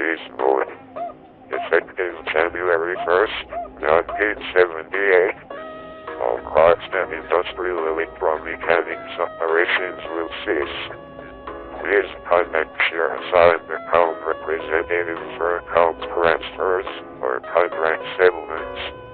Beast Mode. Effective January 1st, 1978. All crops and industrial electromechanics operations will cease. Please contact your assigned account representative for account transfers or contract settlements.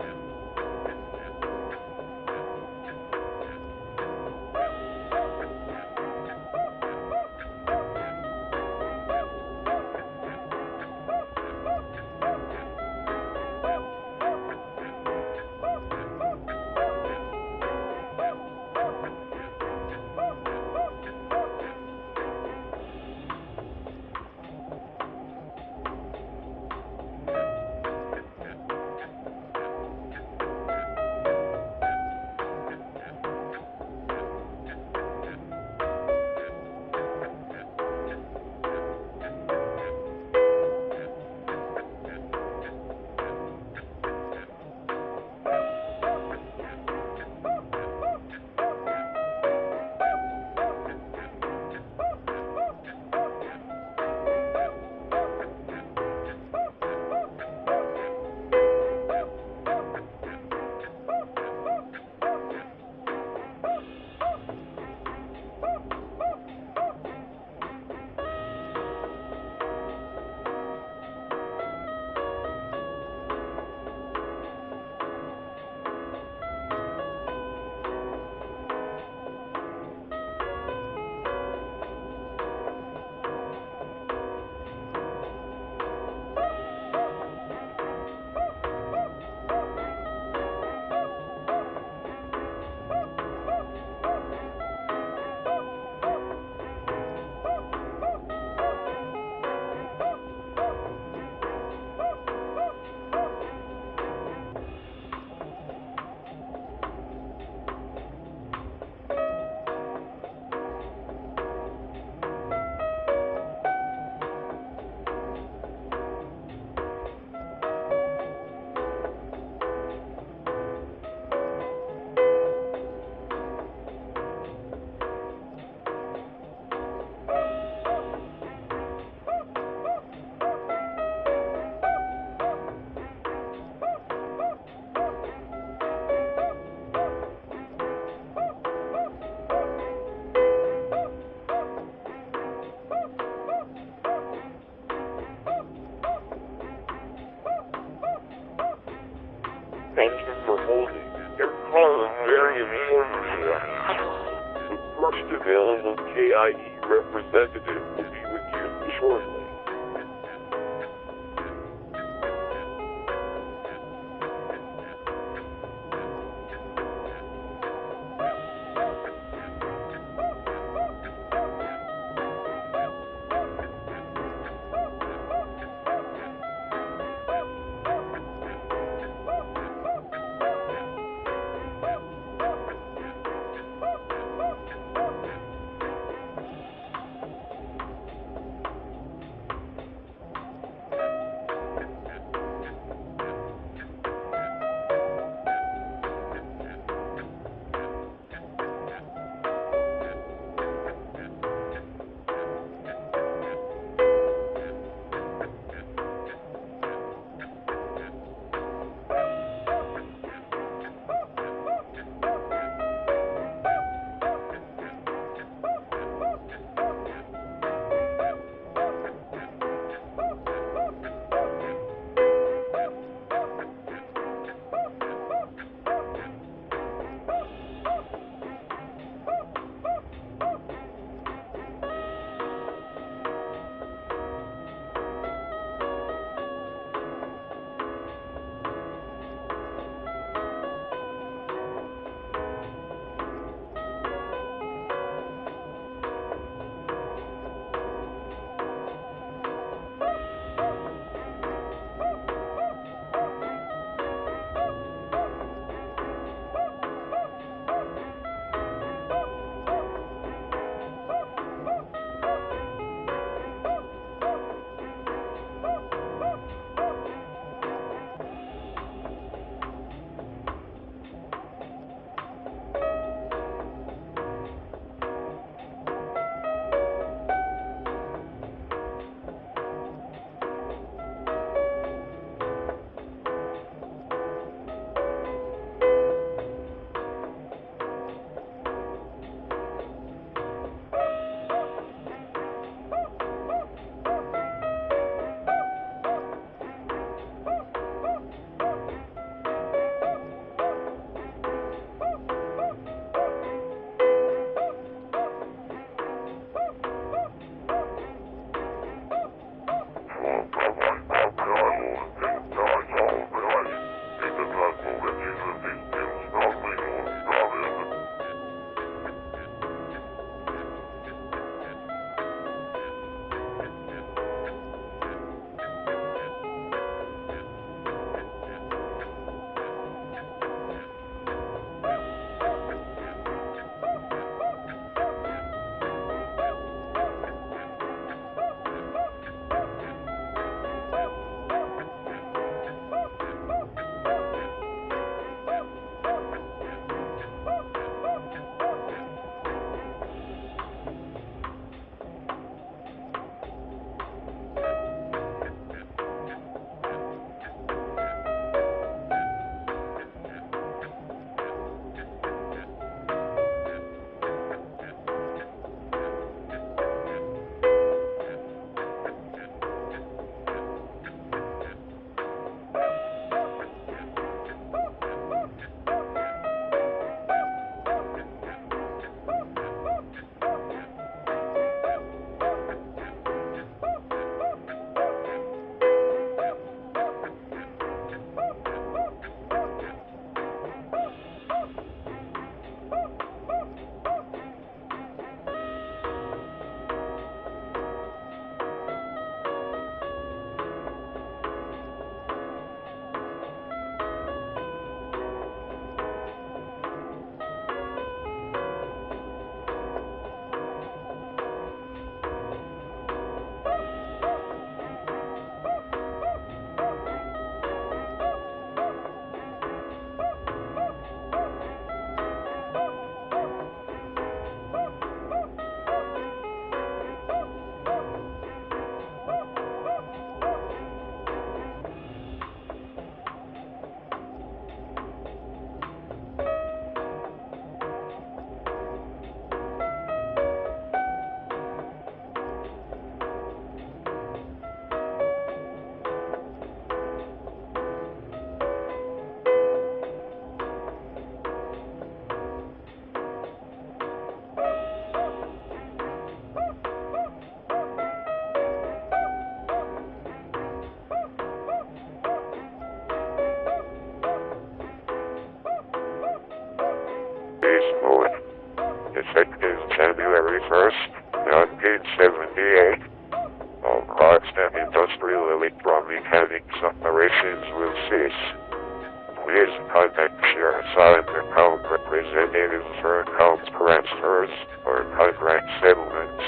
Thank you for holding. Your call is very important. The first available KIE representative will be with you shortly. Freeze mode. Effective January 1st, 1978. All clocks and industrial electromechanics operations will cease. Please contact your assigned account representative for account transfers or contract settlements.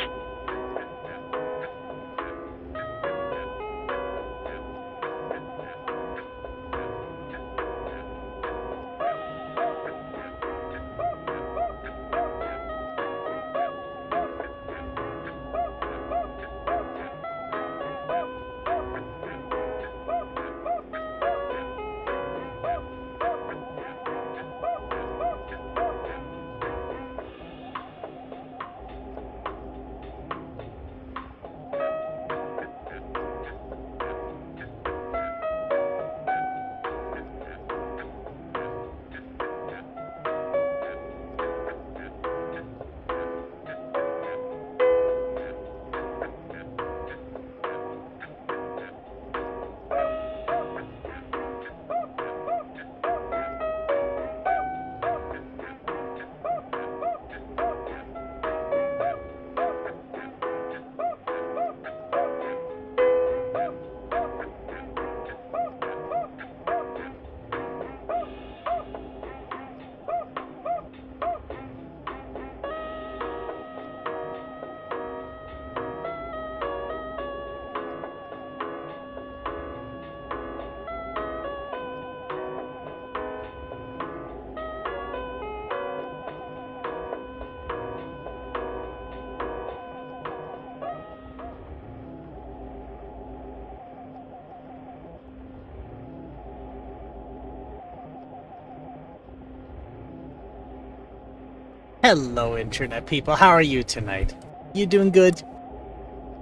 Hello, Internet people. How are you tonight? You doing good?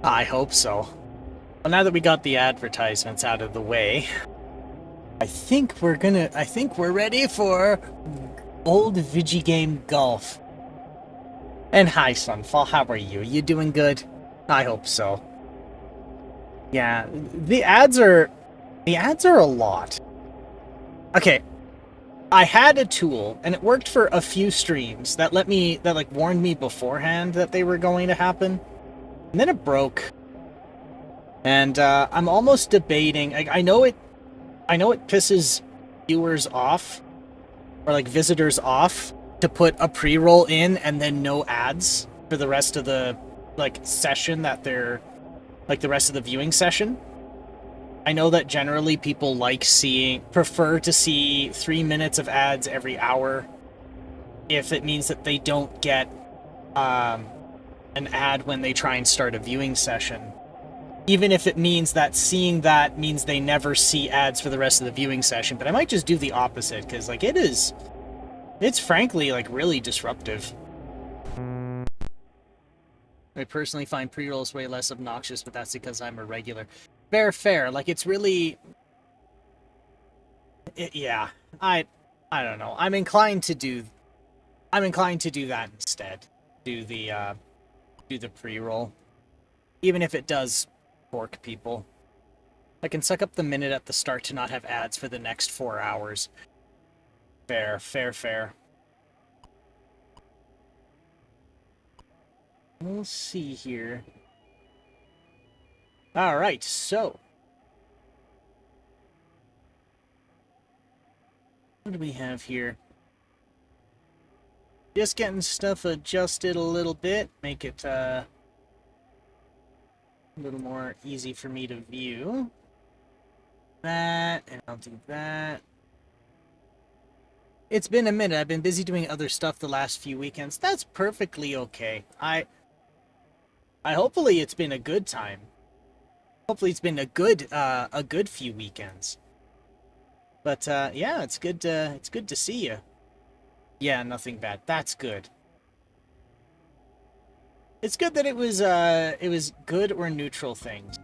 I hope so. Well, now that we got the advertisements out of the way, I think we're ready for old Vigigame Golf. And hi, Sunfall. How are you? You doing good? I hope so. Yeah, the ads are a lot. Okay. I had a tool, and it worked for a few streams that warned me beforehand that they were going to happen. And then it broke. And I'm almost debating. I know it pisses viewers off, or like visitors off, to put a pre-roll in and then no ads for the rest of the session that they're the rest of the viewing session. I know that generally people prefer to see 3 minutes of ads every hour if it means that they don't get an ad when they try and start a viewing session. Even if it means that seeing that means they never see ads for the rest of the viewing session. But I might just do the opposite, because it's frankly really disruptive. I personally find pre-rolls way less obnoxious, but that's because I'm a regular. Fair. It's really... yeah. I don't know. I'm inclined to do that instead. Do the pre-roll. Even if it does pork people. I can suck up the minute at the start to not have ads for the next 4 hours. Fair. We'll see here. Alright, so. What do we have here? Just getting stuff adjusted a little bit. Make it a little more easy for me to view. That, and I'll do that. It's been a minute. I've been busy doing other stuff the last few weekends. That's perfectly okay. Hopefully it's been a good time. Hopefully it's been a good few weekends. But yeah, it's good to see you. Yeah, nothing bad. That's good. It's good that it was good or neutral things.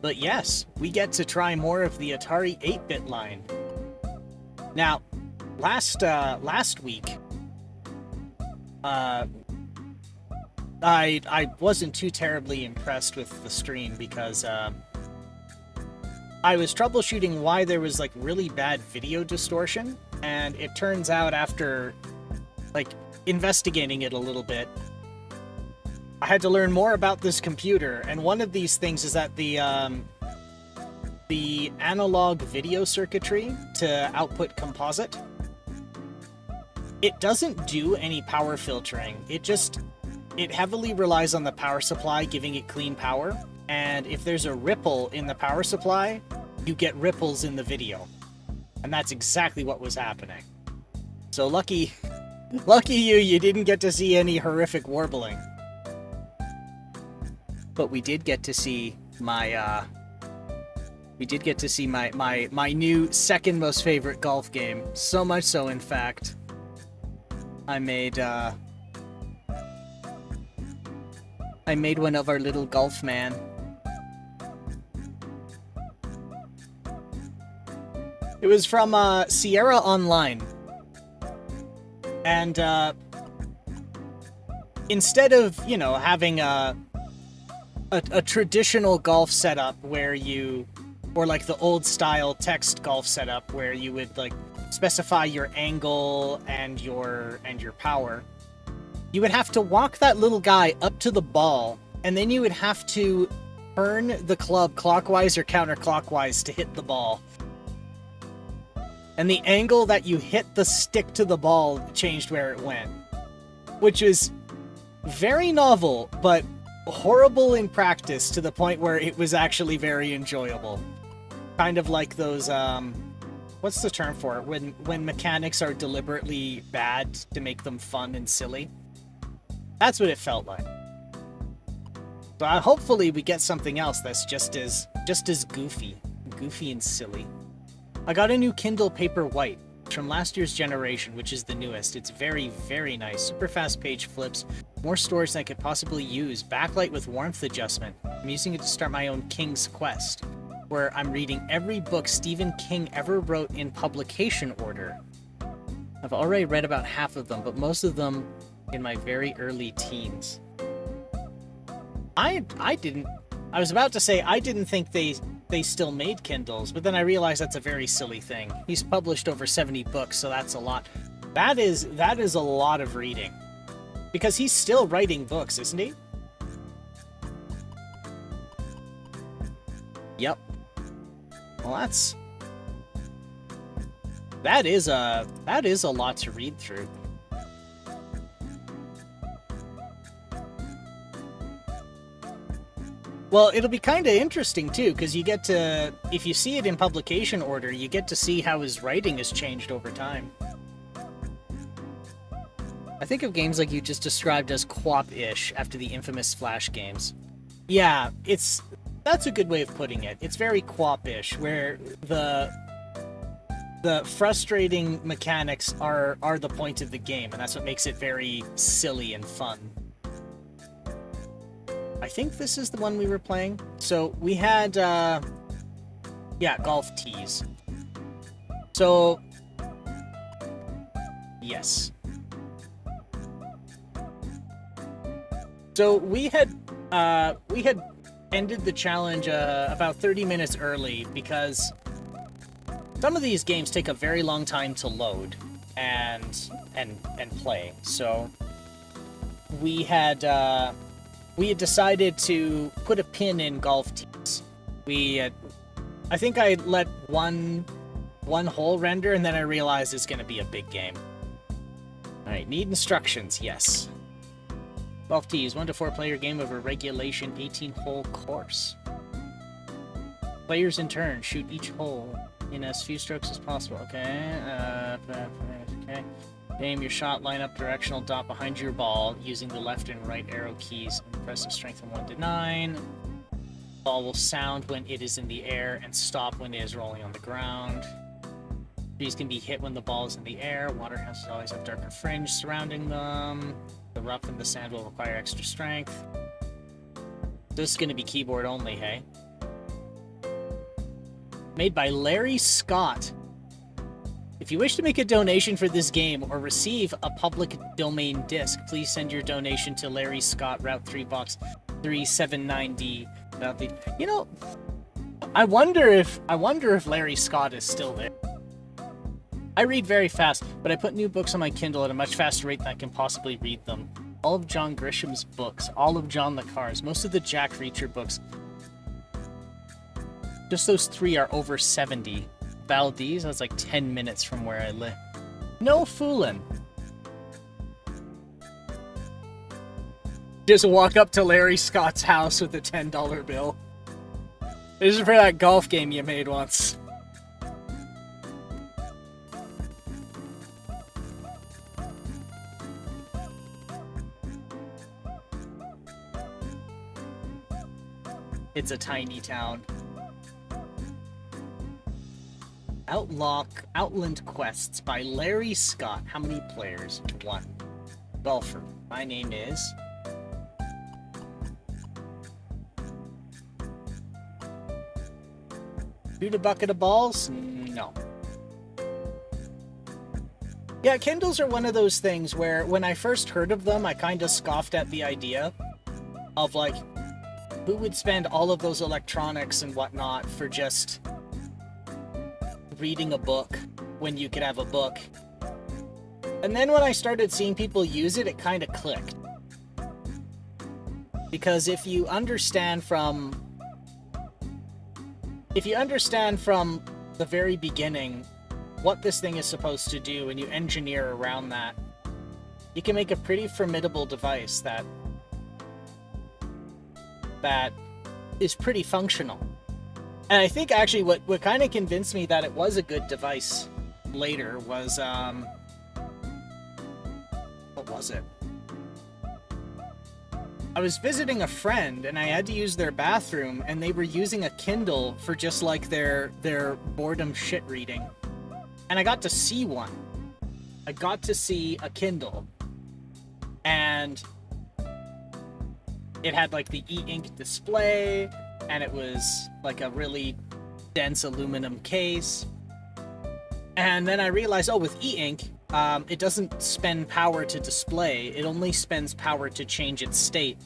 But yes, we get to try more of the Atari 8-bit line. Now, last week, I wasn't too terribly impressed with the stream because I was troubleshooting why there was like really bad video distortion, and it turns out after like investigating it a little bit, I had to learn more about this computer, and one of these things is that the analog video circuitry to output composite, it doesn't do any power filtering. It heavily relies on the power supply giving it clean power, and if there's a ripple in the power supply, you get ripples in the video. And that's exactly what was happening. So lucky you didn't get to see any horrific warbling. But we did get to see my my new second most favorite golf game. So much so, in fact, I made one of our little golf man. It was from Sierra Online. And instead of, you know, having a traditional golf setup where you, or like the old style text golf setup where you would like specify your angle and your power, you would have to walk that little guy up to the ball, and then you would have to turn the club clockwise or counterclockwise to hit the ball. And the angle that you hit the stick to the ball changed where it went, which was very novel, but horrible in practice to the point where it was actually very enjoyable. Kind of like those, what's the term for it? When mechanics are deliberately bad to make them fun and silly. That's what it felt like. So hopefully we get something else that's just as goofy and silly. I got a new Kindle Paperwhite from last year's generation, which is the newest. It's very, very nice. Super fast page flips, more storage than I could possibly use, backlight with warmth adjustment. I'm using it to start my own King's Quest, where I'm reading every book Stephen King ever wrote in publication order. I've already read about half of them, but most of them in my very early teens. I was about to say I didn't think they still made Kindles, but then I realized that's a very silly thing. He's published over 70 books, so that's a lot. That is a lot of reading. Because he's still writing books, isn't he? Yep. Well, that is a lot to read through. Well, it'll be kind of interesting, too, because you get to, if you see it in publication order, you get to see how his writing has changed over time. I think of games like you just described as QWOP-ish after the infamous Flash games. Yeah, that's a good way of putting it. It's very QWOP-ish, where the frustrating mechanics are the point of the game, and that's what makes it very silly and fun. I think this is the one we were playing. So we had, yeah, golf tees. So, yes. So we had ended the challenge about 30 minutes early because some of these games take a very long time to load and play. So we had decided to put a pin in golf tees. I think I let one hole render, and then I realized it's going to be a big game. Alright, need instructions, yes. Golf tees, 1 to 4 player game of a regulation 18-hole course. Players in turn shoot each hole in as few strokes as possible. Okay, okay. Aim your shot, line up directional dot behind your ball using the left and right arrow keys. Press the strength from 1 to 9. Ball will sound when it is in the air and stop when it is rolling on the ground. Trees can be hit when the ball is in the air. Water houses always have darker fringe surrounding them. The rough and the sand will require extra strength. This is going to be keyboard only, hey? Made by Larry Scott. If you wish to make a donation for this game or receive a public domain disc, please send your donation to Larry Scott, Route 3 Box 379D. You know, I wonder if Larry Scott is still there. I read very fast, but I put new books on my Kindle at a much faster rate than I can possibly read them. All of John Grisham's books, all of John le Carre's, most of the Jack Reacher books. Just those 3 are over 70. Valdez, that's like 10 minutes from where I live. No foolin'. Just walk up to Larry Scott's house with a $10 bill. This is for that golf game you made once. It's a tiny town. Outland Quests by Larry Scott. How many players? 1. Golfer. My name is... Shoot a bucket of balls? No. Yeah, Kindles are one of those things where when I first heard of them, I kind of scoffed at the idea of like, who would spend all of those electronics and whatnot for just reading a book when you could have a book? And then when I started seeing people use it, it kind of clicked. Because if you understand from the very beginning what this thing is supposed to do and you engineer around that, you can make a pretty formidable device that is pretty functional. And I think actually what kind of convinced me that it was a good device later was, what was it? I was visiting a friend and I had to use their bathroom and they were using a Kindle for just like their boredom shit reading. And I got to see one. I got to see a Kindle. And it had like the e-ink display and it was like a really dense aluminum case. And then I realized, oh, with e-ink, it doesn't spend power to display, it only spends power to change its state.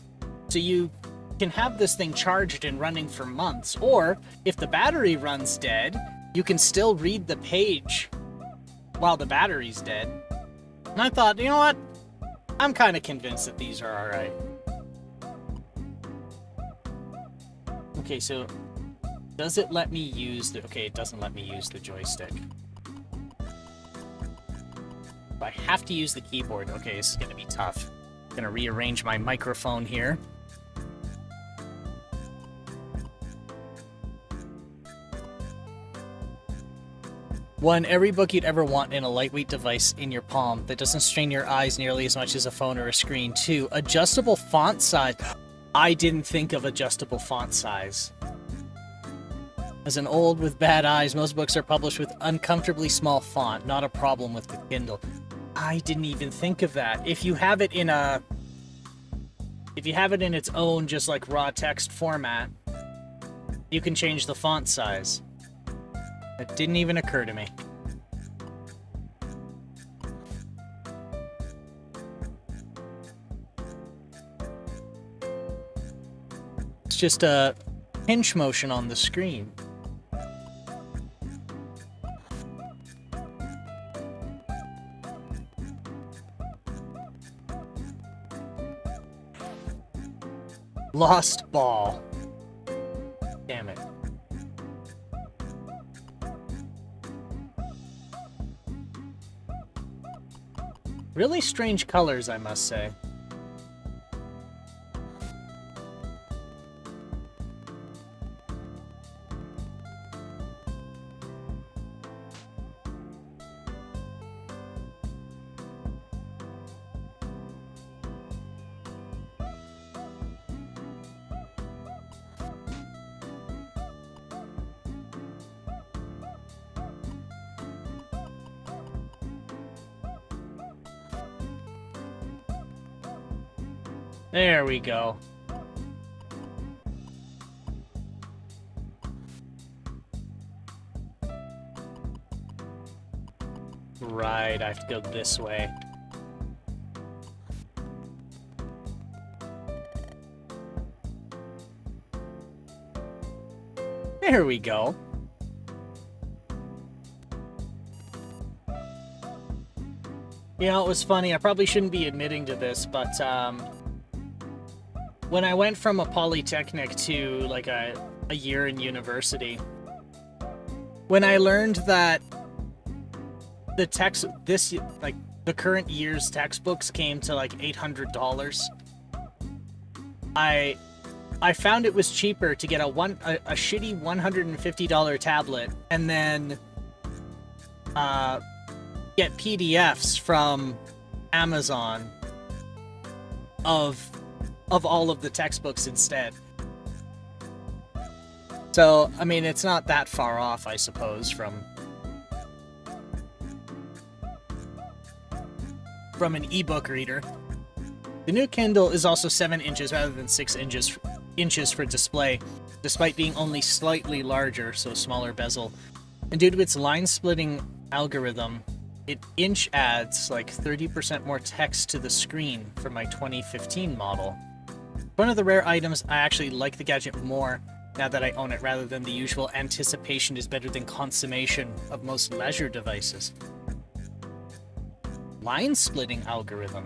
So you can have this thing charged and running for months, or if the battery runs dead, you can still read the page while the battery's dead. And I thought, you know what? I'm kind of convinced that these are alright. Okay, so does it let me use the... Okay, it doesn't let me use the joystick. I have to use the keyboard. Okay, this is going to be tough. I'm going to rearrange my microphone here. One, every book you'd ever want in a lightweight device in your palm that doesn't strain your eyes nearly as much as a phone or a screen. 2, adjustable font size. I didn't think of adjustable font size. As an old with bad eyes, most books are published with uncomfortably small font, not a problem with the Kindle. I didn't even think of that. If you have it in its own just like raw text format, you can change the font size. That didn't even occur to me. It's just a pinch motion on the screen. Lost ball. Damn it. Really strange colors, I must say. There we go. Right, I have to go this way. There we go. You know, it was funny. I probably shouldn't be admitting to this, but when I went from a polytechnic to like a year in university, when I learned that the the current year's textbooks came to like $800, I found it was cheaper to get a shitty $150 tablet and then get PDFs from Amazon of all of the textbooks instead. So, I mean, it's not that far off, I suppose, from an ebook reader. The new Kindle is also 7 inches rather than 6 inches for display, despite being only slightly larger, so smaller bezel. And due to its line-splitting algorithm, it adds like 30% more text to the screen for my 2015 model. One of the rare items, I actually like the gadget more now that I own it, rather than the usual anticipation is better than consummation of most leisure devices. Line-splitting algorithm.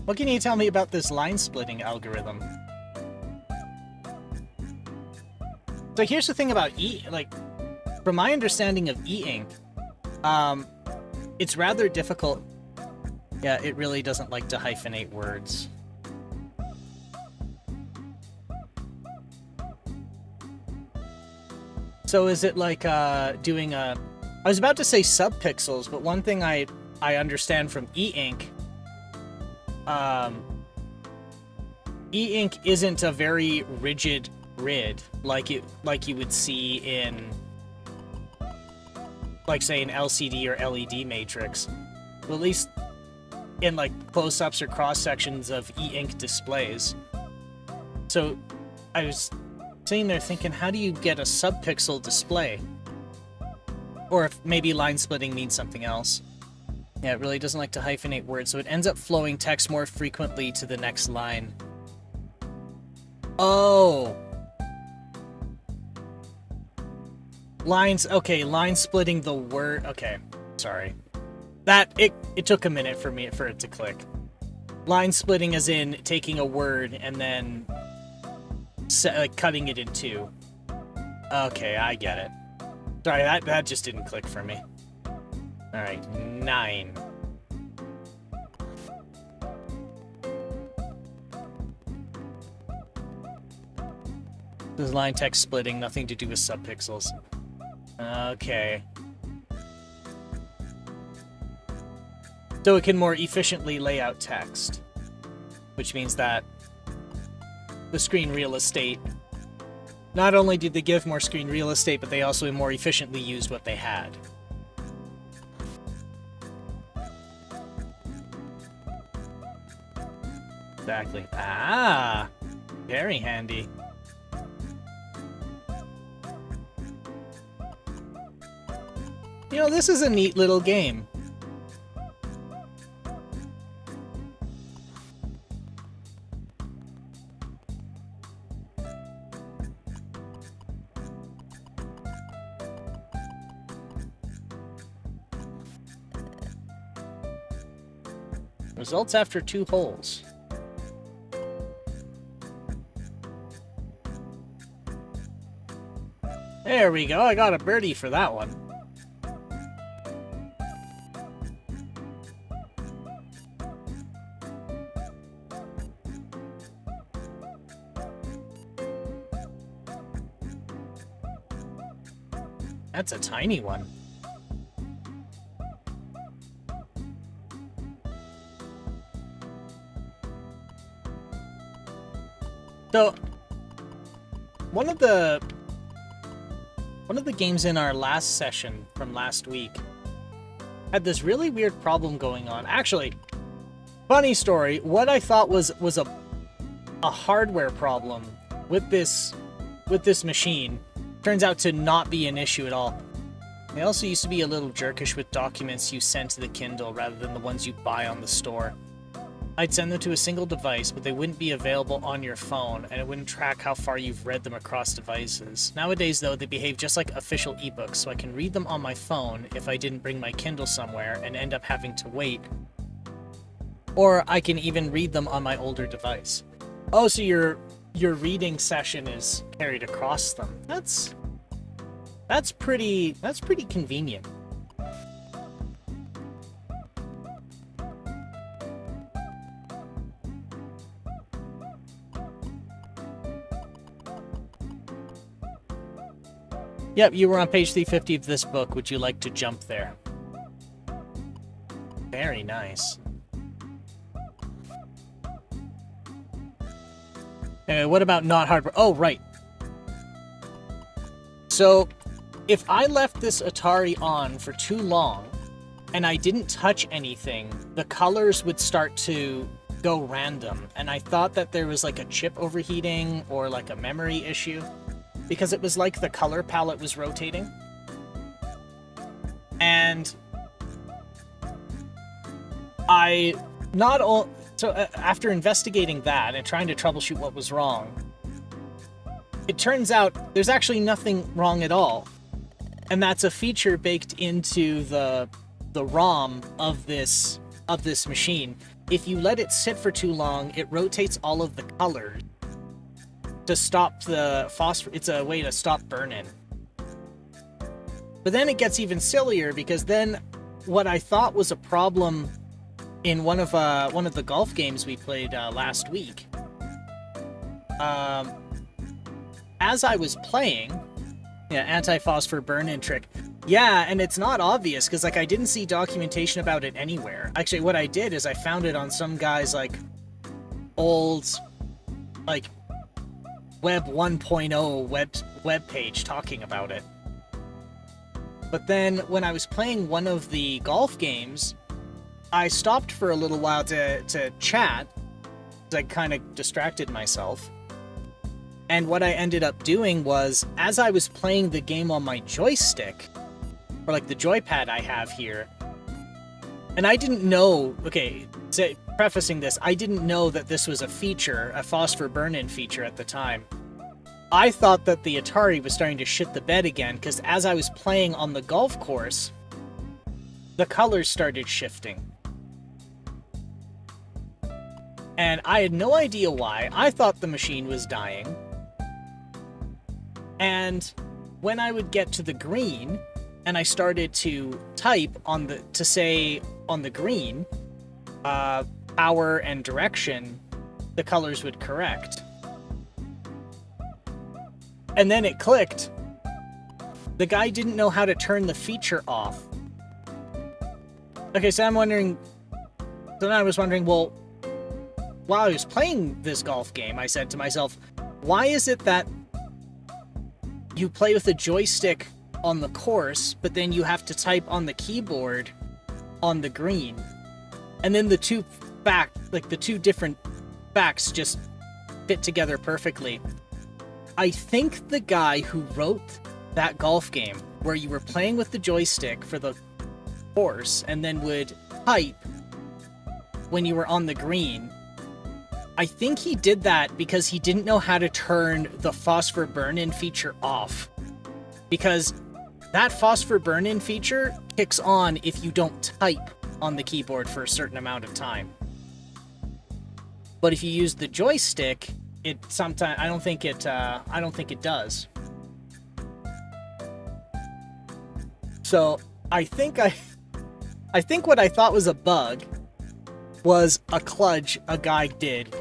What can you tell me about this line-splitting algorithm? So here's the thing about from my understanding of e-ink, it's rather difficult. Yeah, it really doesn't like to hyphenate words. So is it like doing a... I was about to say subpixels, but one thing I understand from e-ink, e-ink isn't a very rigid grid like you would see in, like, say, an LCD or LED matrix. Well, at least in like close-ups or cross-sections of e-ink displays. So I was sitting there thinking, how do you get a subpixel display? Or if maybe line splitting means something else. Yeah, it really doesn't like to hyphenate words, so it ends up flowing text more frequently to the next line. Oh! Okay, line splitting the word... Okay, sorry. It took a minute for it to click. Line splitting as in taking a word and then cutting it in two. Okay, I get it. Sorry, that just didn't click for me. Alright, 9. This is line text splitting, nothing to do with subpixels. Okay. So it can more efficiently lay out text, which means that the screen real estate, not only did they give more screen real estate, but they also more efficiently used what they had. Exactly. Ah! Very handy. You know, this is a neat little game. Results after 2 holes. There we go, I got a birdie for that one. That's a tiny one. So, one of the games in our last session from last week had this really weird problem going on. Actually, funny story, what I thought was a hardware problem with this machine turns out to not be an issue at all. They also used to be a little jerkish with documents you send to the Kindle rather than the ones you buy on the store. I'd send them to a single device, but they wouldn't be available on your phone, and it wouldn't track how far you've read them across devices. Nowadays, though, they behave just like official ebooks, so I can read them on my phone if I didn't bring my Kindle somewhere and end up having to wait. Or I can even read them on my older device. Oh, so your reading session is carried across them. That's pretty convenient. Yep, you were on page 350 of this book. Would you like to jump there? Very nice. What about not hardware? Oh, right. So, if I left this Atari on for too long, and I didn't touch anything, the colors would start to go random. And I thought that there was like a chip overheating or like a memory issue, because it was like the color palette was rotating. And after investigating that and trying to troubleshoot what was wrong, it turns out there's actually nothing wrong at all. And that's a feature baked into the ROM of this machine. If you let it sit for too long, it rotates all of the colors to stop the phosphor. It's a way to stop burn-in. But then it gets even sillier, because then what I thought was a problem in one of the golf games we played last week, as I was playing, anti-phosphor burn-in trick. Yeah, and it's not obvious, because like I didn't see documentation about it anywhere. Actually, what I did is I found it on some guy's like old like Web 1.0 web page talking about it. But then when I was playing one of the golf games, I stopped for a little while to chat, because I kind of distracted myself. And what I ended up doing was, as I was playing the game on my joystick, or like the joypad I have here, and I didn't know, prefacing this, I didn't know that this was a feature, a phosphor burn-in feature at the time. I thought that the Atari was starting to shit the bed again, because as I was playing on the golf course, the colors started shifting. And I had no idea why. I thought the machine was dying. And when I would get to the green, and I started to type on the green, power and direction, the colors would correct. And then it clicked. The guy didn't know how to turn the feature off. Okay, so then I was wondering, well, while I was playing this golf game, I said to myself, why is it that you play with a joystick on the course, but then you have to type on the keyboard on the green? And then the two different backs just fit together perfectly. I think the guy who wrote that golf game, where you were playing with the joystick for the course and then would type when you were on the green, I think he did that because he didn't know how to turn the phosphor burn-in feature off. Because that phosphor burn-in feature kicks on if you don't type on the keyboard for a certain amount of time. But if you use the joystick, I don't think it does. So I think what I thought was a bug was a kludge a guy did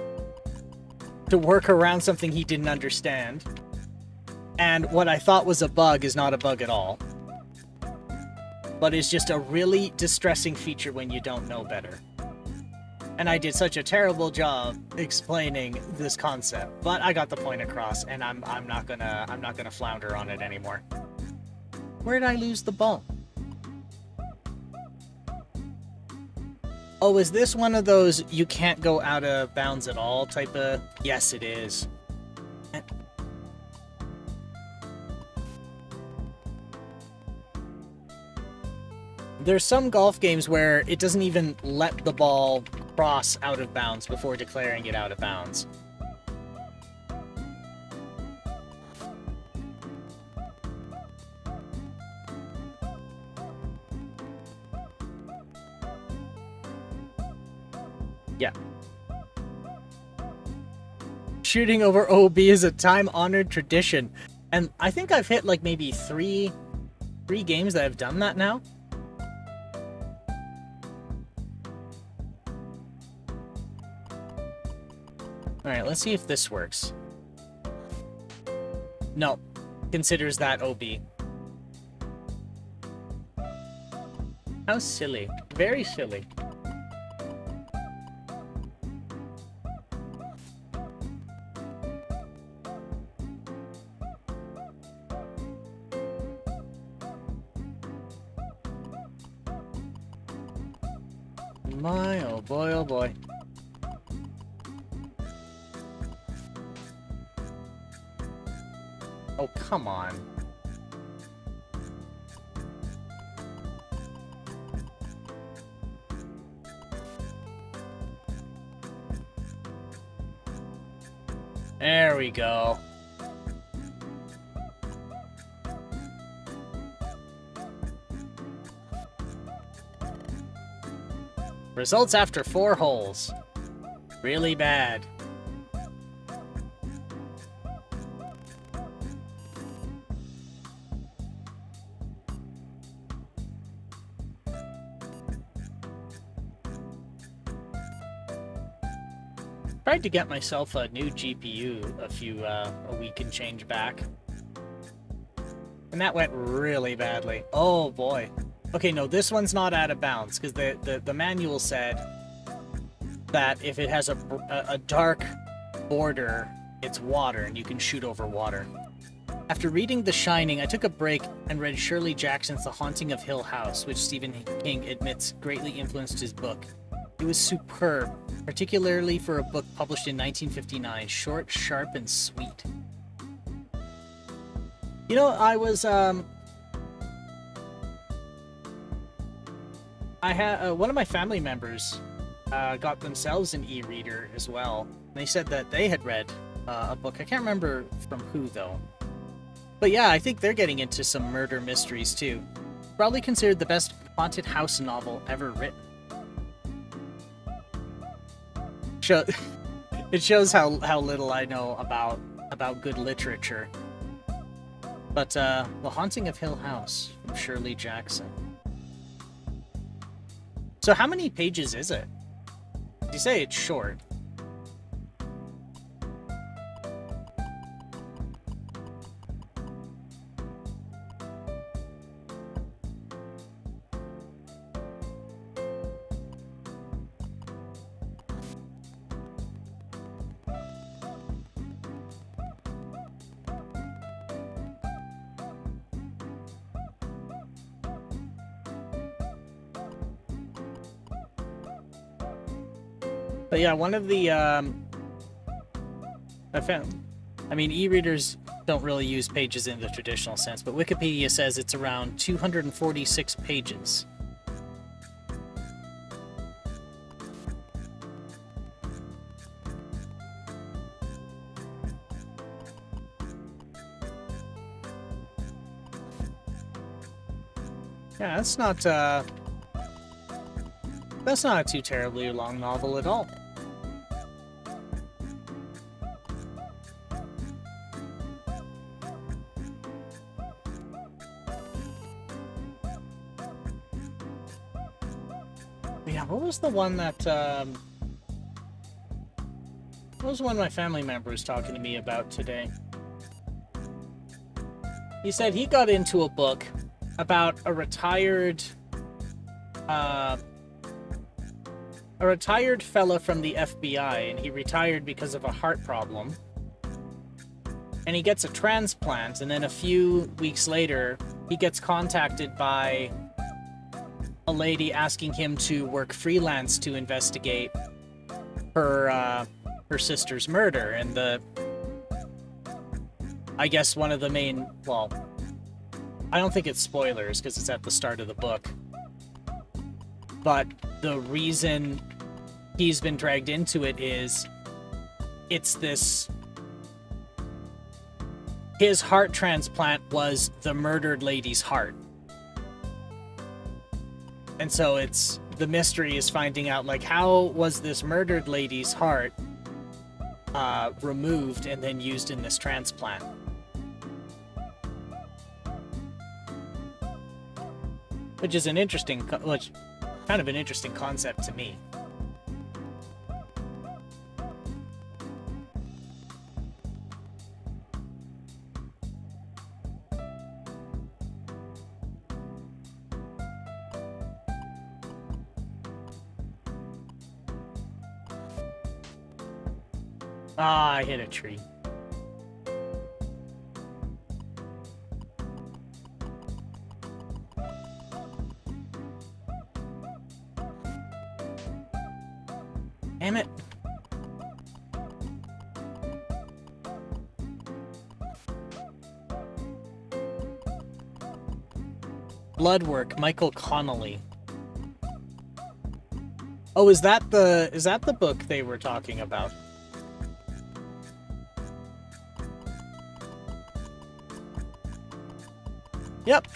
to work around something he didn't understand. And what I thought was a bug is not a bug at all. But it's just a really distressing feature when you don't know better. And I did such a terrible job explaining this concept, but I got the point across, and I'm not gonna flounder on it anymore. Where did I lose the ball? Oh, is this one of those you can't go out of bounds at all type of... Yes, it is. There's some golf games where it doesn't even let the ball cross out of bounds before declaring it out of bounds. Yeah. Shooting over OB is a time-honored tradition. And I think I've hit like maybe three games that have done that now. Alright, let's see if this works. No. Considers that OB. How silly. Very silly. My, oh boy, oh boy. Oh, come on. There we go. Results after 4 holes. Really bad. Tried to get myself a new GPU a week and change back. And that went really badly. Oh boy. Okay, no, this one's not out of bounds, because the manual said that if it has a dark border, it's water, and you can shoot over water. After reading The Shining, I took a break and read Shirley Jackson's The Haunting of Hill House, which Stephen King admits greatly influenced his book. It was superb, particularly for a book published in 1959, short, sharp, and sweet. You know, I was, I had one of my family members got themselves an e-reader as well. They said that they had read a book. I can't remember from who though. But yeah, I think they're getting into some murder mysteries too. Probably considered the best haunted house novel ever written. It shows how little I know about good literature. But The Haunting of Hill House from Shirley Jackson. So how many pages is it? You say it's short. But yeah, one of the, e-readers don't really use pages in the traditional sense, but Wikipedia says it's around 246 pages. Yeah, that's not a too terribly long novel at all. Yeah, what was the one that, what was one my family member was talking to me about today? He said he got into a book about a retired fella from the FBI, and he retired because of a heart problem. And he gets a transplant, and then a few weeks later, he gets contacted by a lady asking him to work freelance to investigate her sister's murder. And I guess one of the main, well, I don't think it's spoilers because it's at the start of the book, but the reason he's been dragged into it is it's this. His heart transplant was the murdered lady's heart. And so it's the mystery is finding out, like, how was this murdered lady's heart removed and then used in this transplant? Which is an interesting, kind of an interesting concept to me. Ah, I hit a tree. Damn it. Bloodwork, Michael Connolly. Oh, is that the book they were talking about? Yep.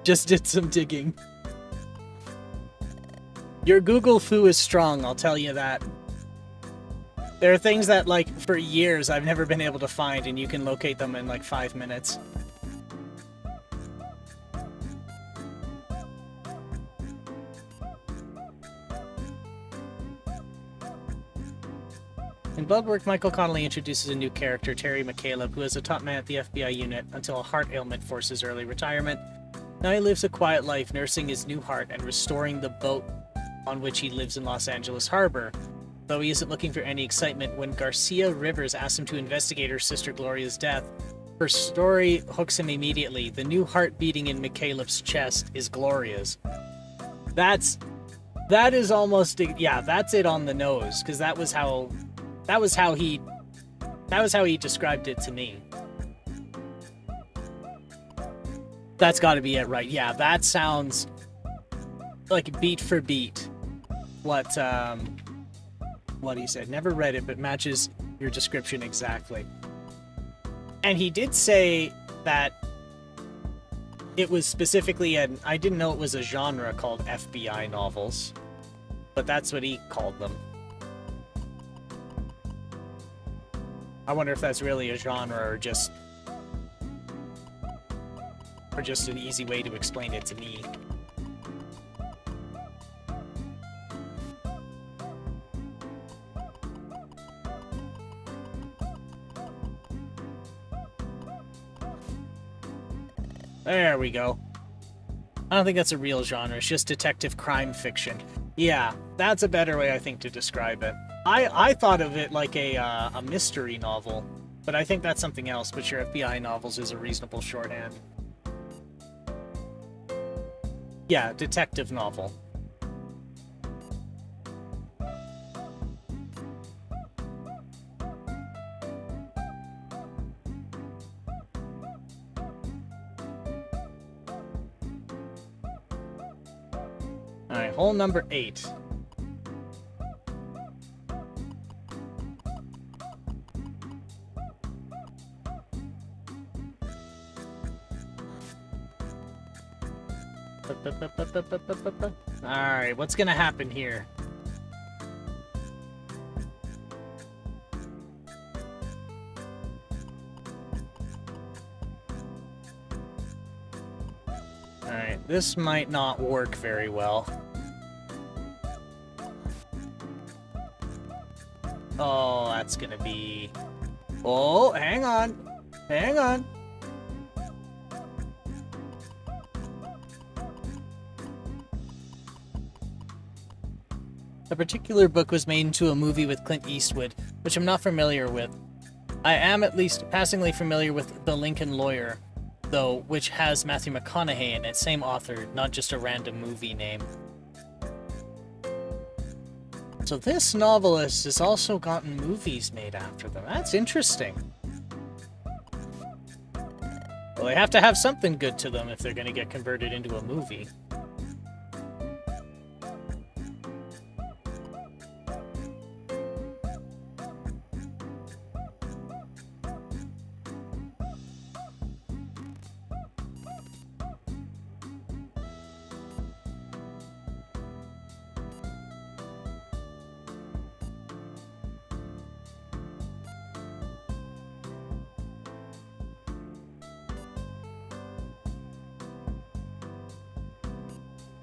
Just did some digging. Your Google foo is strong, I'll tell you that. There are things that, like, for years I've never been able to find, and you can locate them in, like, 5 minutes. In Bloodwork, Michael Connolly introduces a new character, Terry McCaleb, who is a top man at the FBI unit until a heart ailment forces early retirement. Now he lives a quiet life, nursing his new heart and restoring the boat on which he lives in Los Angeles Harbor, though he isn't looking for any excitement when Garcia Rivers asks him to investigate her sister Gloria's death. Her story hooks him immediately. The new heart beating in McCaleb's chest is Gloria's. That is almost, yeah, that's it on the nose, because that was how he described it to me. That's got to be it, right? Yeah, that sounds like beat for beat what he said. Never read it, but matches your description exactly. And he did say that it was specifically I didn't know it was a genre called FBI novels, but that's what he called them. I wonder if that's really a genre or just an easy way to explain it to me. There we go. I don't think that's a real genre. It's just detective crime fiction. Yeah, that's a better way, I think, to describe it. I thought of it like a mystery novel, but I think that's something else. But your FBI novels is a reasonable shorthand. Yeah, detective novel. Alright, hole number 8. Alright, what's gonna happen here? Alright, this might not work very well. Oh, that's gonna be... Oh, hang on. Hang on. A particular book was made into a movie with Clint Eastwood, which I'm not familiar with. I am at least passingly familiar with The Lincoln Lawyer, though, which has Matthew McConaughey in it, same author, not just a random movie name. So this novelist has also gotten movies made after them. That's interesting. Well, they have to have something good to them if they're going to get converted into a movie.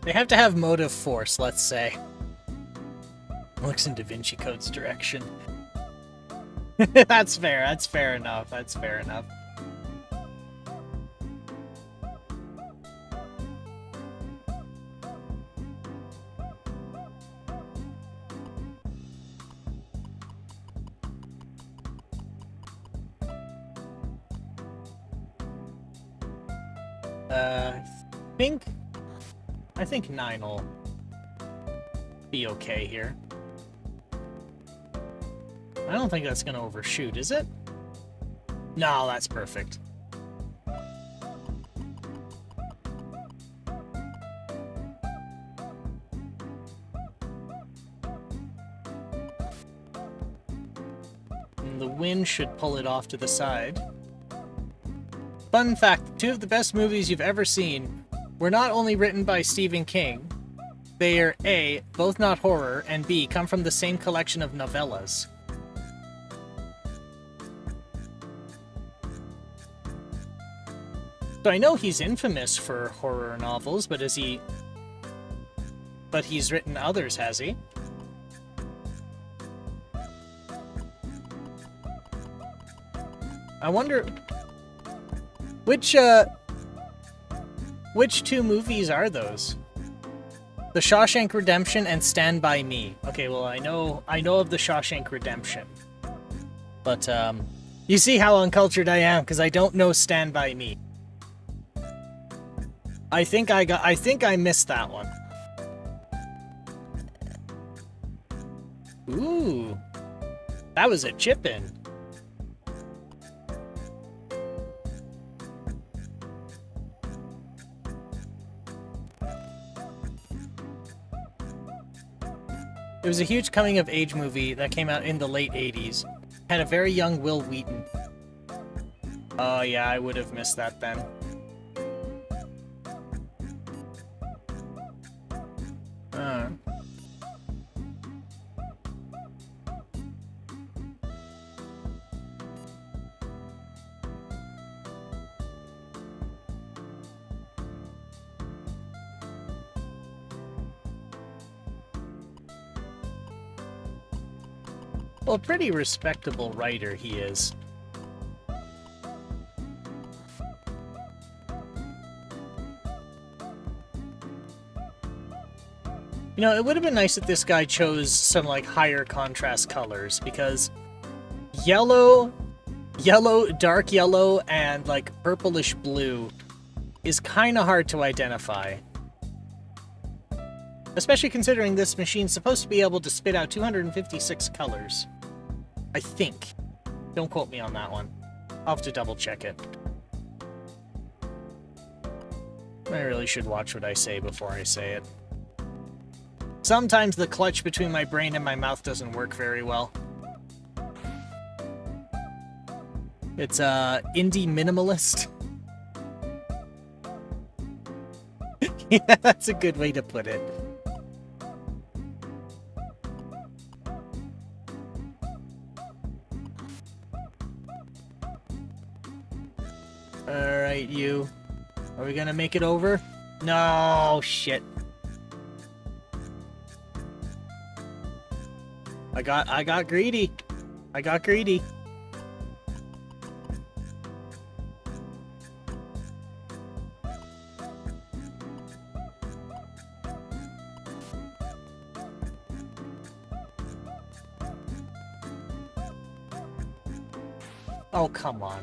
They have to have motive force, let's say. Looks in Da Vinci Code's direction. That's fair. That's fair enough. That's fair enough. I think 9 will be okay here. I don't think that's gonna overshoot, is it? No, that's perfect. And the wind should pull it off to the side. Fun fact, 2 of the best movies you've ever seen were not only written by Stephen King, they are A, both not horror, and B, come from the same collection of novellas. So I know he's infamous for horror novels, but he's written others, has he? I wonder which 2 movies are those? The Shawshank Redemption and Stand By Me. Okay, well I know of the Shawshank Redemption. But you see how uncultured I am because I don't know Stand By Me. I think I missed that one. Ooh. That was a chip-in. It was a huge coming-of-age movie that came out in the late 80s. Had a very young Will Wheaton. Oh yeah, I would have missed that then. Well, a pretty respectable writer he is. You know, it would have been nice if this guy chose some, like, higher contrast colors, because yellow, dark yellow, and, like, purplish blue is kind of hard to identify. Especially considering this machine's supposed to be able to spit out 256 colors. I think. Don't quote me on that one. I'll have to double check it. I really should watch what I say before I say it. Sometimes the clutch between my brain and my mouth doesn't work very well. It's indie minimalist. Yeah, that's a good way to put it. Alright, you. Are we gonna make it over? No, shit. I got greedy. I got greedy. Oh, come on.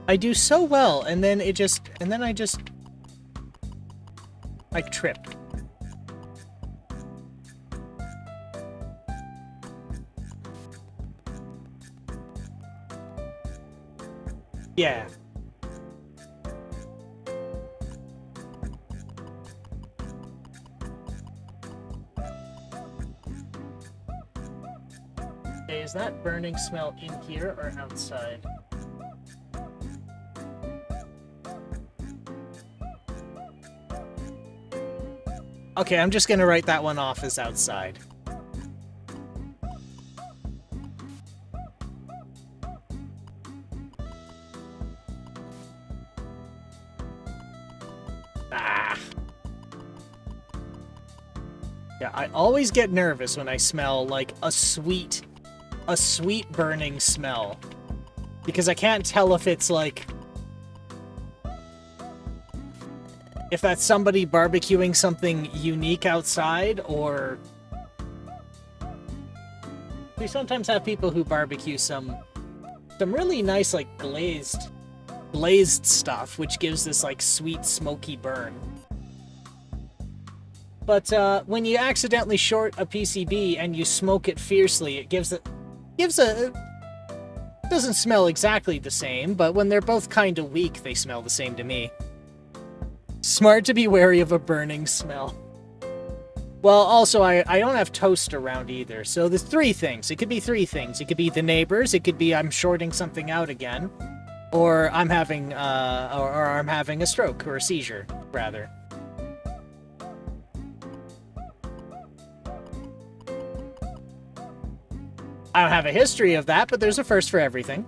I do so well, and then I just like trip. Yeah. Okay, is that burning smell in here or outside? Okay, I'm just gonna write that one off as outside. Yeah, I always get nervous when I smell like a sweet burning smell. Because I can't tell if it's like... if that's somebody barbecuing something unique outside, or... We sometimes have people who barbecue some really nice, like, glazed stuff, which gives this, like, sweet, smoky burn. But, when you accidentally short a PCB and you smoke it fiercely, it gives a... doesn't smell exactly the same, but when they're both kind of weak, they smell the same to me. Smart to be wary of a burning smell. Well, also, I don't have toast around either, so there's three things. It could be three things. It could be the neighbors, it could be I'm shorting something out again, or I'm having, or I'm having a stroke, or a seizure, rather. I don't have a history of that, but there's a first for everything.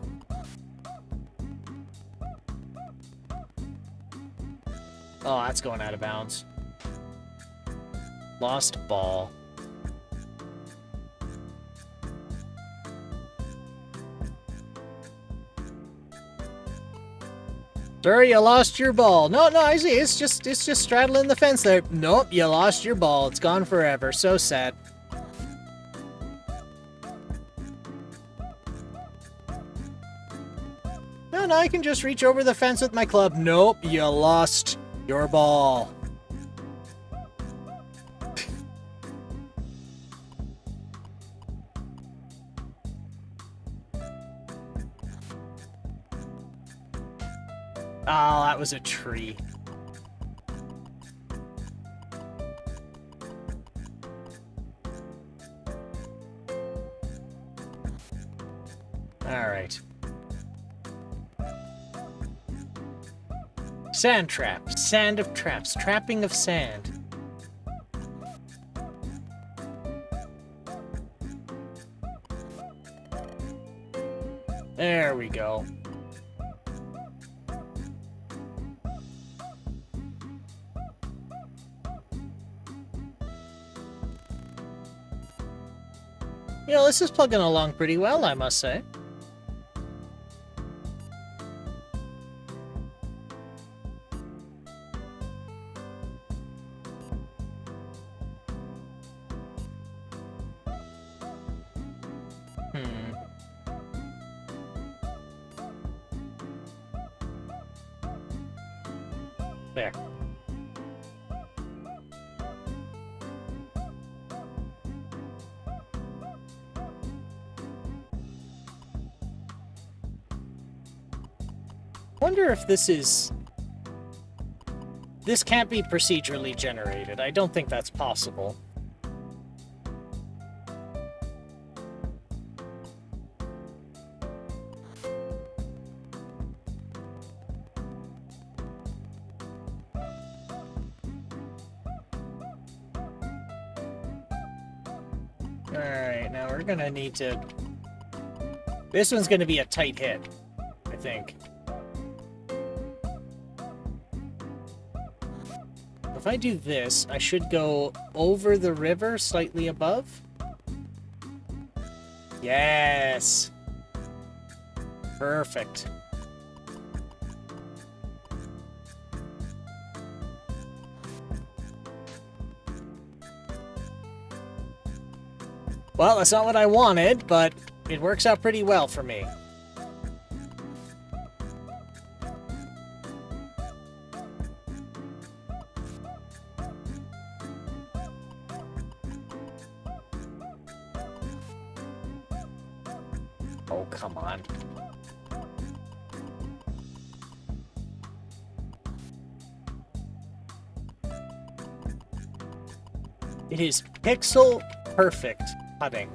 Oh, that's going out of bounds. Lost ball. Sir, you lost your ball. No, I see. It's just straddling the fence there. Nope, you lost your ball. It's gone forever. So sad. No, I can just reach over the fence with my club. Nope, you lost your ball. Oh, that was a tree. All right. Sand trap. Sand of traps. Trapping of sand. There we go. You know, this is plugging along pretty well, I must say. There. Wonder if this is... This can't be procedurally generated. I don't think that's possible. Alright, now we're gonna need to... This one's gonna be a tight hit, I think. If I do this, I should go over the river, slightly above. Yes! Perfect. Well, that's not what I wanted, but it works out pretty well for me. Oh, come on. It is pixel perfect putting.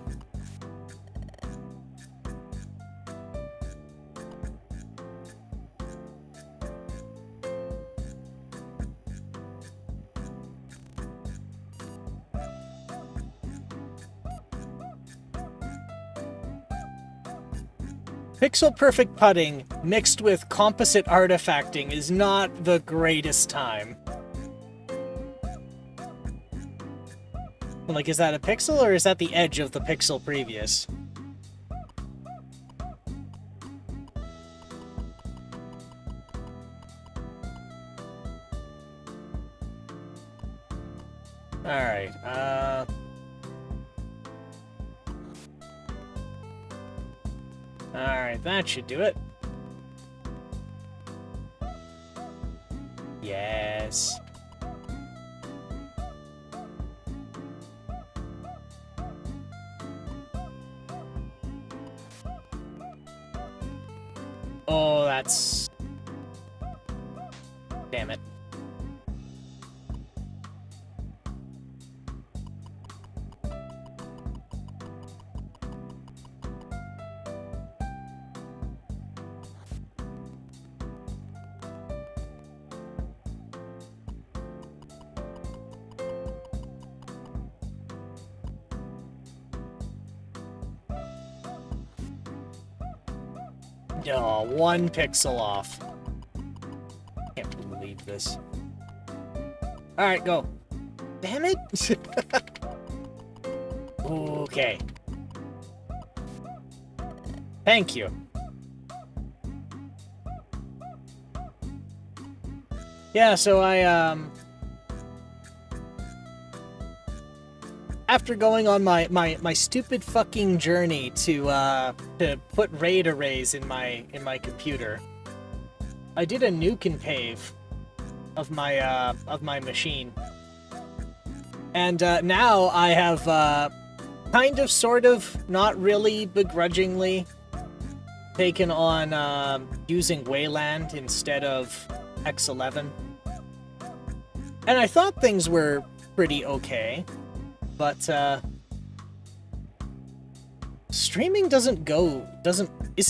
Pixel perfect putting mixed with composite artifacting is not the greatest time. Like, is that a pixel or is that the edge of the pixel previous? Alright, Alright, that should do it. Yes. Oh, that's... Damn it. Oh, 1 pixel off. Can't believe this. Alright, go. Damn it! Okay. Thank you. Yeah, so after going on my stupid fucking journey to put RAID arrays in my computer, I did a nuke and pave of my machine, and now I have kind of, sort of, not really, begrudgingly taken on using Wayland instead of X11, and I thought things were pretty okay. But streaming isn't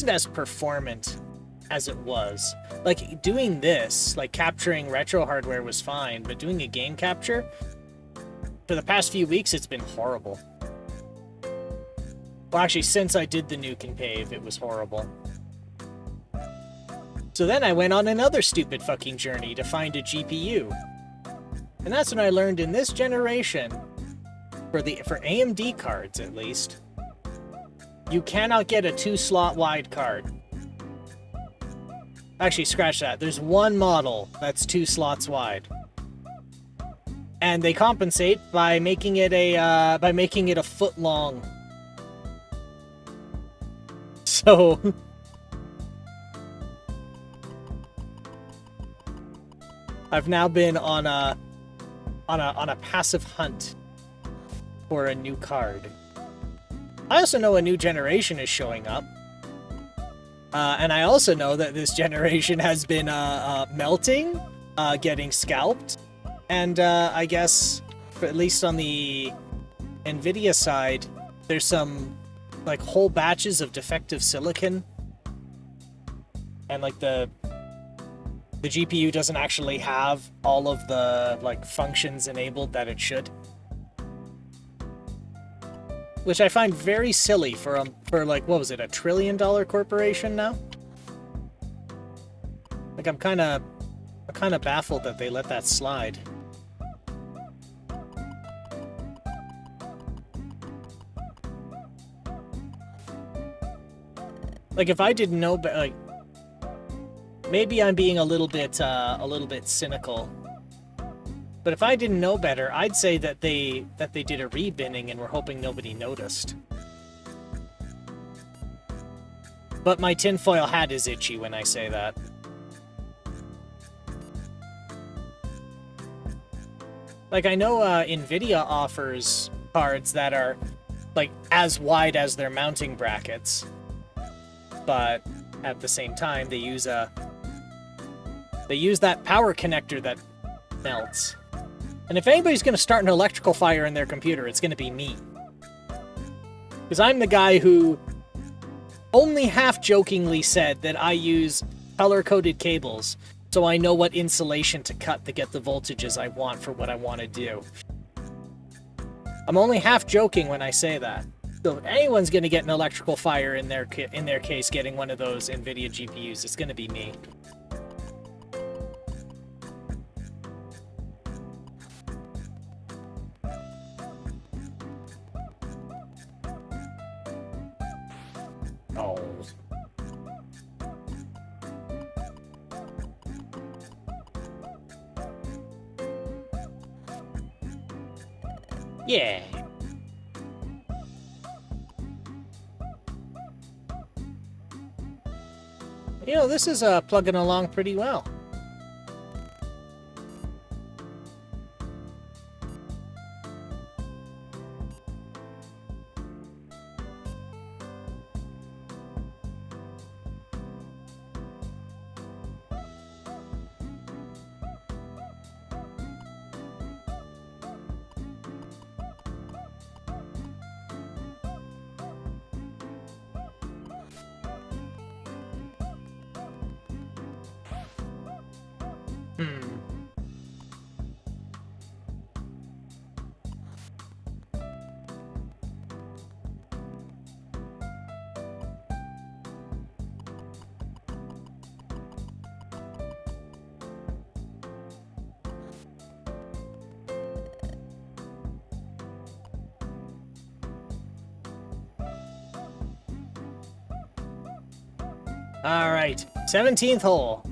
as performant as it was. Like, doing this, like capturing retro hardware was fine, but doing a game capture for the past few weeks, it's been horrible. Well, actually, since I did the nuke and pave, it was horrible. So then I went on another stupid fucking journey to find a GPU. And that's when I learned in this generation, for AMD cards, at least, you cannot get a 2-slot wide card. Actually, scratch that. There's one model that's 2 slots wide, and they compensate by making it a foot long. So I've now been on a passive hunt for a new card. I also know a new generation is showing up. And I also know that this generation has been melting, getting scalped, and I guess, at least on the NVIDIA side, there's some like whole batches of defective silicon, and like the GPU doesn't actually have all of the like functions enabled that it should. Which I find very silly for like, what was it, $1 trillion corporation now? Like, I'm kind of baffled that they let that slide. Like, if I didn't know, like, maybe I'm being a little bit cynical. But if I didn't know better, I'd say that they did a rebinning and were hoping nobody noticed. But my tinfoil hat is itchy when I say that. Like, I know NVIDIA offers cards that are, like, as wide as their mounting brackets. But at the same time, they use that power connector that melts. And if anybody's going to start an electrical fire in their computer, it's going to be me. Because I'm the guy who only half-jokingly said that I use color-coded cables so I know what insulation to cut to get the voltages I want for what I want to do. I'm only half-joking when I say that. So if anyone's going to get an electrical fire in their case getting one of those NVIDIA GPUs, it's going to be me. Yeah. You know, this is plugging along pretty well. All right, 17th hole.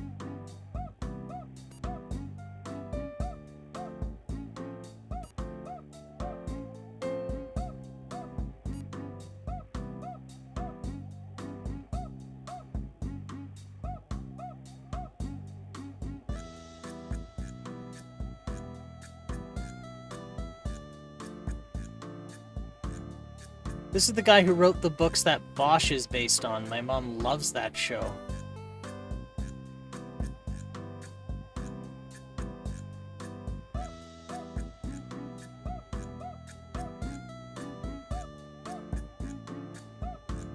This is the guy who wrote the books that Bosch is based on. My mom loves that show.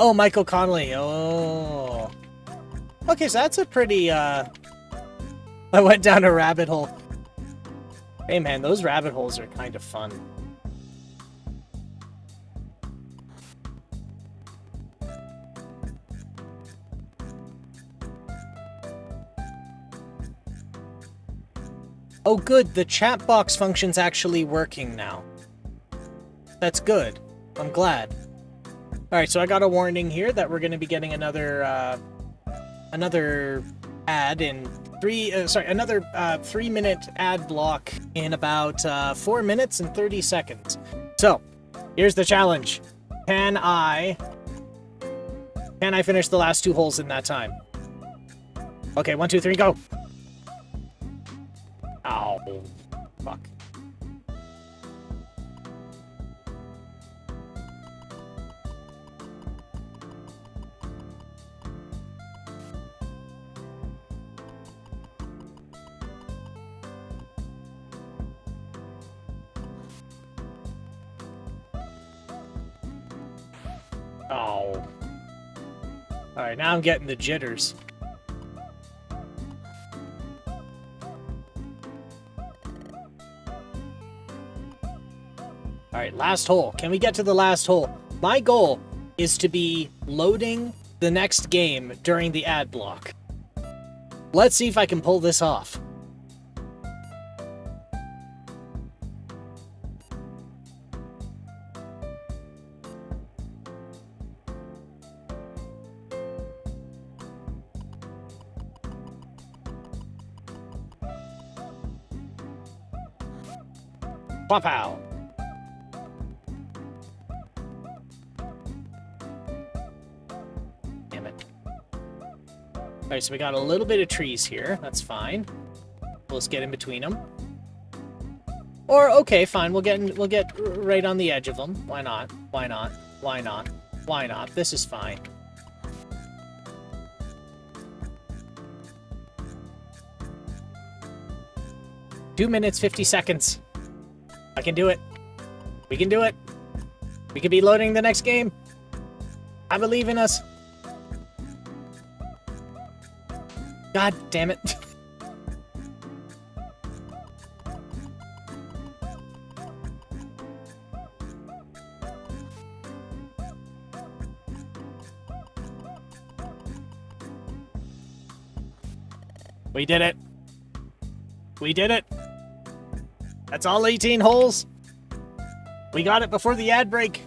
Oh, Michael Connelly. Oh. Okay, so that's a pretty, I went down a rabbit hole. Hey man, those rabbit holes are kind of fun. Oh good, the chat box function's actually working now. That's good. I'm glad. Alright, so I got a warning here that we're going to be getting another, another ad in another 3-minute ad block in about 4 minutes and 30 seconds. So, here's the challenge. Can I finish the last 2 holes in that time? Okay, 1, 2, 3, go! Ow. Fuck. Oh. Alright, now I'm getting the jitters. Alright, last hole. Can we get to the last hole? My goal is to be loading the next game during the ad block. Let's see if I can pull this off. Pow! Damn it. Alright, so we got a little bit of trees here. That's fine. Let's get in between them. Or, okay, fine. We'll get right on the edge of them. Why not? Why not? Why not? Why not? This is fine. Two minutes, 50 seconds. I can do it. We can do it. We could be loading the next game. I believe in us. God damn it. We did it. We did it. That's all 18 holes. We got it before the ad break.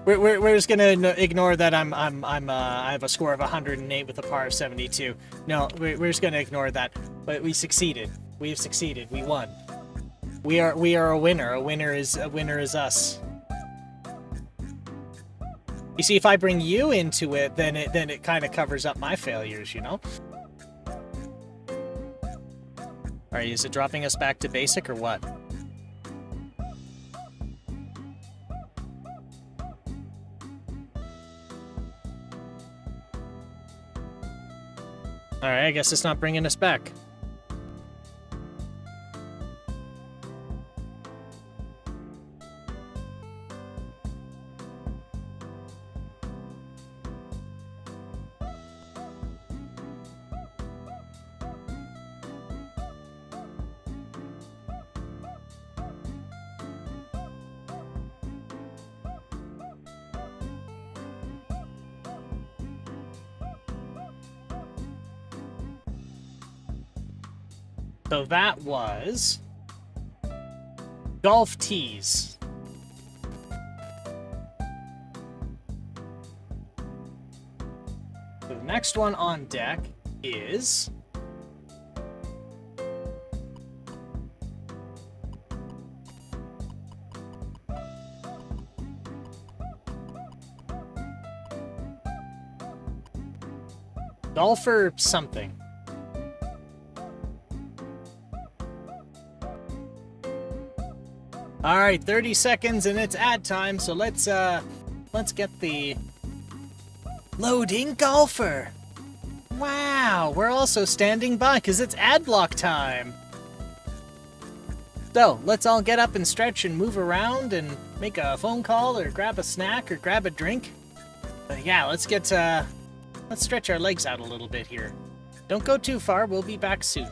We're just gonna ignore that I have a score of 108 with a par of 72. No, we're just gonna ignore that. But we succeeded. We have succeeded. We won. We are a winner. A winner is us. You see, if I bring you into it, then it kind of covers up my failures, you know? Alright, is it dropping us back to basic or what? Alright, I guess it's not bringing us back. So that was golf tees. So the next one on deck is golfer something. All right, 30 seconds and it's ad time. So let's get the loading golfer. Wow, we're also standing by because it's ad block time. So let's all get up and stretch and move around and make a phone call or grab a snack or grab a drink. But yeah, let's stretch our legs out a little bit here. Don't go too far. We'll be back soon.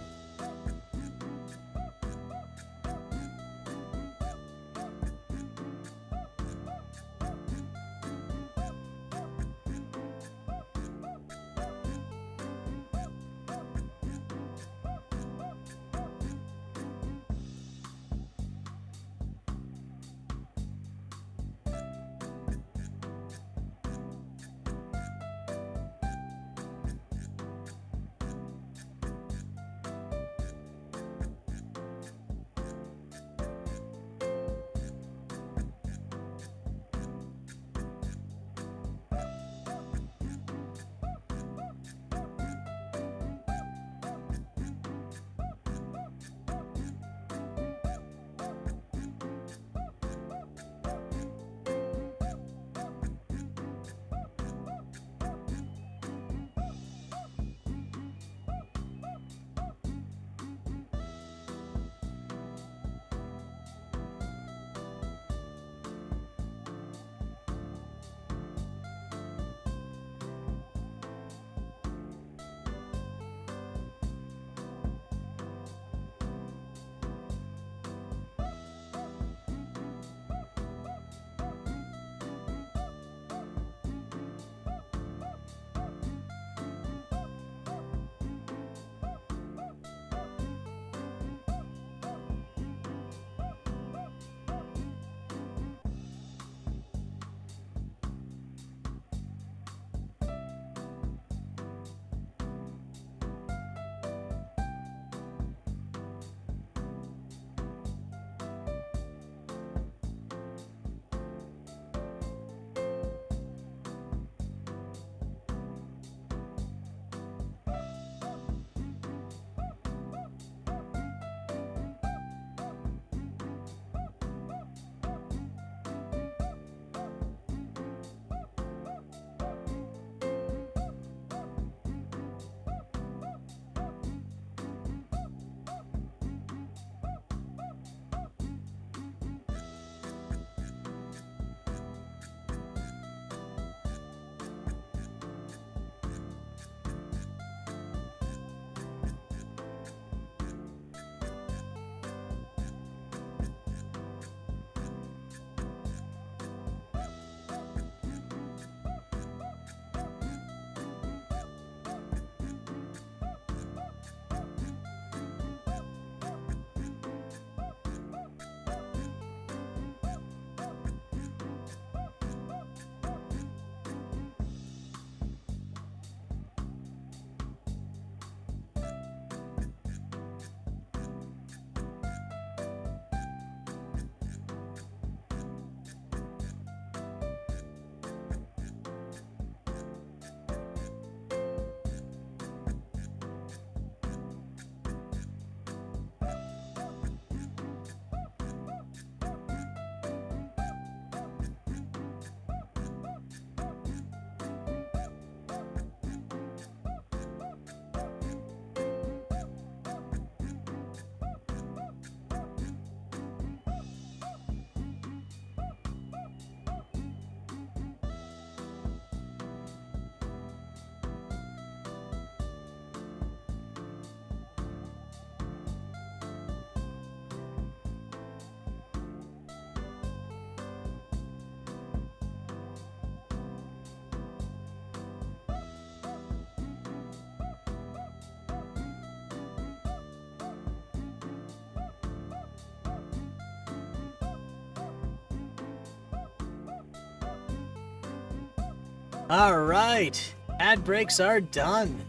Alright, ad breaks are done.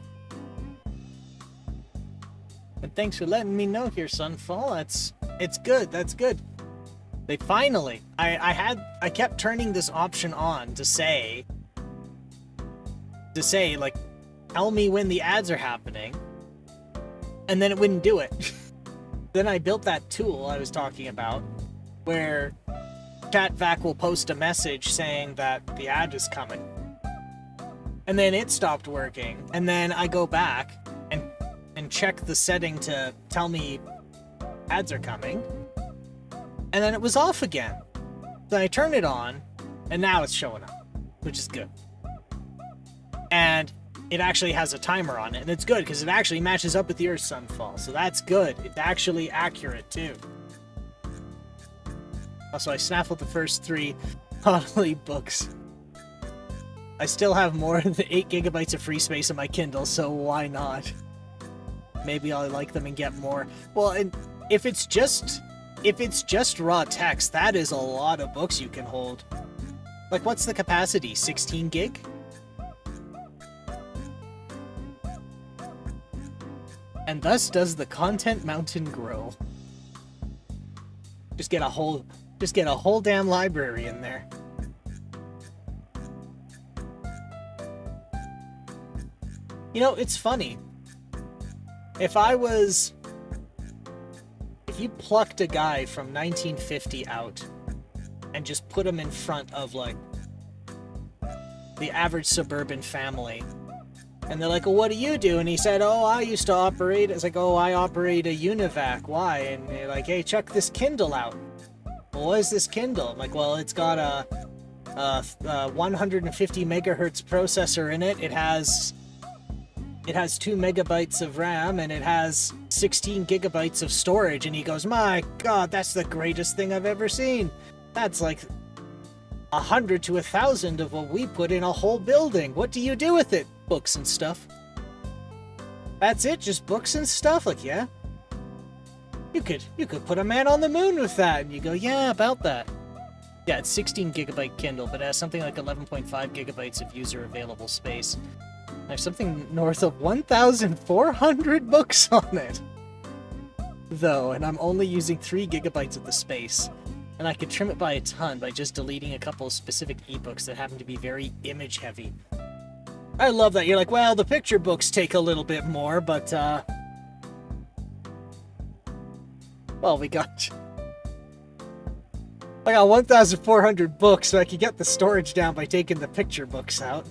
And thanks for letting me know here, Sunfall. It's good, that's good. They finally, I kept turning this option on to say, like, tell me when the ads are happening, and then it wouldn't do it. Then I built that tool I was talking about, where ChatVac will post a message saying that the ad is coming. And then it stopped working, and then I go back and check the setting to tell me ads are coming, and then it was off again. Then I turn it on, and now it's showing up, which is good. And it actually has a timer on it, and it's good because it actually matches up with your Sunfall, so that's good. It's actually accurate too. Also, I snaffled the first 3 Honolulu books. I still have more than 8 gigabytes of free space in my Kindle, so why not? Maybe I'll like them and get more. Well, and if it's just raw text, that is a lot of books you can hold. Like, what's the capacity? 16 gig? And thus does the content mountain grow. Just get a whole damn library in there. You know, it's funny. If you plucked a guy from 1950 out and just put him in front of, like, the average suburban family, and they're like, well, what do you do? And he said, oh, I used to operate. It's like, oh, I operate a Univac. Why? And they're like, hey, check this Kindle out. Well, what is this Kindle? I'm like, well, it's got a 150 megahertz processor in it. It has 2 megabytes of RAM, and it has 16 gigabytes of storage. And he goes, my God, that's the greatest thing I've ever seen. That's like 100 to 1,000 of what we put in a whole building. What do you do with it? Books and stuff. That's it? Just books and stuff? Like, yeah. You could put a man on the moon with that. And you go, yeah, about that. Yeah, it's 16 gigabyte Kindle, but it has something like 11.5 gigabytes of user available space. I have something north of 1,400 books on it. Though, and I'm only using 3 gigabytes of the space. And I could trim it by a ton by just deleting a couple of specific ebooks that happen to be very image heavy. I love that. You're like, well, the picture books take a little bit more, but, well, I got 1,400 books, so I could get the storage down by taking the picture books out.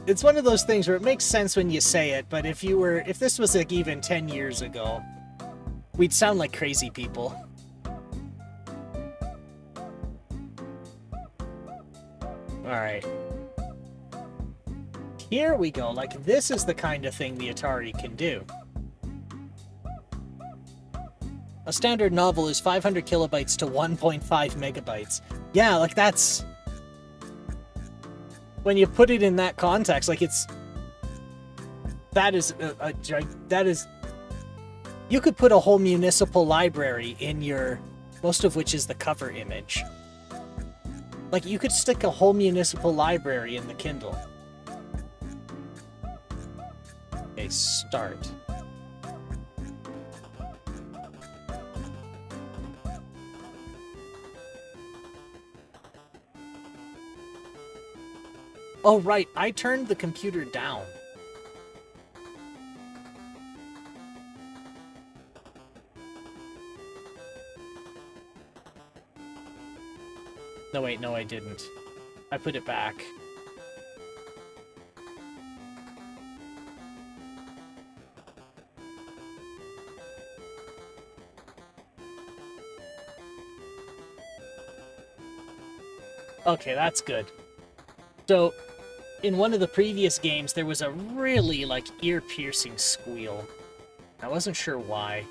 It's one of those things where it makes sense when you say it, but if this was like even 10 years ago, we'd sound like crazy people. Alright. Here we go. Like, this is the kind of thing the Atari can do. A standard novel is 500 kilobytes to 1.5 megabytes. Yeah, like, that's... When you put it in that context, like, it's... That is... that is... You could put a whole municipal library in your... Most of which is the cover image. Like, you could stick a whole municipal library in the Kindle. Okay, start. Oh, right, I turned the computer down. No, wait, no, I didn't. I put it back. Okay, that's good. So, in one of the previous games, there was a really, like, ear-piercing squeal. I wasn't sure why.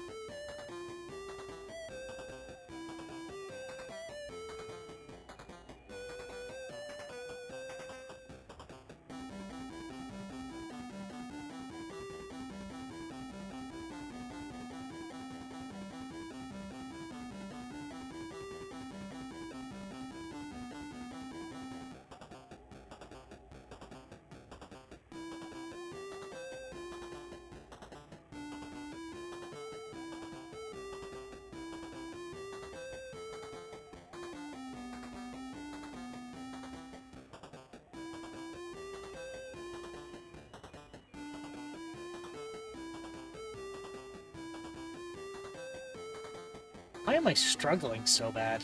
Why am I struggling so bad?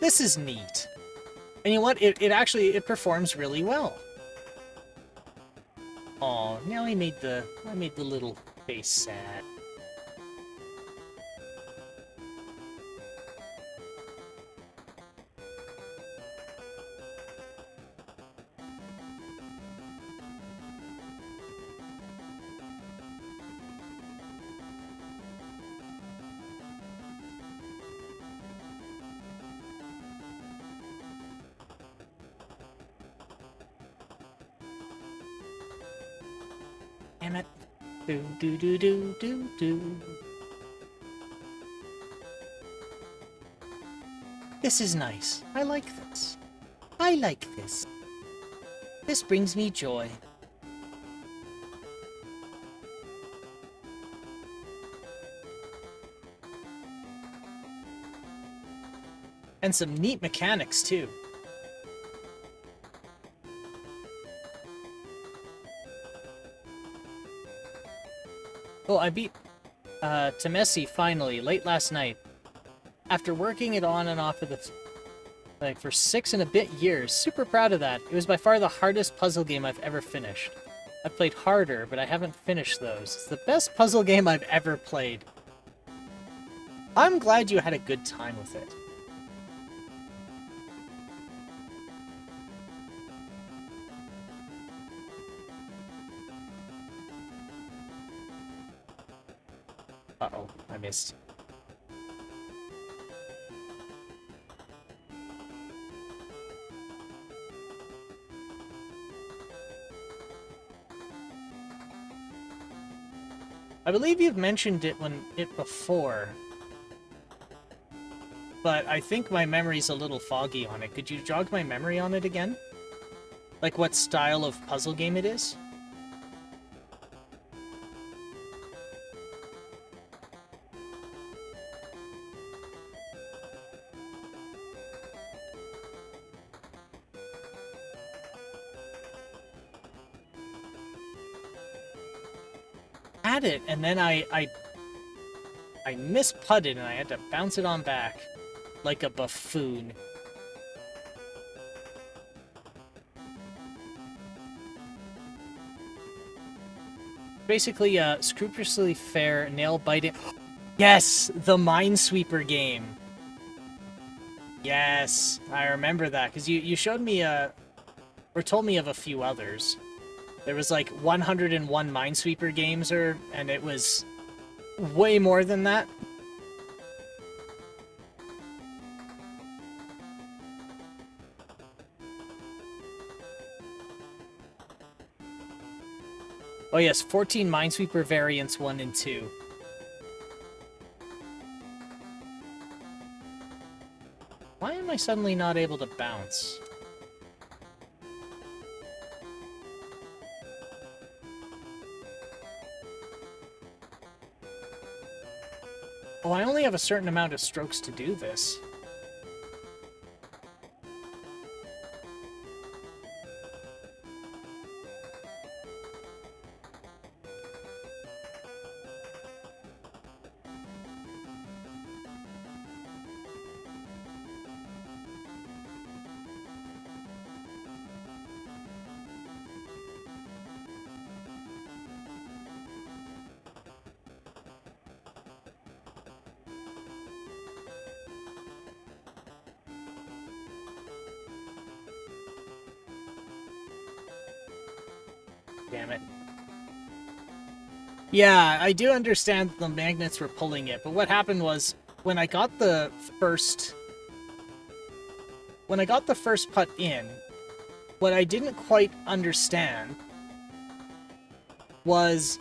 This is neat. And you know what? It actually performs really well. Oh, now I made the little face sad. Damn it. Do do do do do do. This is nice. I like this. I like this. This brings me joy. And some neat mechanics, too. Oh, I beat Temesi finally, late last night. After working it on and off for 6 and a bit years. Super proud of that. It was by far the hardest puzzle game I've ever finished. I've played harder, but I haven't finished those. It's the best puzzle game I've ever played. I'm glad you had a good time with it. Uh-oh, I missed. I believe you've mentioned it before, but I think my memory's a little foggy on it. Could you jog my memory on it again? Like what style of puzzle game it is? Had it, and then I misputted and I had to bounce it on back like a buffoon. Basically, scrupulously fair, nail-biting... Yes! The Minesweeper game! Yes! I remember that, because you showed me, or told me of a few others. There was like 101 Minesweeper games, and it was way more than that. Oh yes, 14 Minesweeper variants 1 and 2. Why am I suddenly not able to bounce? Oh, I only have a certain amount of strokes to do this. Damn it. Yeah, I do understand the magnets were pulling it, but what happened was, when I got the first putt in, what I didn't quite understand was,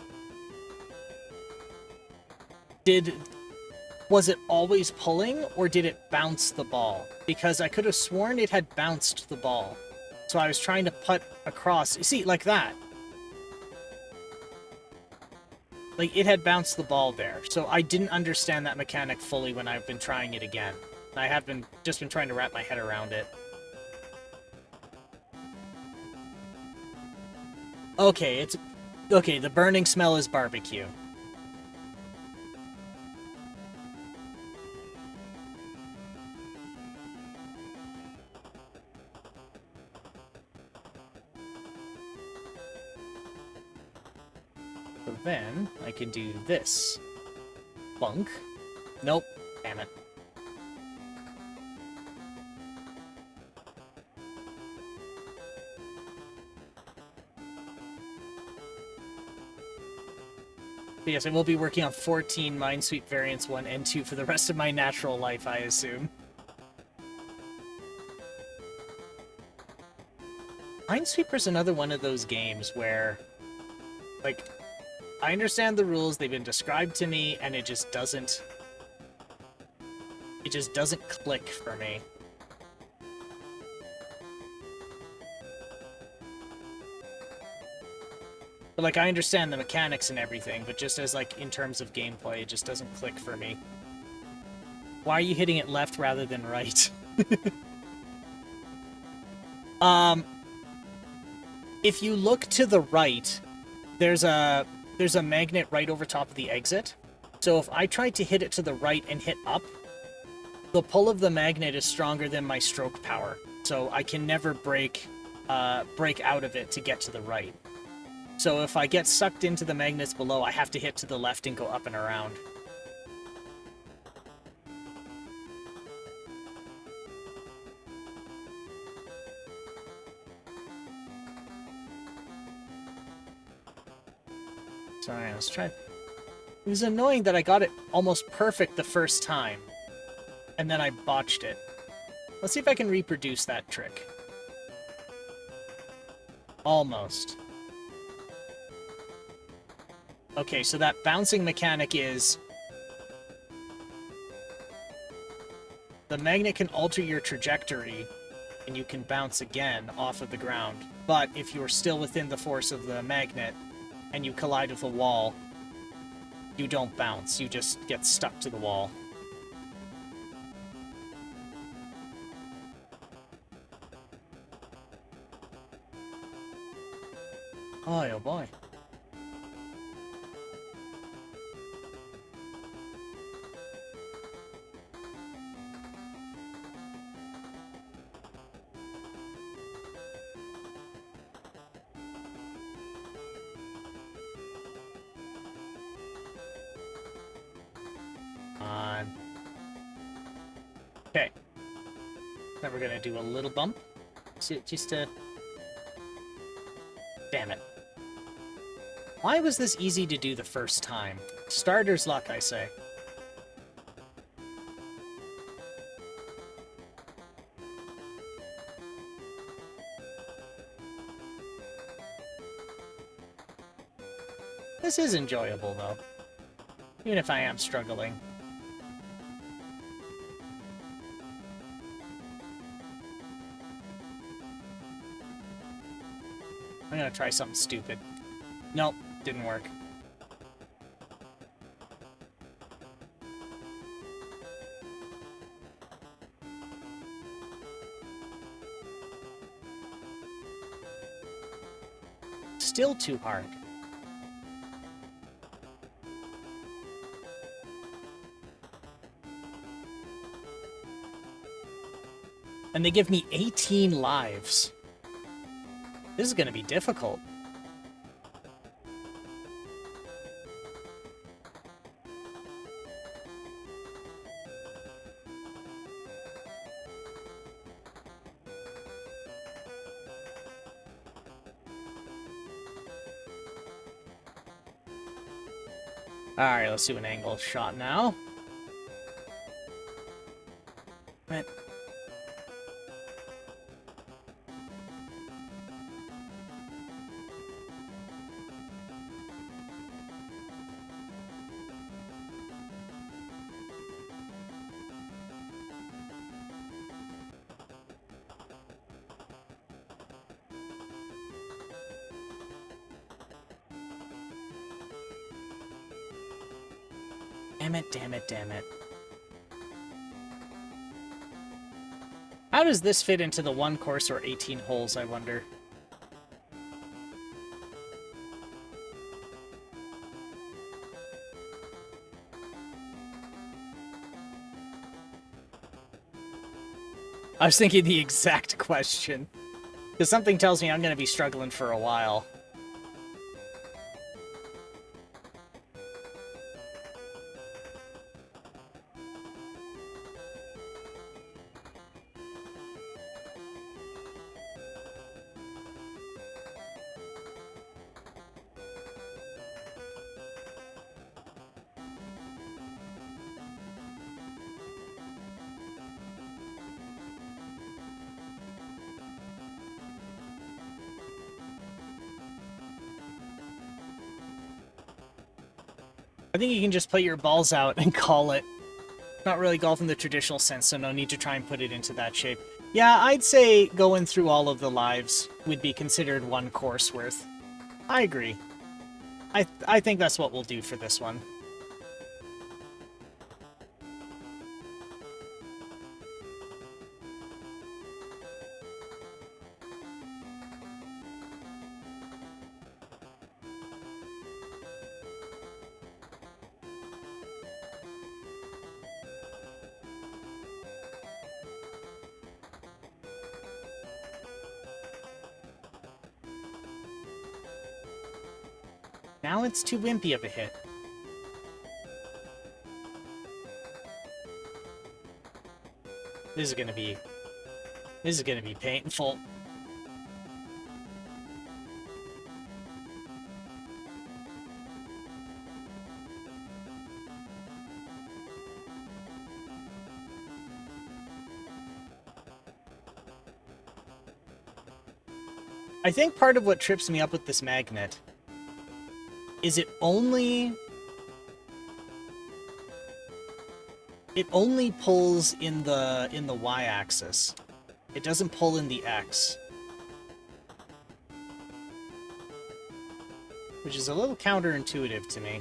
was it always pulling, or did it bounce the ball? Because I could have sworn it had bounced the ball. So I was trying to putt across, you see, like that. Like, it had bounced the ball there, so I didn't understand that mechanic fully when I've been trying it again. I have just been trying to wrap my head around it. Okay, it's... Okay, the burning smell is barbecue. So then, I can do this. Bunk. Nope. Damn it. But yes, I will be working on 14 Minesweep variants 1 and 2 for the rest of my natural life, I assume. Minesweeper's another one of those games where, like, I understand the rules, they've been described to me, and it just doesn't click for me. But, like, I understand the mechanics and everything, but just as, like, in terms of gameplay, it just doesn't click for me. Why are you hitting it left rather than right? If you look to the right, there's a magnet right over top of the exit. So if I try to hit it to the right and hit up, the pull of the magnet is stronger than my stroke power. So I can never break out of it to get to the right. So if I get sucked into the magnets below, I have to hit to the left and go up and around. So alright, let's try. It was annoying that I got it almost perfect the first time, and then I botched it. Let's see if I can reproduce that trick. Almost. Okay, so that bouncing mechanic is... the magnet can alter your trajectory, and you can bounce again off of the ground. But if you're still within the force of the magnet, and you collide with a wall, you don't bounce, you just get stuck to the wall. Oh boy. Okay. Now we're gonna do a little bump. Just to... Damn it. Why was this easy to do the first time? Starter's luck, I say. This is enjoyable, though. Even if I am struggling. I'm gonna try something stupid. Nope, didn't work. Still too hard. And they give me 18 lives. This is gonna be difficult. Alright, let's do an angle shot now. Man. Damn it, damn it, damn it. How does this fit into the one course or 18 holes, I wonder? I was thinking the exact question. Because something tells me I'm going to be struggling for a while. I think you can just play your balls out and call it. Not really golf in the traditional sense, so no need to try and put it into that shape. Yeah, I'd say going through all of the lives would be considered one course worth. I agree. I think that's what we'll do for this one. Now it's too wimpy of a hit. This is gonna be painful. I think part of what trips me up with this magnet is it only pulls in the y-axis. It doesn't pull in the x. Which is a little counterintuitive to me.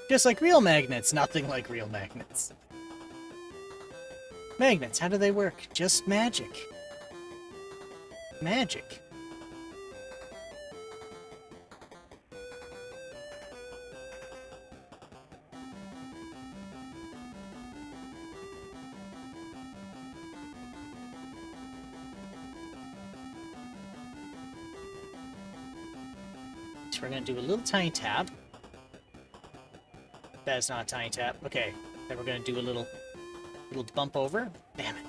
Just like real magnets, nothing like real magnets. Magnets, how do they work? Just magic. Magic. So we're gonna do a little tiny tap. That's not a tiny tap. Okay. Then we're gonna do a little bump over. Damn it.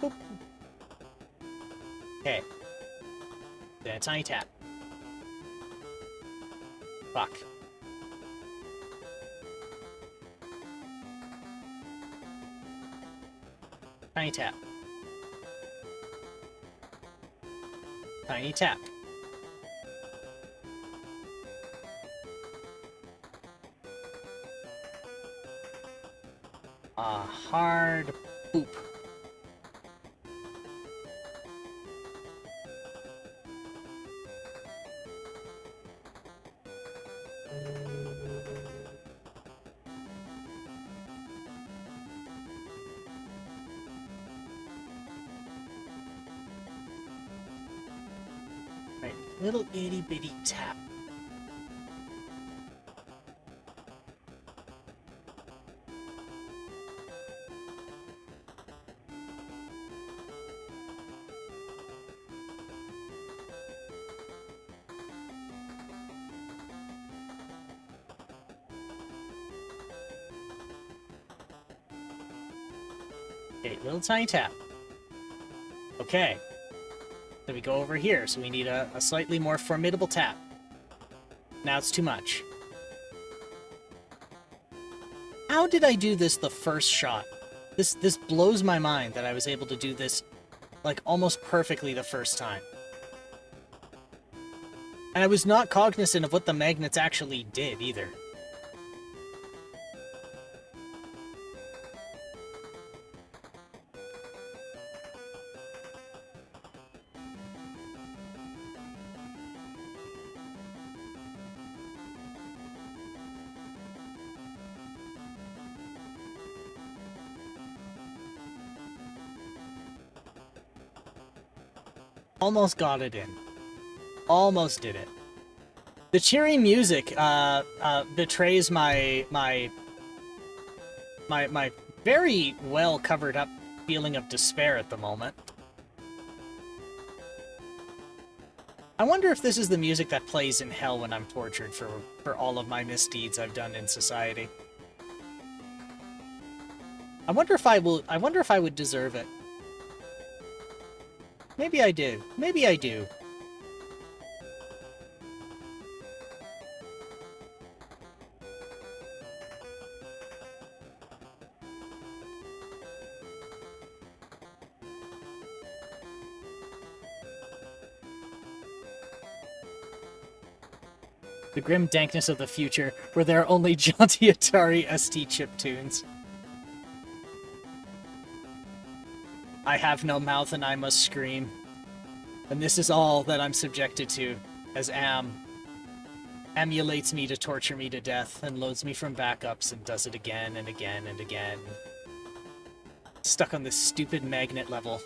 Boop. Okay. Then a tiny tap. Fuck. Tiny tap. Tiny tap. A hard boop. Right, little itty bitty tap. Okay, little tiny tap. Okay. Then we go over here, so we need a slightly more formidable tap. Now it's too much. How did I do this the first shot? This blows my mind that I was able to do this, like, almost perfectly the first time. And I was not cognizant of what the magnets actually did, either. Almost got it in. Almost did it. The cheery music betrays my very well covered up feeling of despair at the moment. I wonder if this is the music that plays in hell when I'm tortured for all of my misdeeds I've done in society. I wonder if I would deserve it. Maybe I do. Maybe I do. The grim dankness of the future, where there are only jaunty Atari ST chip tunes. I have no mouth and I must scream. And this is all that I'm subjected to, as emulates me to torture me to death, and loads me from backups and does it again and again and again. Stuck on this stupid magnet level.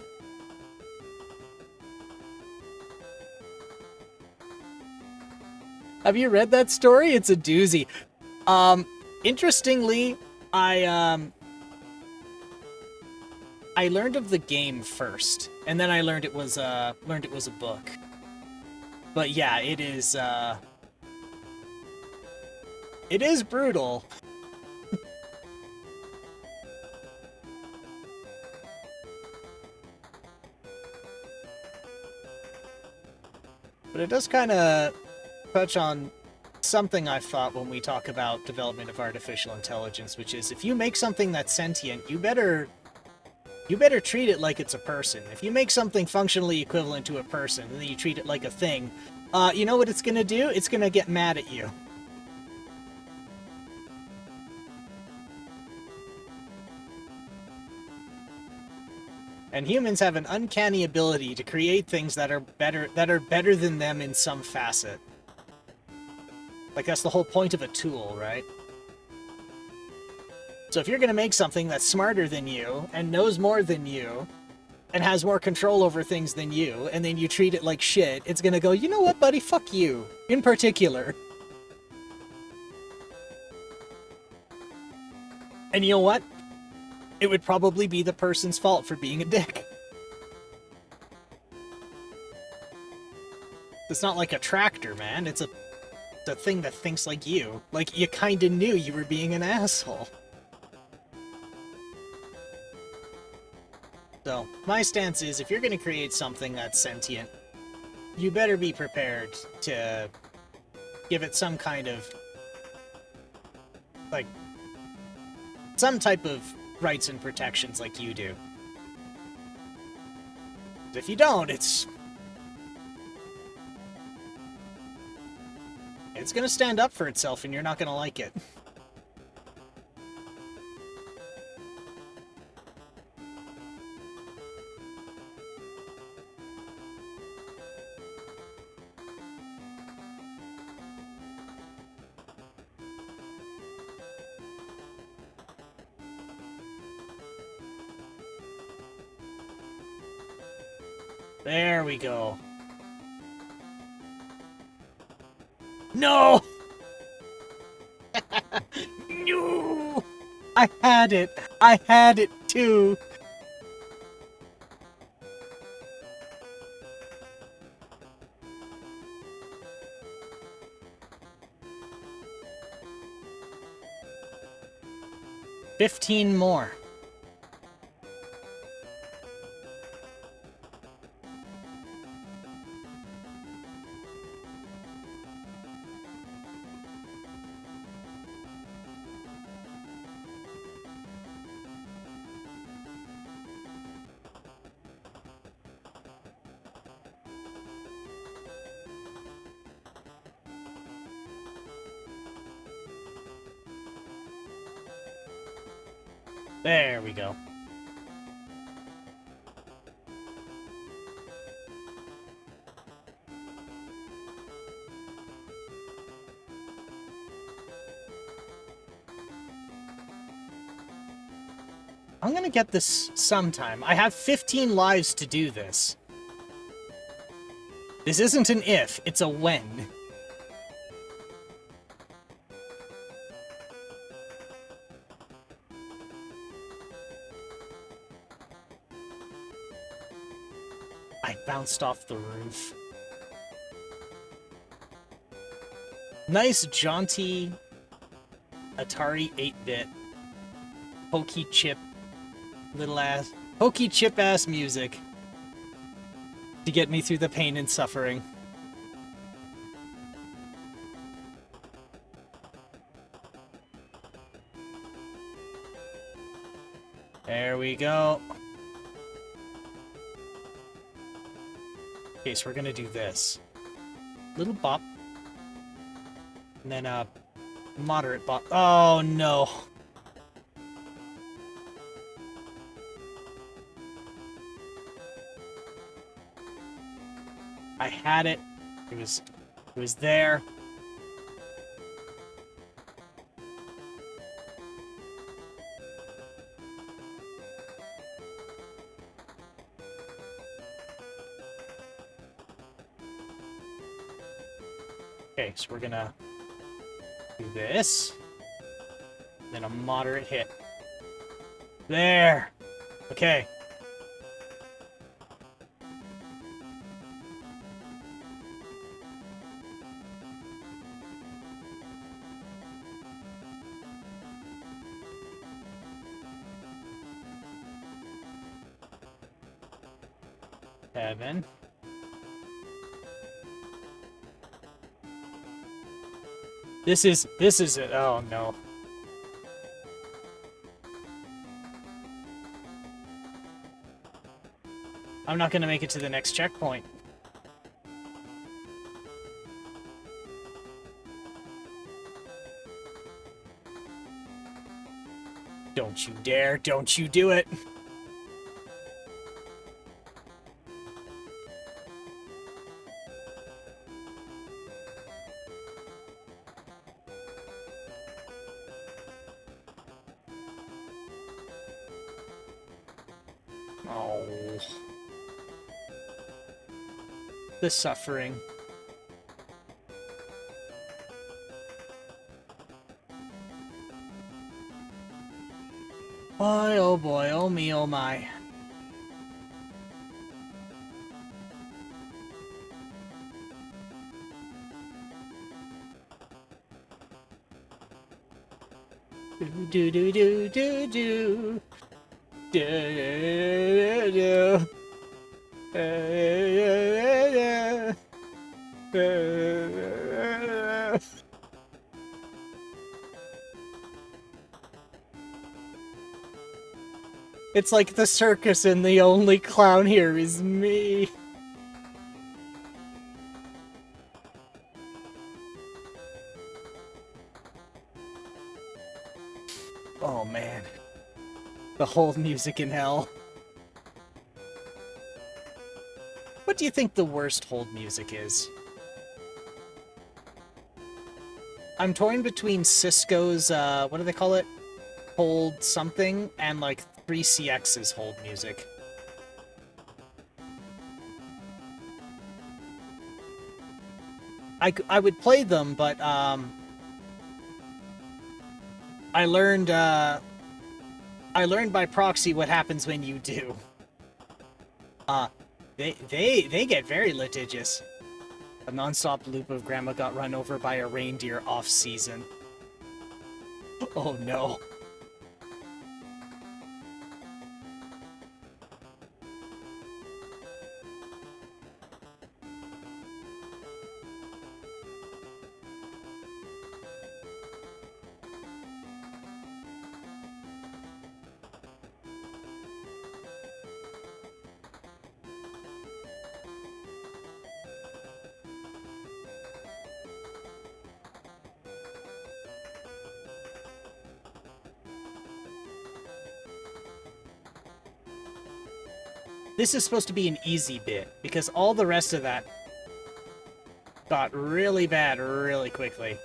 Have you read that story? It's a doozy. Interestingly, I learned of the game first, and then I learned it was a book. But yeah, it is brutal. But it does kind of touch on something I've thought when we talk about development of artificial intelligence, which is if you make something that's sentient, you better treat it like it's a person. If you make something functionally equivalent to a person, and then you treat it like a thing, you know what it's gonna do? It's gonna get mad at you. And humans have an uncanny ability to create things that are better than them in some facet. Like, that's the whole point of a tool, right? So if you're going to make something that's smarter than you, and knows more than you, and has more control over things than you, and then you treat it like shit, it's going to go, you know what, buddy, fuck you. In particular. And you know what? It would probably be the person's fault for being a dick. It's not like a tractor, man. It's a thing that thinks like you. Like, you kinda knew you were being an asshole. So, my stance is, if you're gonna create something that's sentient, you better be prepared to give it some kind of, like, some type of rights and protections like you do. If you don't, it's gonna stand up for itself and you're not gonna like it. There we go. No! No! I had it! I had it too! $15 more. There we go. I'm gonna get this sometime. I have 15 lives to do this. This isn't an if, it's a when. I bounced off the roof. Nice, jaunty Atari 8-bit pokey chip ass music to get me through the pain and suffering. There we go. Okay, so we're gonna do this. Little bop. And then a moderate bop. Oh no. I had it. It was there. Okay, so we're gonna do this. Then a moderate hit. There! Okay. Seven. This is it. Oh no. I'm not gonna make it to the next checkpoint. Don't you dare, don't you do it. Oh. The suffering. Boy, oh me, oh my. Do do do do do. It's like the circus and the only clown here is me. Oh man. The hold music in hell. What do you think the worst hold music is? I'm torn between Cisco's, what do they call it? Hold something, and like 3CX's hold music. I would play them, but, I learned by proxy what happens when you do. They get very litigious. A non-stop loop of Grandma got run over by a reindeer off-season. Oh no. This is supposed to be an easy bit, because all the rest of that got really bad really quickly.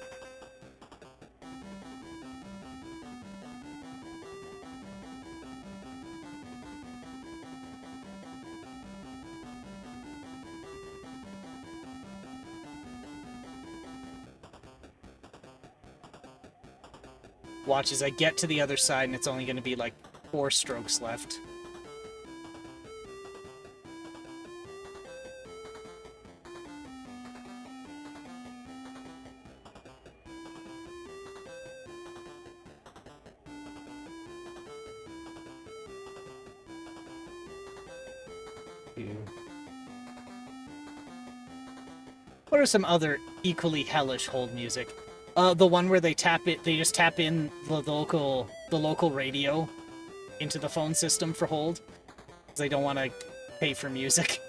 Watch as I get to the other side, and it's only going to be like 4 strokes left. What are some other equally hellish hold music? The one where they just tap in the local radio into the phone system for hold, because they don't want to pay for music.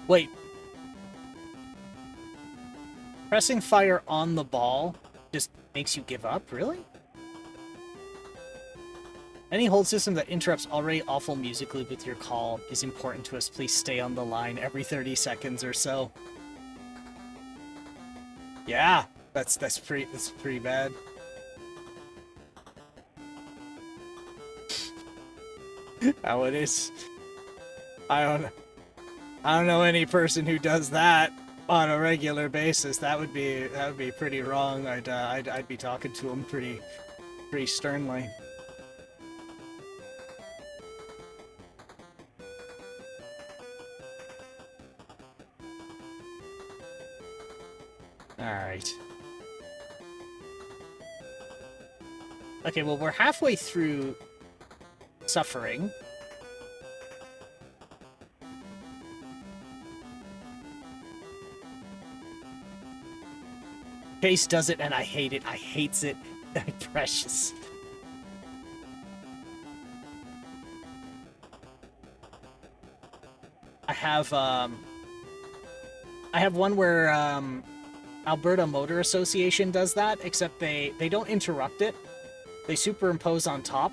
Wait. Pressing fire on the ball just makes you give up? Really? Any hold system that interrupts already awful music loop with your call is important to us. Please stay on the line every 30 seconds or so. Yeah, that's pretty bad. How it is. I don't know any person who does that on a regular basis. That would be pretty wrong. I'd be talking to him pretty sternly. All right. Okay, well, we're halfway through suffering. Chase does it, and I hate it. I hates it. Precious. I have one where Alberta Motor Association does that, except they don't interrupt it. They superimpose on top.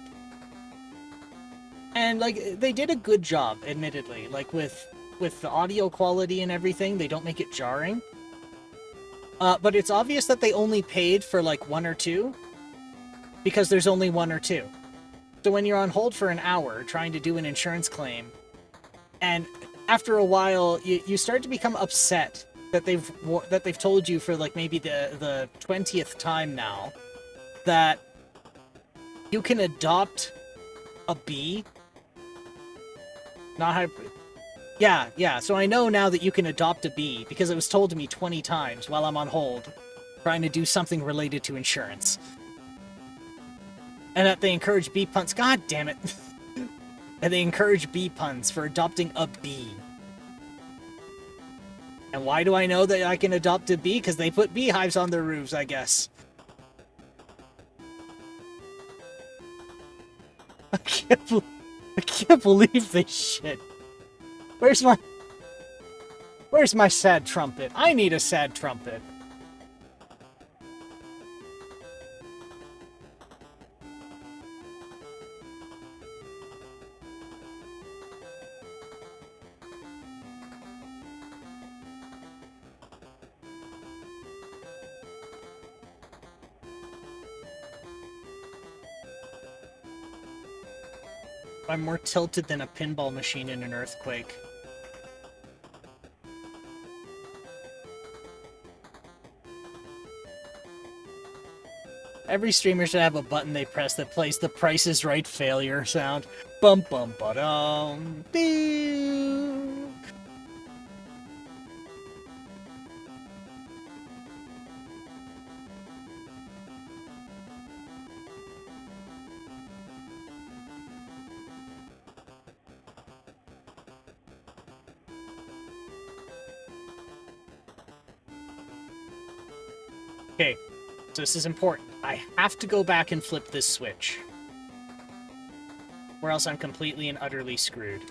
And like they did a good job, admittedly. Like with the audio quality and everything, they don't make it jarring. But it's obvious that they only paid for like 1 or 2, because there's only 1 or 2. So when you're on hold for an hour trying to do an insurance claim, and after a while you start to become upset that they've told you for like maybe the 20th time now that you can adopt a B. Not hyper. Yeah, so I know now that you can adopt a bee, because it was told to me 20 times while I'm on hold, trying to do something related to insurance. And that they encourage bee puns. God damn it. And they encourage bee puns for adopting a bee. And why do I know that I can adopt a bee? Because they put beehives on their roofs, I guess. I can't believe this shit. Where's my sad trumpet? I need a sad trumpet. I'm more tilted than a pinball machine in an earthquake. Every streamer should have a button they press that plays the Price is Right failure sound. Bum bum ba-dum. Boo. Okay, so this is important. I have to go back and flip this switch, or else I'm completely and utterly screwed.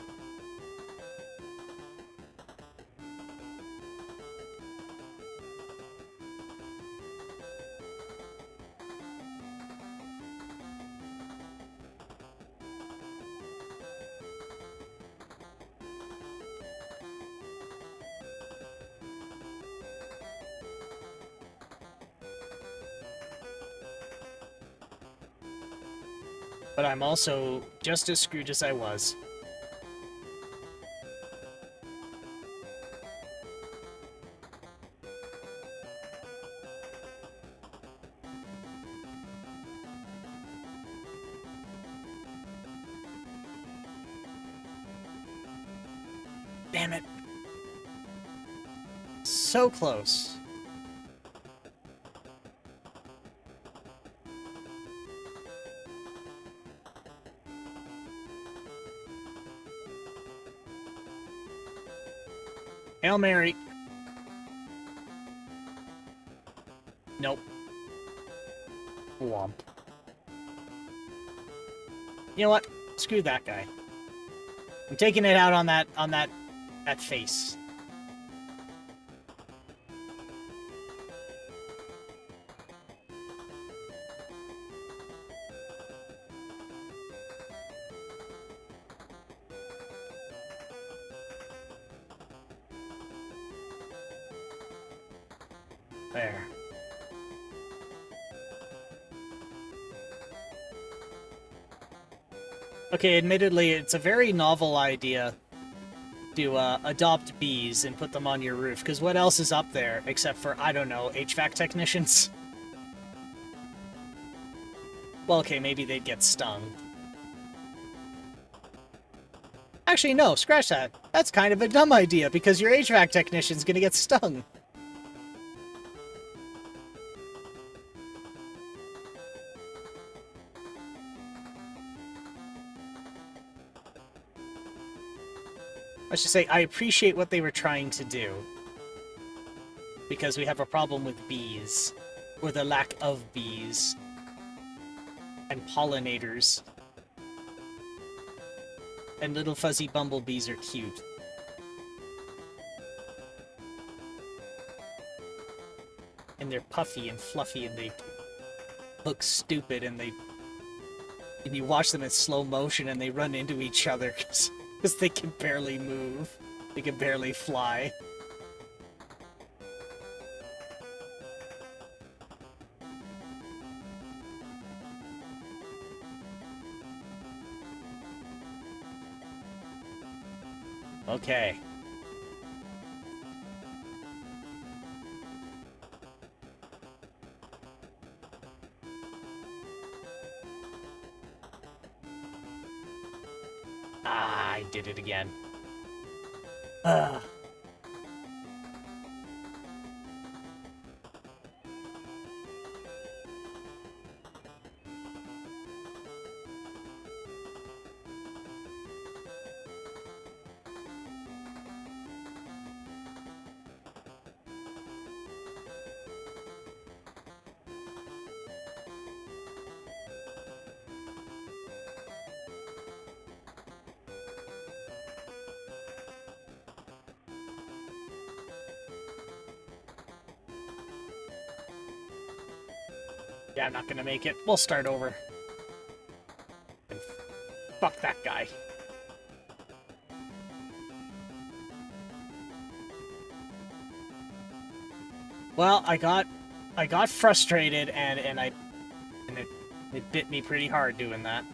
But I'm also just as screwed as I was. Damn it. So close. Hail Mary. Nope. Womp. You know what? Screw that guy. I'm taking it out on that face. There. Okay, admittedly, it's a very novel idea to adopt bees and put them on your roof, because what else is up there except for, I don't know, HVAC technicians? Well, okay, maybe they'd get stung. Actually, no, scratch that. That's kind of a dumb idea, because your HVAC technician's gonna get stung. Let's just say, I appreciate what they were trying to do. Because we have a problem with bees. Or the lack of bees. And pollinators. And little fuzzy bumblebees are cute. And they're puffy and fluffy and they look stupid and you watch them in slow motion and they run into each other because they can barely move. They can barely fly. Okay. Ah, I did it again. Ugh. Yeah, I'm not gonna make it. We'll start over. And fuck that guy. Well, I got frustrated and it bit me pretty hard doing that.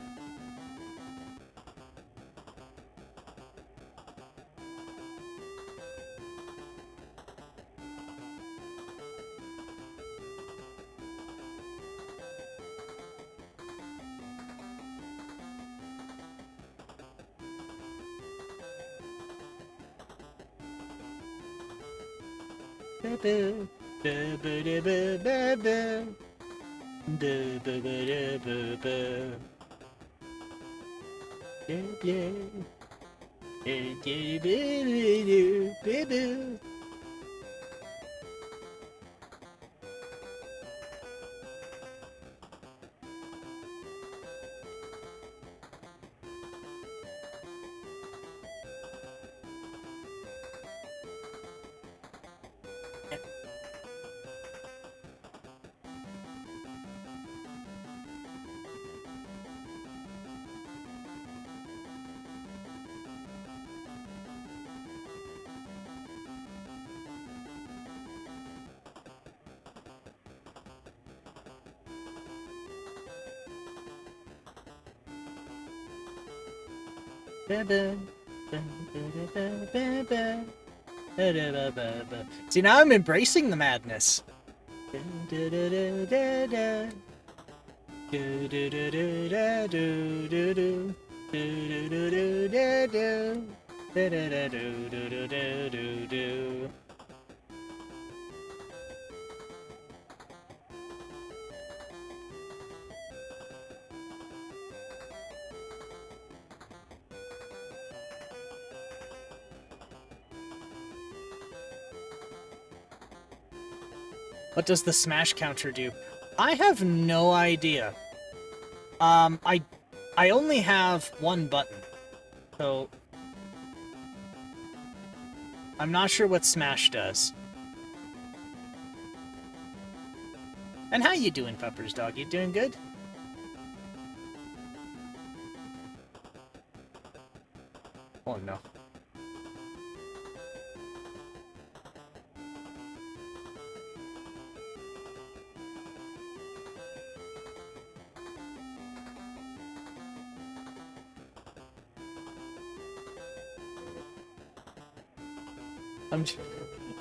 See, now I'm embracing the madness. What does the smash counter do? I have no idea. I only have one button, so I'm not sure what smash does. And how you doing, Pepper's dog? You doing good? Oh no.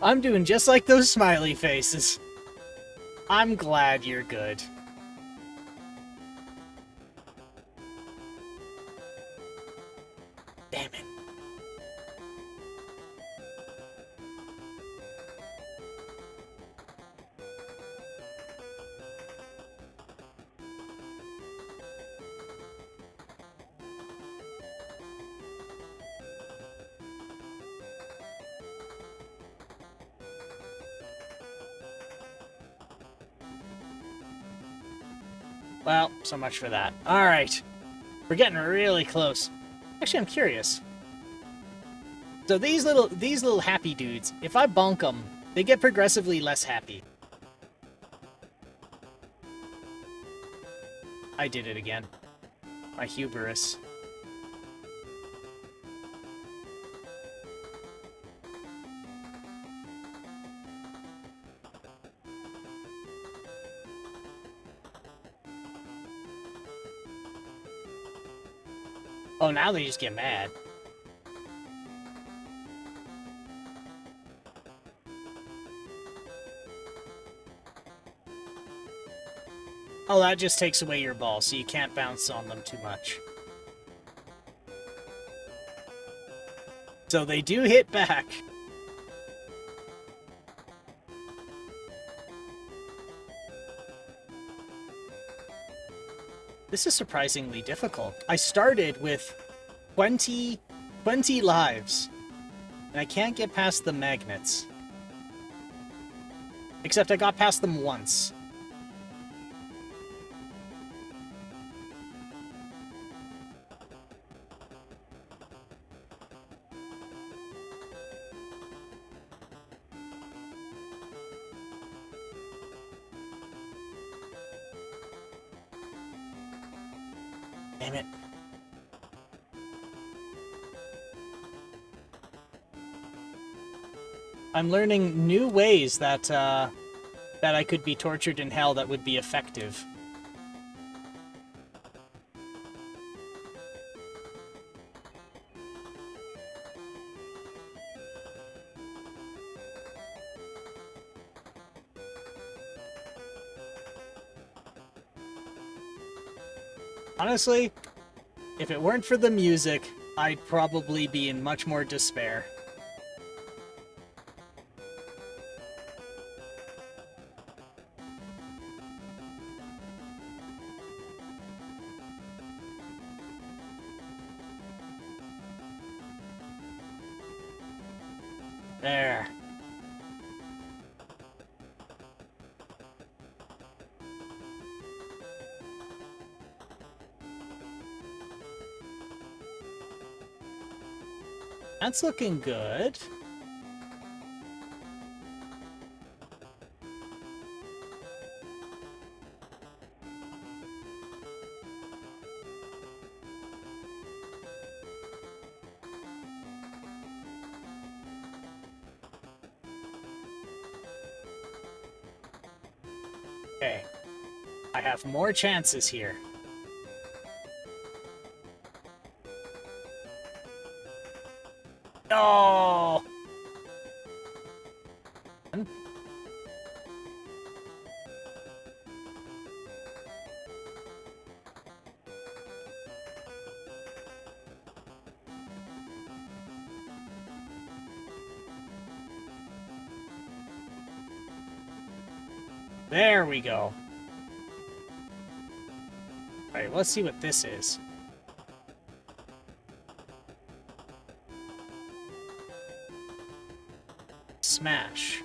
I'm doing just like those smiley faces. I'm glad you're good. Damn it. Well, so much for that. Alright. We're getting really close. Actually, I'm curious. So these little happy dudes, if I bonk them, they get progressively less happy. I did it again. My hubris. Oh, now they just get mad. Oh, that just takes away your ball, so you can't bounce on them too much. So they do hit back. This is surprisingly difficult. I started with 20 lives, and I can't get past the magnets. Except I got past them once. Damn it. I'm learning new ways that that I could be tortured in hell that would be effective. Honestly, if it weren't for the music, I'd probably be in much more despair. There. That's looking good. Okay. I have more chances here. No! There we go. Alright, let's see what this is. Smash.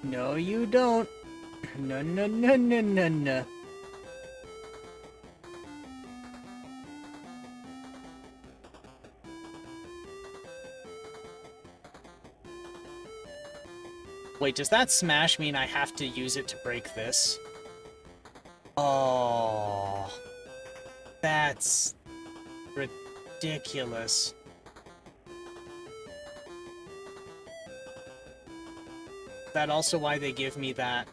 No, you don't. No, no, no, no, no, no. Wait, does that smash mean I have to use it to break this? Oh, that's ridiculous. Is that also why they give me that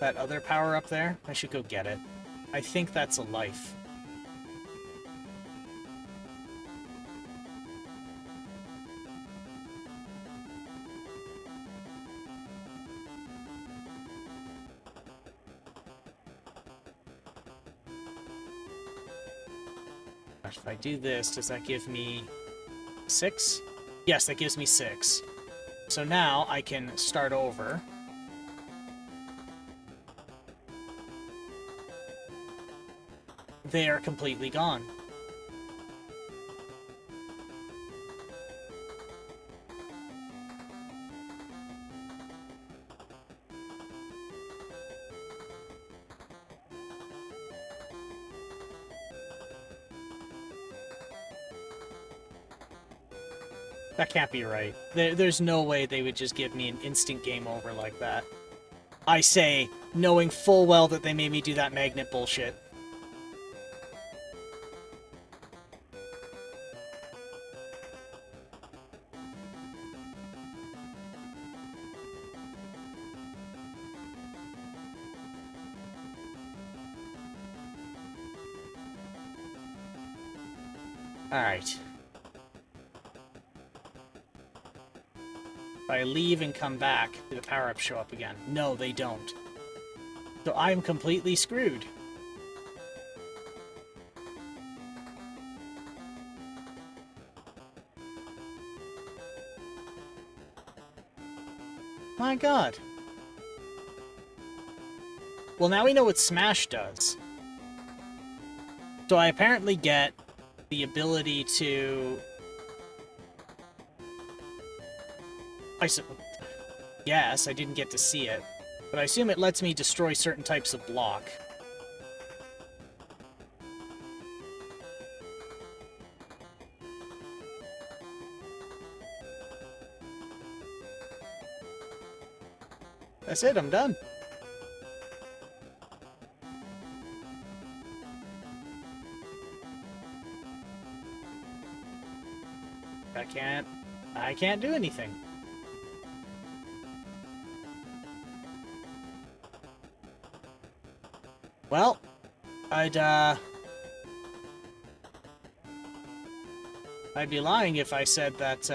other power up there? I should go get it. I think that's a life. If I do this, does that give me 6? Yes, that gives me 6. So now I can start over. They are completely gone. That can't be right. There's no way they would just give me an instant game over like that. I say, knowing full well that they made me do that magnet bullshit. Alright. If I leave and come back, do the power-ups show up again? No, they don't. So I'm completely screwed. My god. Well, now we know what Smash does. So I apparently get the ability to... Yes, I didn't get to see it. But I assume it lets me destroy certain types of block. That's it, I'm done. I can't do anything. Well, I'd be lying if I said that,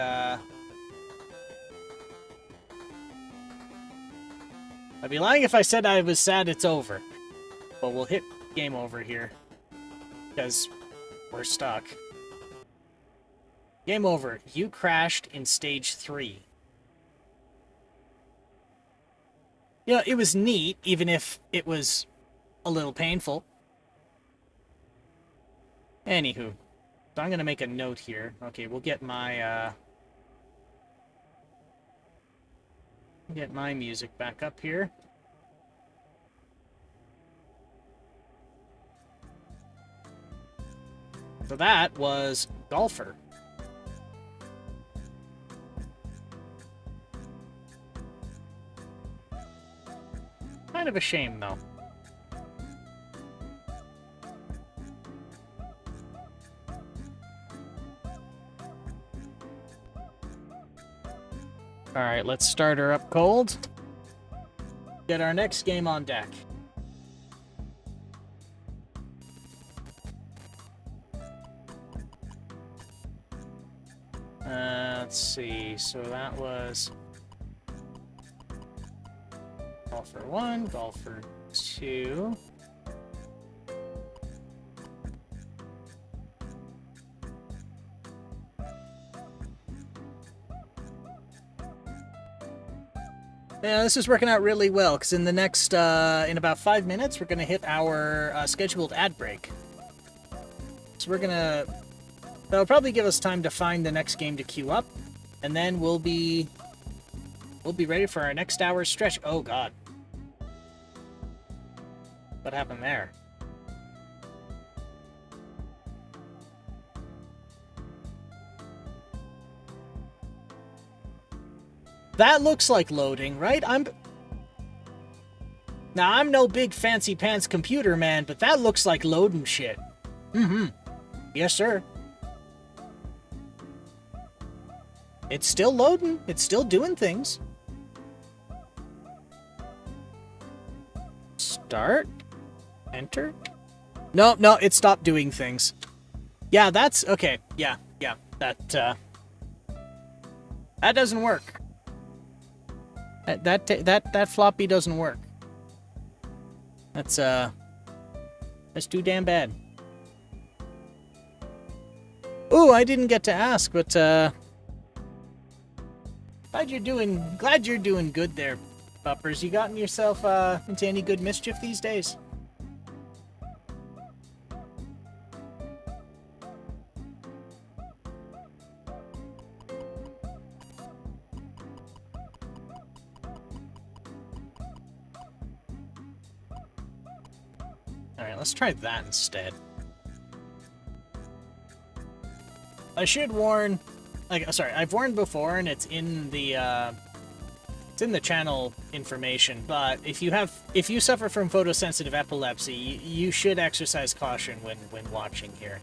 I'd be lying if I said I was sad it's over. But we'll hit game over here. Because we're stuck. Game over. You crashed in stage 3. You know, it was neat, even if it was a little painful. Anywho. So I'm gonna make a note here. Okay, we'll get my, get my music back up here. So that was Golfer. Kind of a shame, though. Alright, let's start her up cold. Get our next game on deck. Let's see, so that was golfer 1, golfer 2. Yeah, this is working out really well, because in the next, in about 5 minutes, we're going to hit our scheduled ad break. So we're going to, that'll probably give us time to find the next game to queue up, and then we'll be ready for our next hour's stretch. Oh, God. What happened there? That looks like loading, right? Now, I'm no big fancy pants computer man, but that looks like loading shit. Mm-hmm. Yes, sir. It's still loading. It's still doing things. Start. Enter. No, it stopped doing things. Yeah, that's... Okay, yeah. That doesn't work. That floppy doesn't work. That's too damn bad. Ooh, I didn't get to ask, but glad you're doing good there, Buppers. You gotten yourself into any good mischief these days? Alright, let's try that instead. I should warn... I've warned before, and it's in the channel information, but if you suffer from photosensitive epilepsy, you should exercise caution when watching here.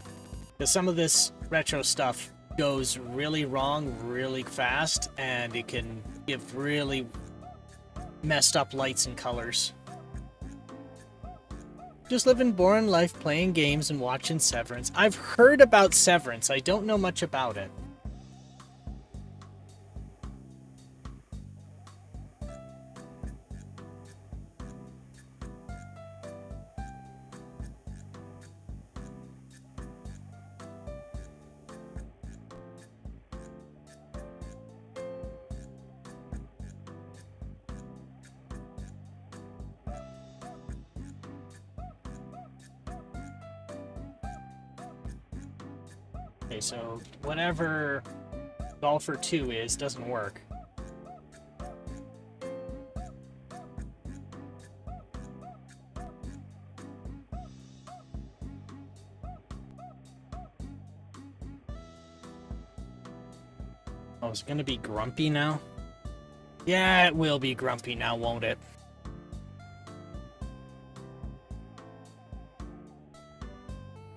Because some of this retro stuff goes really wrong really fast, and it can give really messed up lights and colors. Just living boring life, playing games and watching Severance. I've heard about Severance. I don't know much about it. Okay, so whatever Golfer 2 is doesn't work. Oh, it's gonna be grumpy now? Yeah, it will be grumpy now, won't it?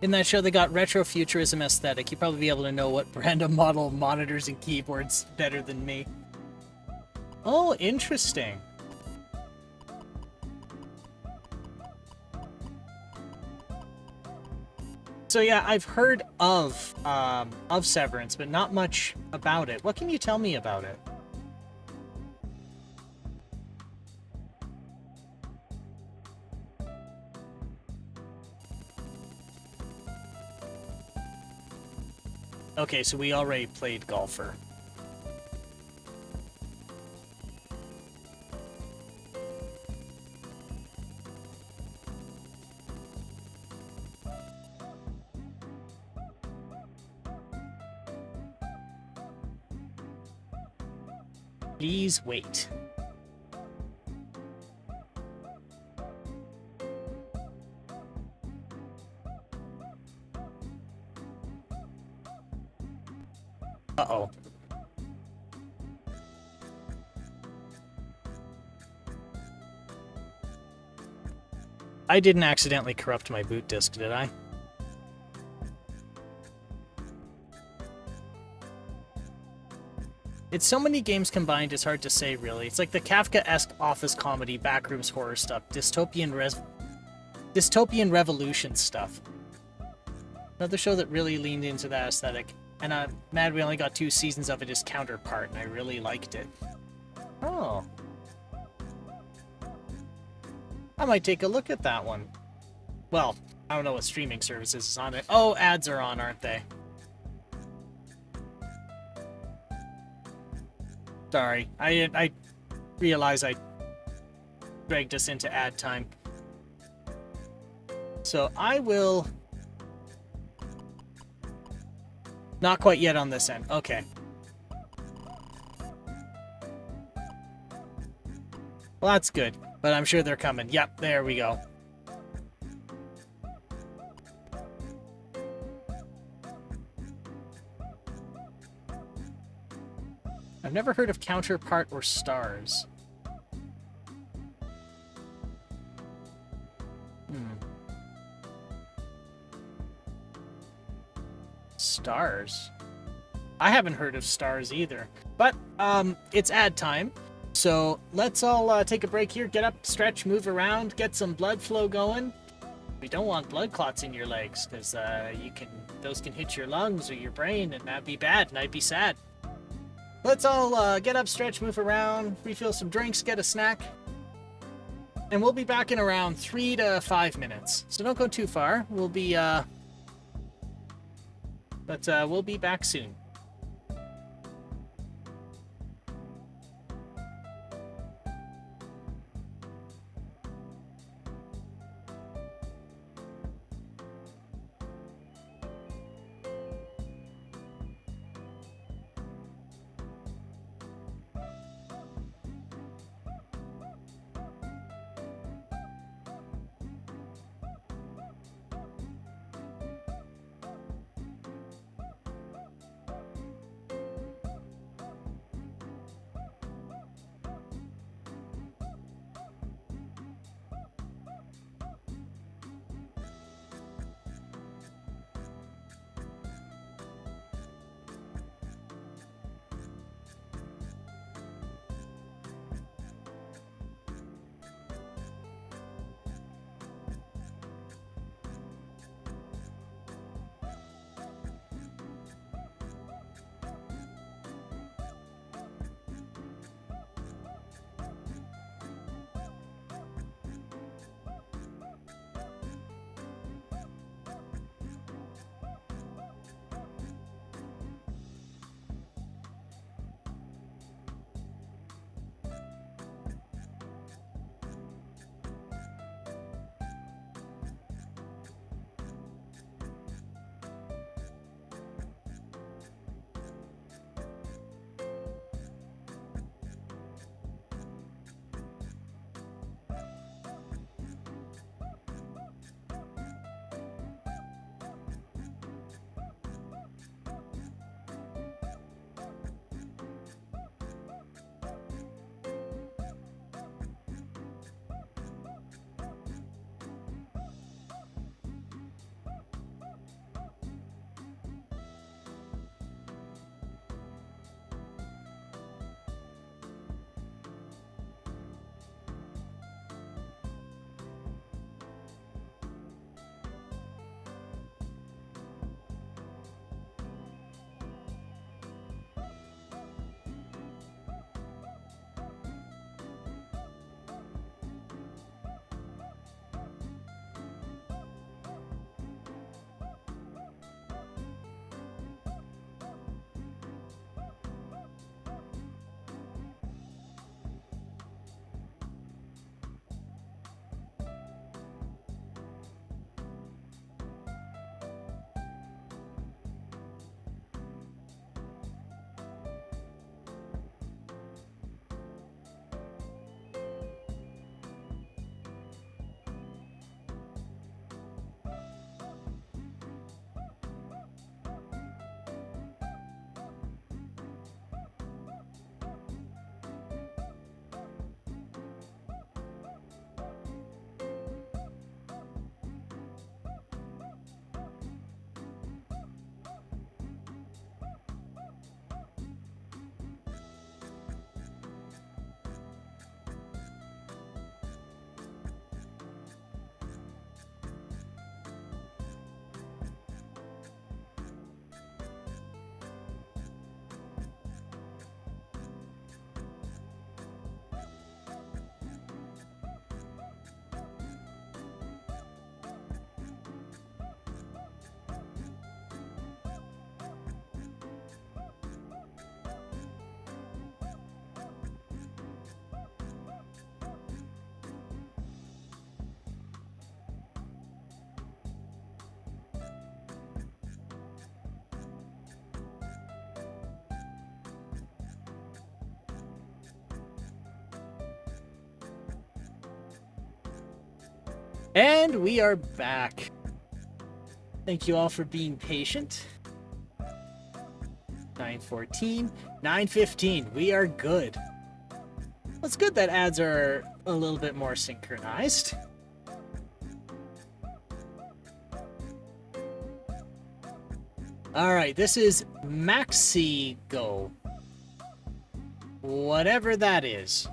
In that show, they got retrofuturism aesthetic. You'd probably be able to know what brand of model monitors and keyboards better than me. Oh, interesting. So yeah, I've heard of Severance, but not much about it. What can you tell me about it? Okay, so we already played Golfer. Please wait. Uh-oh. I didn't accidentally corrupt my boot disk, did I? It's so many games combined, it's hard to say, really. It's like the Kafka-esque office comedy, backrooms horror stuff, dystopian revolution stuff. Another show that really leaned into that aesthetic. And I'm mad we only got 2 seasons of it is Counterpart, and I really liked it. Oh. I might take a look at that one. Well, I don't know what streaming services is on it. Oh, ads are on, aren't they? Sorry, I realize I dragged us into ad time. So I will... Not quite yet on this end. Okay. Well, that's good. But I'm sure they're coming. Yep, there we go. I've never heard of Counterpart or Stars. Stars? I haven't heard of Stars either. But, it's ad time. So, let's all take a break here, get up, stretch, move around, get some blood flow going. We don't want blood clots in your legs, because those can hit your lungs or your brain, and that'd be bad, and I'd be sad. Let's all get up, stretch, move around, refill some drinks, get a snack. And we'll be back in around 3 to 5 minutes. So don't go too far. We'll be back soon. And we are back. Thank you all for being patient. 9:14, 9:15. We are good. It's good that ads are a little bit more synchronized. All right, this is Maxi Go. Whatever that is.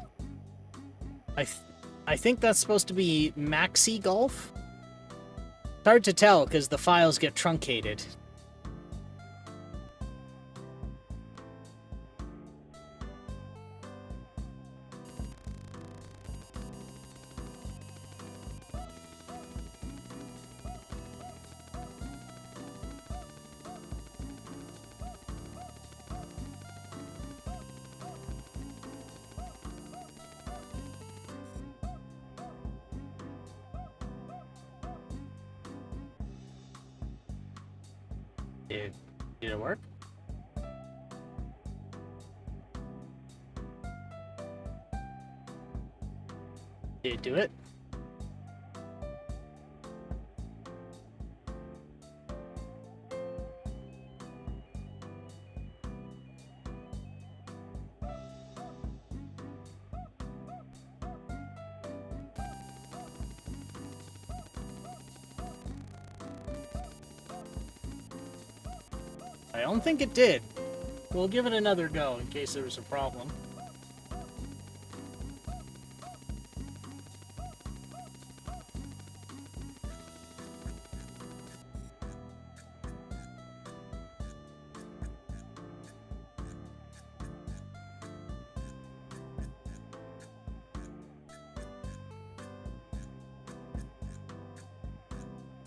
I think that's supposed to be Maxi Golf. It's hard to tell because the files get truncated. Did it work? Did it do it? I don't think it did. We'll give it another go in case there was a problem.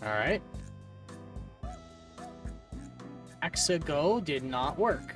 All right. Go did not work.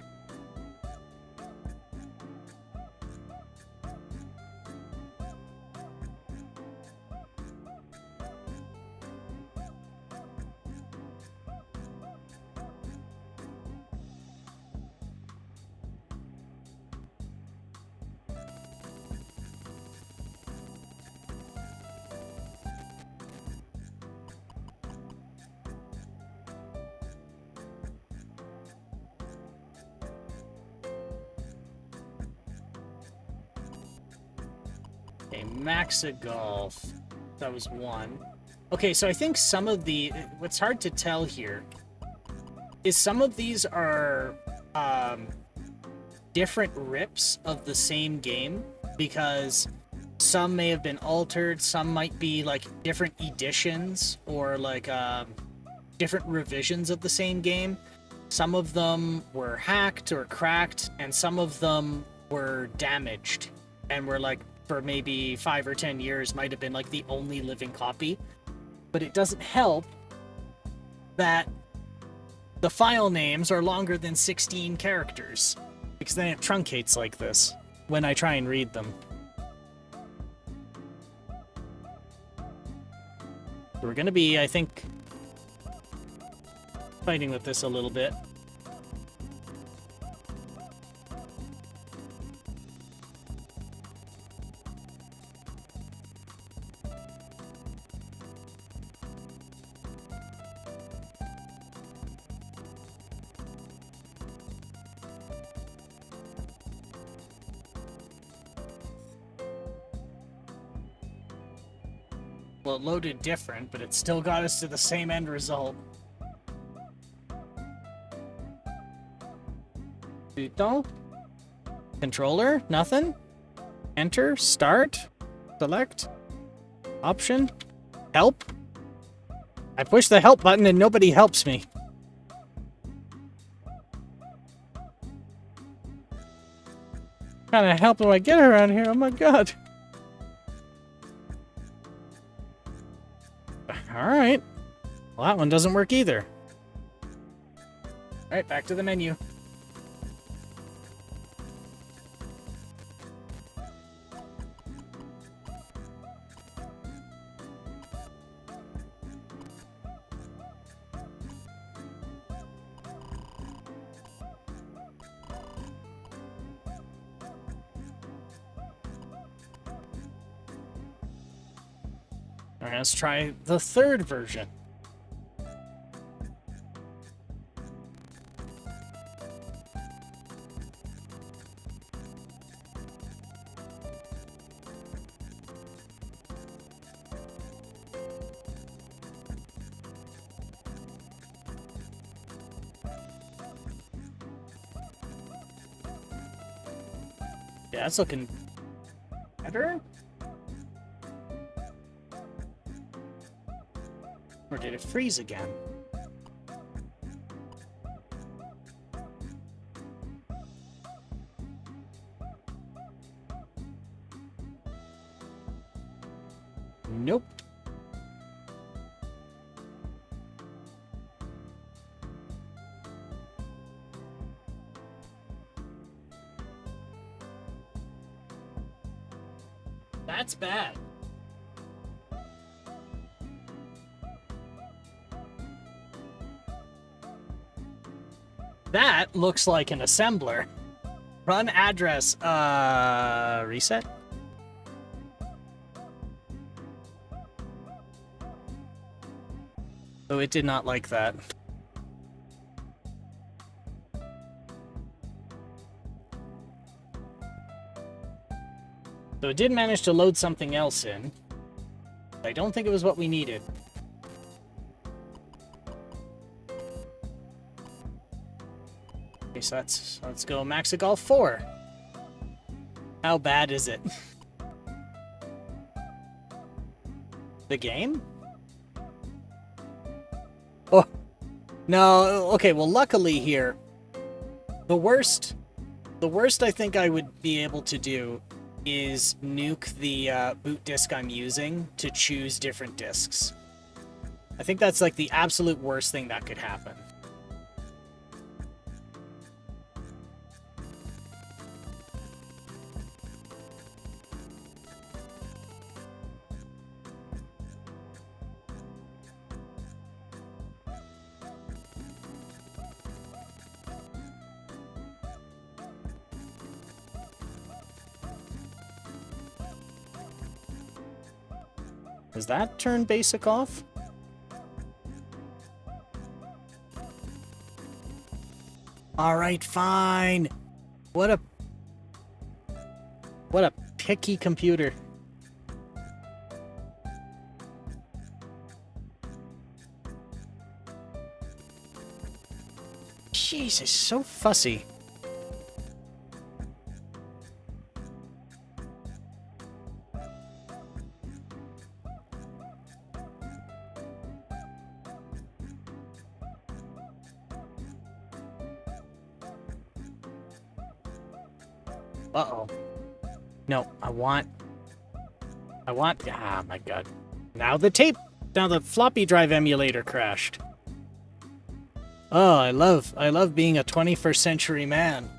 Okay, Maxa Golf. That was one. Okay, so I think some of the... What's hard to tell here is some of these are different rips of the same game, because some may have been altered, some might be like different editions or like different revisions of the same game. Some of them were hacked or cracked, and some of them were damaged and were like, for maybe 5 or 10 years, might have been like the only living copy. But it doesn't help that the file names are longer than 16 characters, because then it truncates like this when I try and read them. So we're gonna be, I think, fighting with this a little bit. Well, it loaded different, but it still got us to the same end result. Bouton? Controller? Nothing? Enter? Start? Select? Option? Help? I push the help button and nobody helps me. What kind of help do I get around here? Oh my god. Alright. Well, that one doesn't work either. Alright, back to the menu. Alright, let's try the third version. Yeah, that's looking better. Or did it freeze again? Nope. That's bad. That looks like an assembler. Run address, reset? So it did not like that. So it did manage to load something else in. I don't think it was what we needed. Okay, so let's go Maxigolf 4. How bad is it? The game? Oh, no, okay, well luckily here, the worst I think I would be able to do is nuke the boot disk I'm using to choose different disks. I think that's like the absolute worst thing that could happen. Does that turn basic off? Alright, fine. What a picky computer. Jeez, it's so fussy. Uh-oh. No, I want... Ah, my god. Now the floppy drive emulator crashed. Oh, I love being a 21st century man.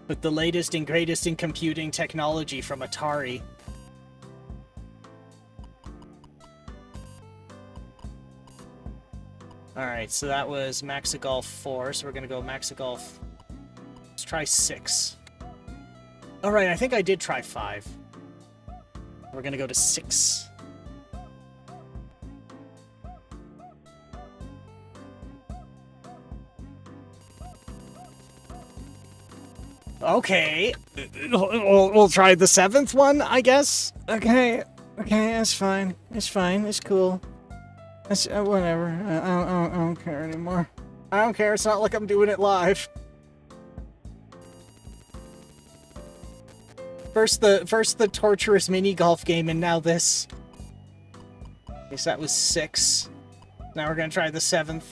With the latest and greatest in computing technology from Atari. Alright, so that was Maxigolf 4, so we're gonna go Maxigolf... Let's try 6. Alright, I think I did try 5. We're gonna go to 6. Okay. We'll try the 7th one, I guess? Okay, that's fine. It's fine, it's cool. It's, whatever. I don't care anymore. I don't care, it's not like I'm doing it live. First the torturous mini golf game, and now this. Okay, so that was 6. Now we're gonna try the 7th.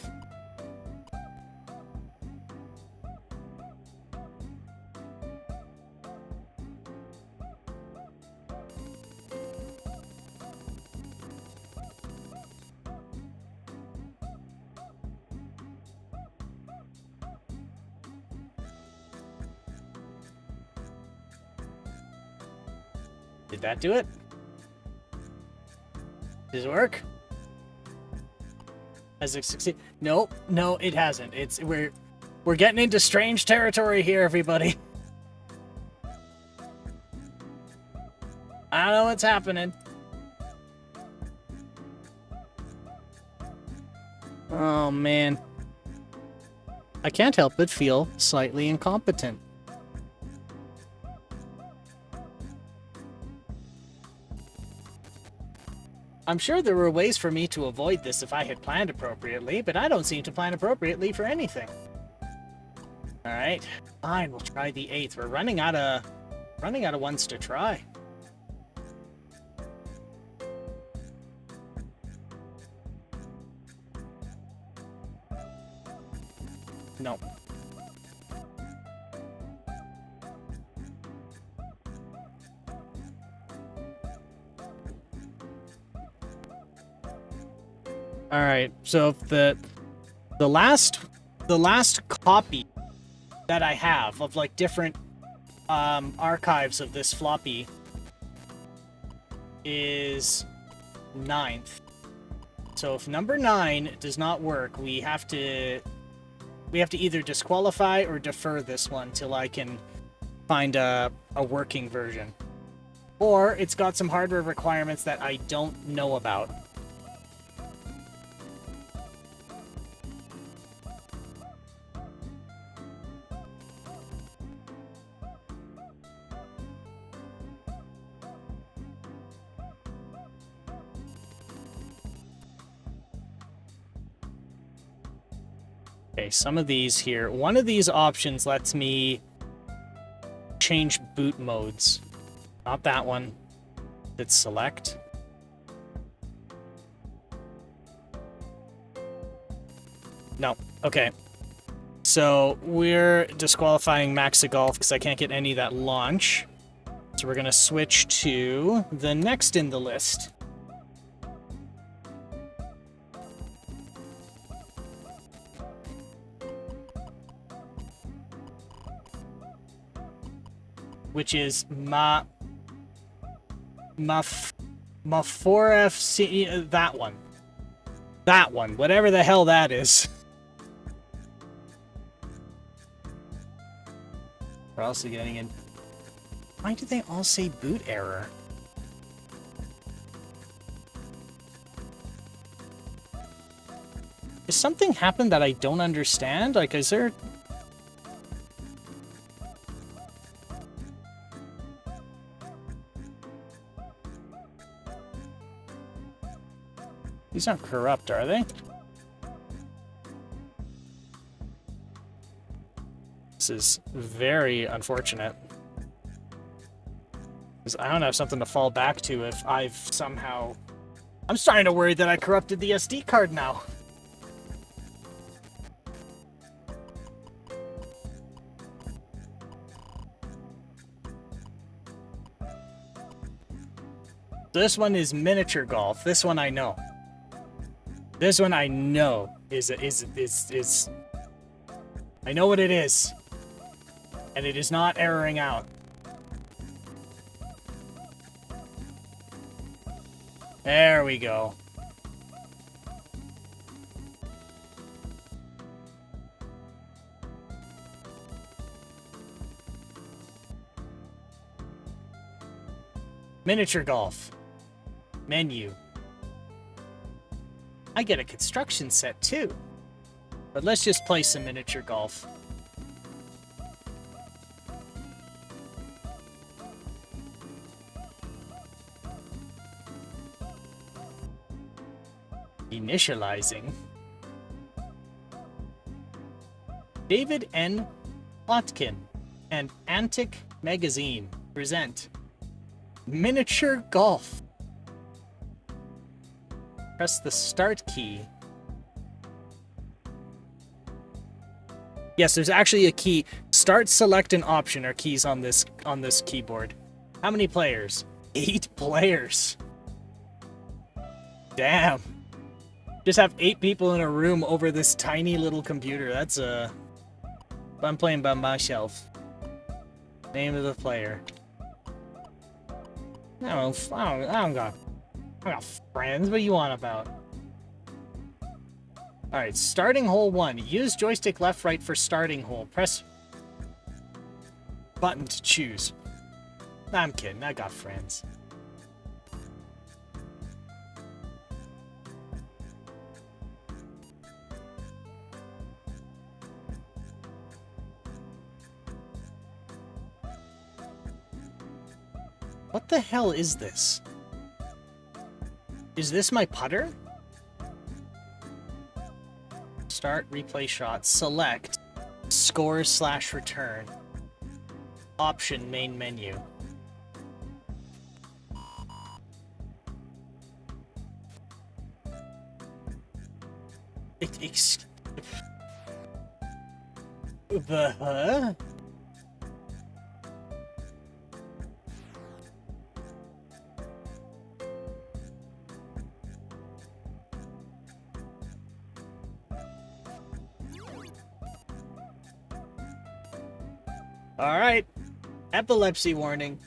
Did that do it? Does it work? Has it succeeded? Nope, no, it hasn't. We're getting into strange territory here, everybody. I don't know what's happening. Oh, man. I can't help but feel slightly incompetent. I'm sure there were ways for me to avoid this if I had planned appropriately, but I don't seem to plan appropriately for anything. Alright, fine, we'll try the 8th. We're running out of ones to try. No. Alright, so the last copy that I have of like different archives of this floppy is 9th. So if number 9 does not work, we have to either disqualify or defer this one till I can find a working version. Or it's got some hardware requirements that I don't know about. Okay, some of these here. One of these options lets me change boot modes. Not that one. It's select. No. Okay. So we're disqualifying Maxa Golf because I can't get any that launch. So we're going to switch to the next in the list. Which is Ma 4FC, that one. That one, whatever the hell that is. We're also getting in. Why do they all say boot error? Is something happened that I don't understand? Like, is there... These aren't corrupt, are they? This is very unfortunate. Because I don't have something to fall back to if I've somehow... I'm starting to worry that I corrupted the SD card now. This one is miniature golf. This one I know. This one I know is I know what it is. And it is not erroring out. There we go. Miniature golf. Menu. I get a construction set too. But let's just play some miniature golf. Initializing. David N. Plotkin and Antic Magazine present Miniature Golf. Press the start key. Yes, there's actually a key. Start, select, and option are keys on this keyboard. How many players? 8 players. Damn. Just have 8 people in a room over this tiny little computer. That's I'm playing by myself. Name of the player. I don't got friends. What you want about? Alright, starting hole 1. Use joystick left, right for starting hole. Press button to choose. Nah, I'm kidding. I got friends. What the hell is this? Is this my putter? Start, replay shot, select, scores/return. Option, main menu. Huh? All right. Epilepsy warning.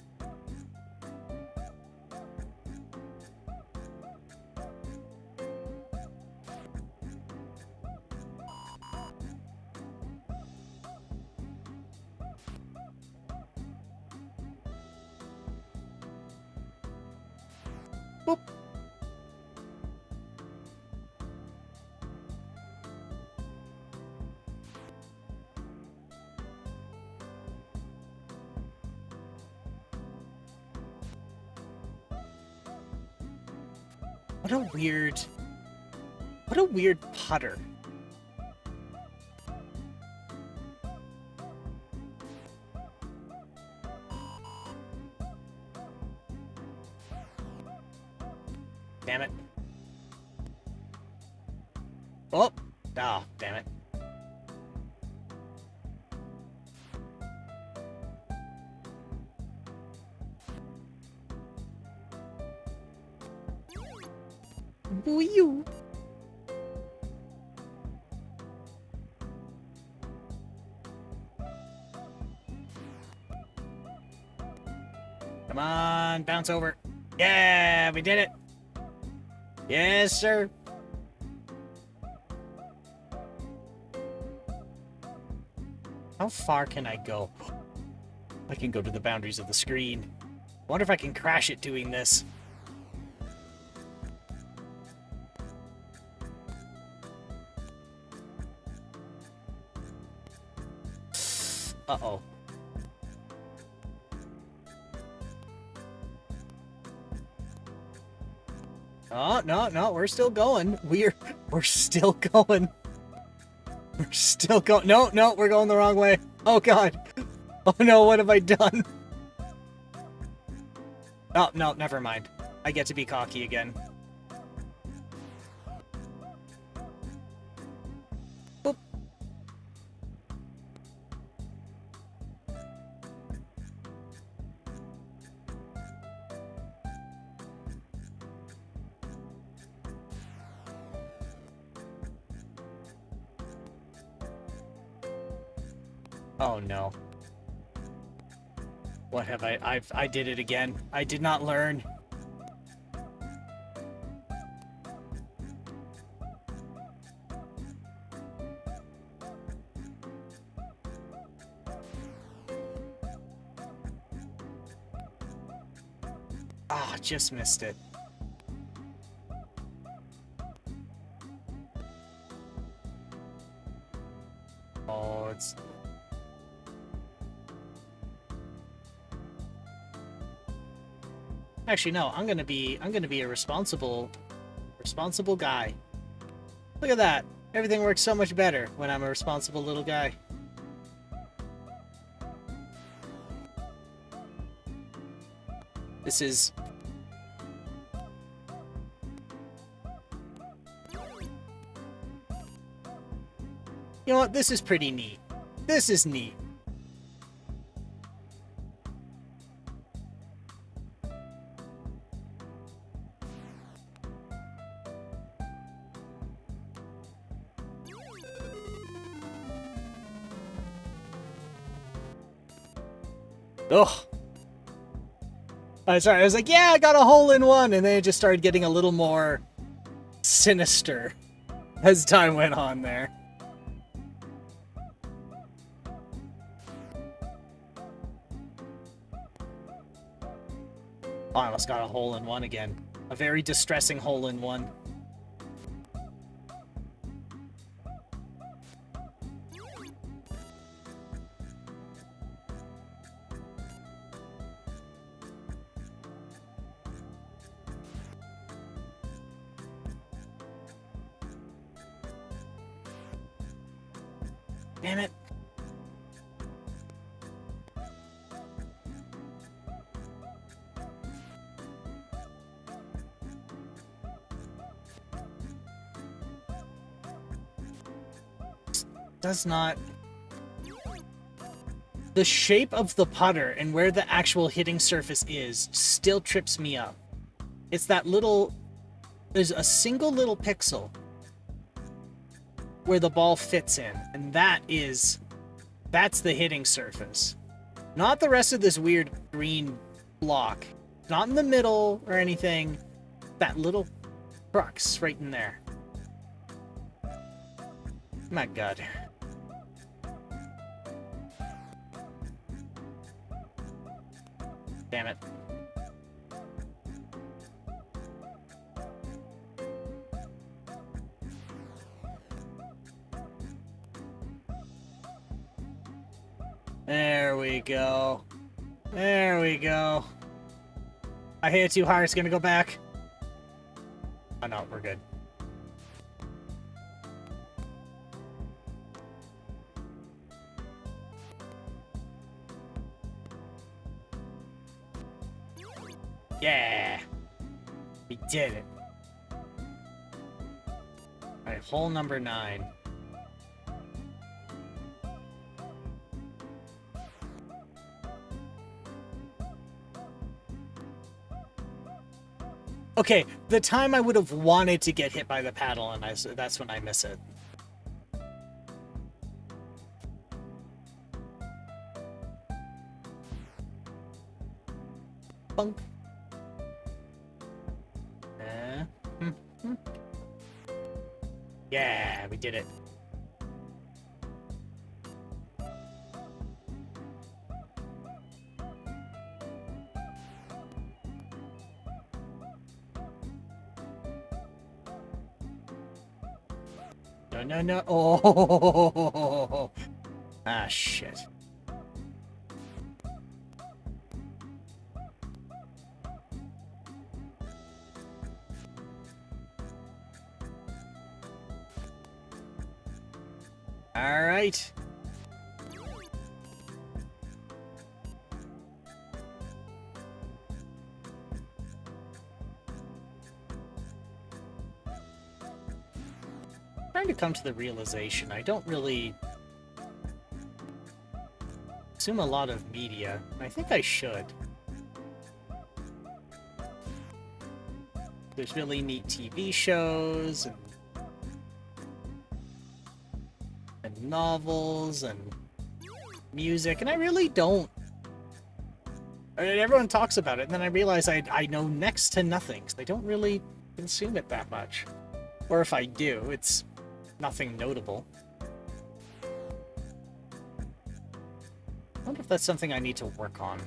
Boop. What a weird putter. Damn it. Oh, damn it. Boo-you. Come on, bounce over. Yeah, we did it. Yes, sir. How far can I go? I can go to the boundaries of the screen. I wonder if I can crash it doing this. Uh-oh. Oh, no, we're still going. We're still going. We're still going. No, we're going the wrong way. Oh, God. Oh, no, what have I done? Oh, no, never mind. I get to be cocky again. Boop. Oh, no. What have I did it again. I did not learn. Ah, just missed it. Oh, it's... Actually, no. I'm gonna be a responsible guy. Look at that. Everything works so much better when I'm a responsible little guy. This is... You know what? This is pretty neat. This is neat. Ugh. Sorry, I was like, yeah, I got a hole in one, and then it just started getting a little more sinister as time went on there. Oh, I almost got a hole in one again. A very distressing hole in one. Damn it. Does not... The shape of the putter and where the actual hitting surface is still trips me up. It's that little... There's a single little pixel where the ball fits in, and that's the hitting surface. Not the rest of this weird green block. Not in the middle or anything. That little crux right in there. My God. Damn it. There we go. There we go. I hit it too hard, it's gonna go back. Oh no, we're good. Yeah! We did it. Alright, hole number 9. Okay, the time I would have wanted to get hit by the paddle, and that's when I miss it. Bunk. Yeah, we did it. No, no. Oh. Ah, shit. All right. Trying to come to the realization I don't really consume a lot of media. I think I should. There's really neat TV shows and novels and music, and I really don't. I mean, everyone talks about it, and then I realize I know next to nothing, so I don't really consume it that much. Or if I do, it's nothing notable. I wonder if that's something I need to work on.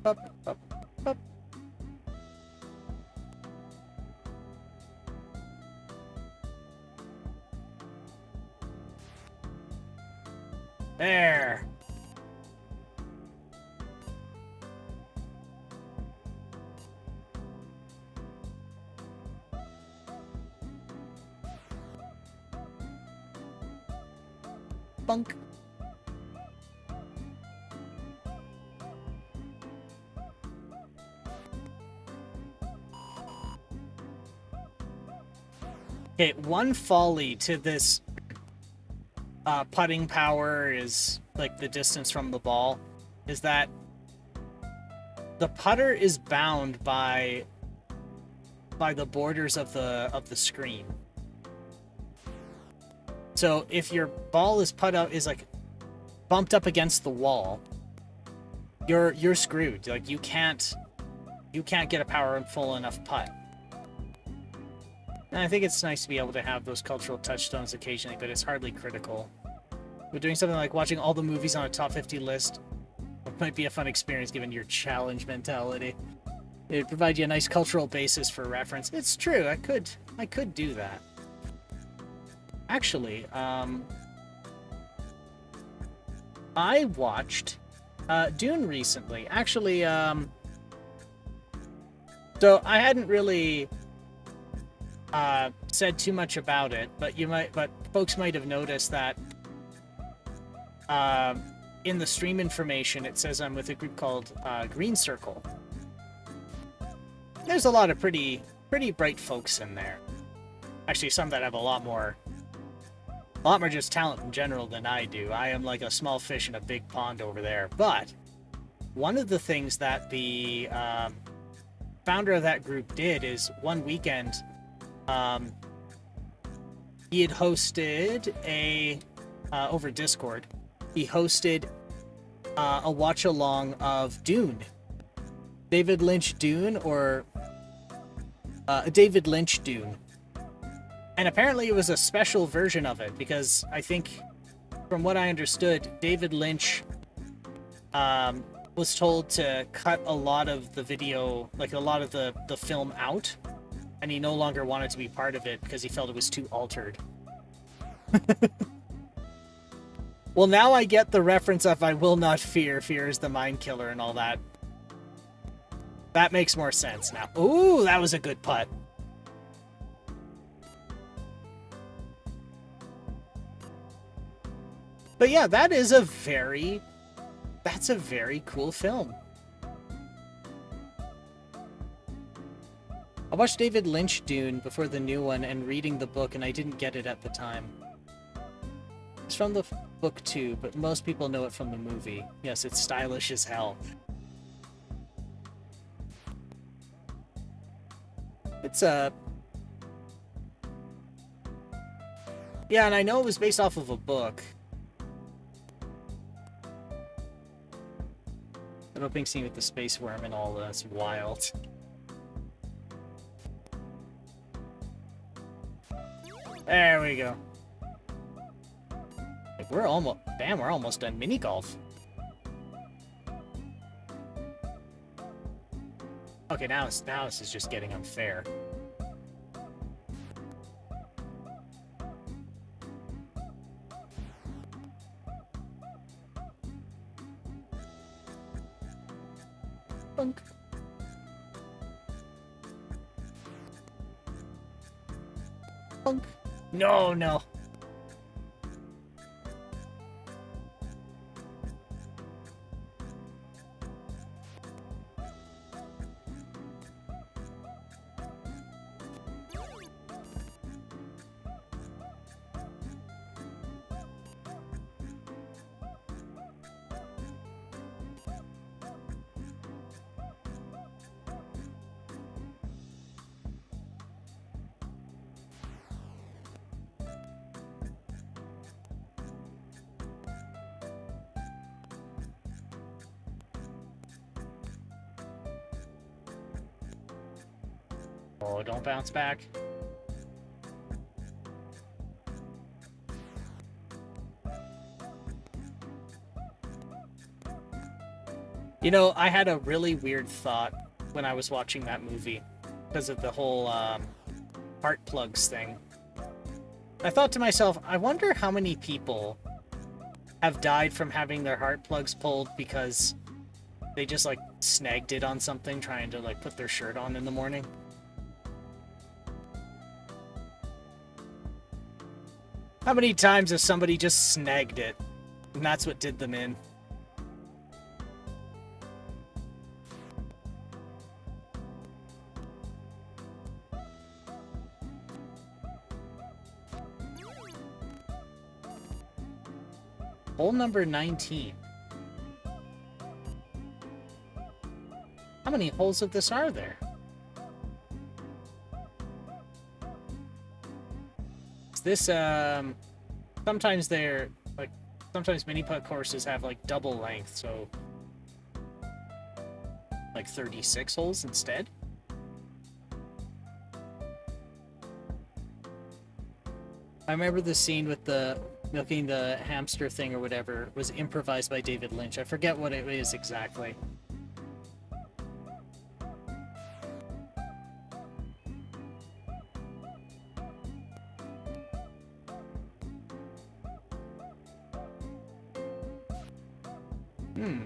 Up, up, up. There. Bunk. Okay, one folly to this putting power is like the distance from the ball, is that the putter is bound by the borders of the screen. So if your ball is like bumped up against the wall, you're screwed. Like you can't get a powerful enough putt. And I think it's nice to be able to have those cultural touchstones occasionally, but it's hardly critical. But doing something like watching all the movies on a top 50 list might be a fun experience given your challenge mentality. It'd provide you a nice cultural basis for reference. It's true. I could do that. Actually, I watched Dune recently. Actually, so I hadn't really said too much about it, but folks might have noticed that in the stream information it says I'm with a group called Green Circle. There's a lot of pretty bright folks in there. Actually, some that have a lot more just talent in general than I do. I am like a small fish in a big pond over there. But one of the things that the founder of that group did is one weekend, he had hosted over Discord, he hosted a watch along of Dune. David Lynch Dune, or David Lynch Dune. And apparently it was a special version of it, because I think, from what I understood, David Lynch was told to cut a lot of the video, like a lot of the film out, and he no longer wanted to be part of it because he felt it was too altered. Well, now I get the reference of I will not fear, fear is the mind killer and all that. That makes more sense now. Ooh, that was a good putt. But yeah, that's a very cool film. I watched David Lynch Dune before the new one and reading the book, and I didn't get it at the time. It's from the book too, but most people know it from the movie. Yes, it's stylish as hell. It's yeah, and I know it was based off of a book. The opening scene with the space worm and all that's wild. There we go. Like we're almost done mini golf. Okay, now this is just getting unfair. Bunk. Bunk. No. Oh, don't bounce back. You know, I had a really weird thought when I was watching that movie because of the whole heart plugs thing. I thought to myself, I wonder how many people have died from having their heart plugs pulled because they just like snagged it on something trying to like put their shirt on in the morning. How many times has somebody just snagged it and that's what did them in? Hole number 19. How many holes of this are there? Is this, sometimes they're, like, sometimes mini-putt courses have, like, double length, so, like, 36 holes instead? I remember the scene with the milking the hamster thing or whatever was improvised by David Lynch. I forget what it is exactly. Hmm.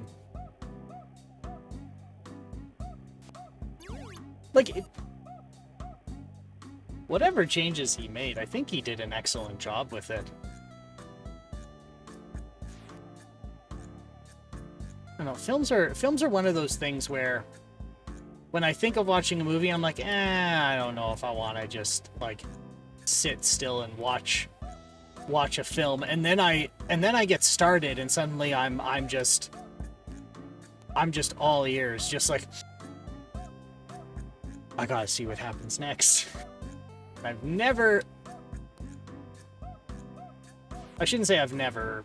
Like, whatever changes he made, I think he did an excellent job with it. I don't know, films are one of those things where when I think of watching a movie, I'm like, I don't know if I want to just like sit still and watch a film, and then I get started, and suddenly I'm just all ears, just like I gotta see what happens next. I shouldn't say I've never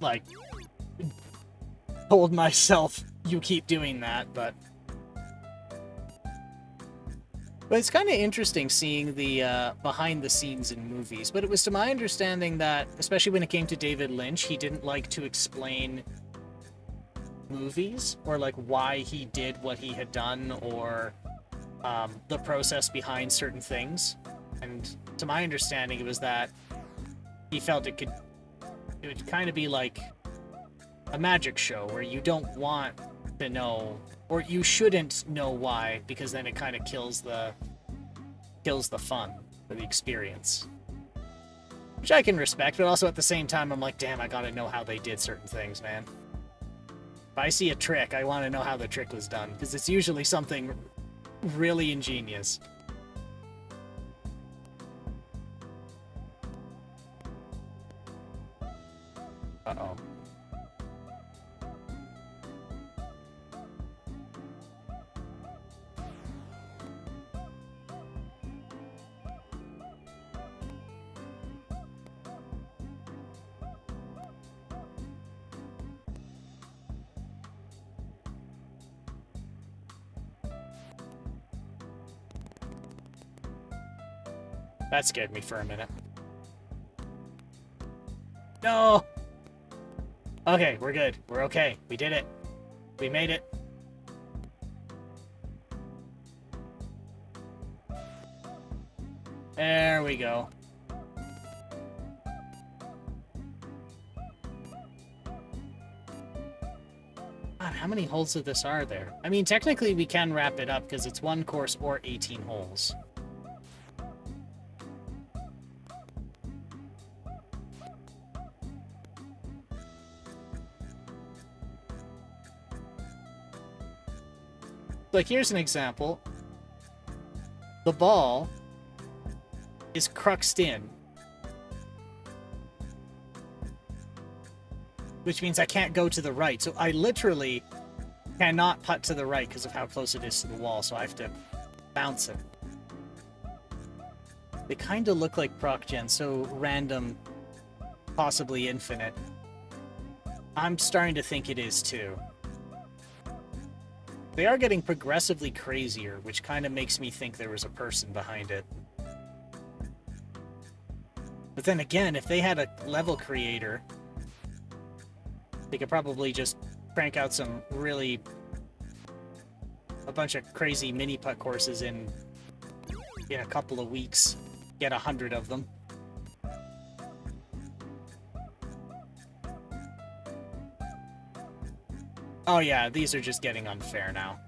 like told myself you keep doing that, but it's kind of interesting seeing the behind the scenes in movies. But it was to my understanding that, especially when it came to David Lynch, he didn't like to explain movies or like why he did what he had done, or the process behind certain things. And to my understanding, it was that he felt it would kind of be like a magic show where you don't want to know, or you shouldn't know why, because then it kind of kills the fun or the experience. Which I can respect, but also at the same time, I'm like, damn, I gotta know how they did certain things, man. If I see a trick, I want to know how the trick was done, because it's usually something really ingenious. Uh-oh. That scared me for a minute. No! Okay, we're good. We're okay. We did it. We made it. There we go. God, how many holes of this are there? I mean, technically we can wrap it up because it's one course or 18 holes. Like, here's an example. The ball is cruxed in, which means I can't go to the right. So I literally cannot putt to the right because of how close it is to the wall, so I have to bounce it. They kind of look like proc gen, so random, possibly infinite. I'm starting to think it is too. They are getting progressively crazier, which kind of makes me think there was a person behind it. But then again, if they had a level creator, they could probably just crank out a bunch of crazy mini putt courses in a couple of weeks. Get 100 of them. Oh yeah, these are just getting unfair now.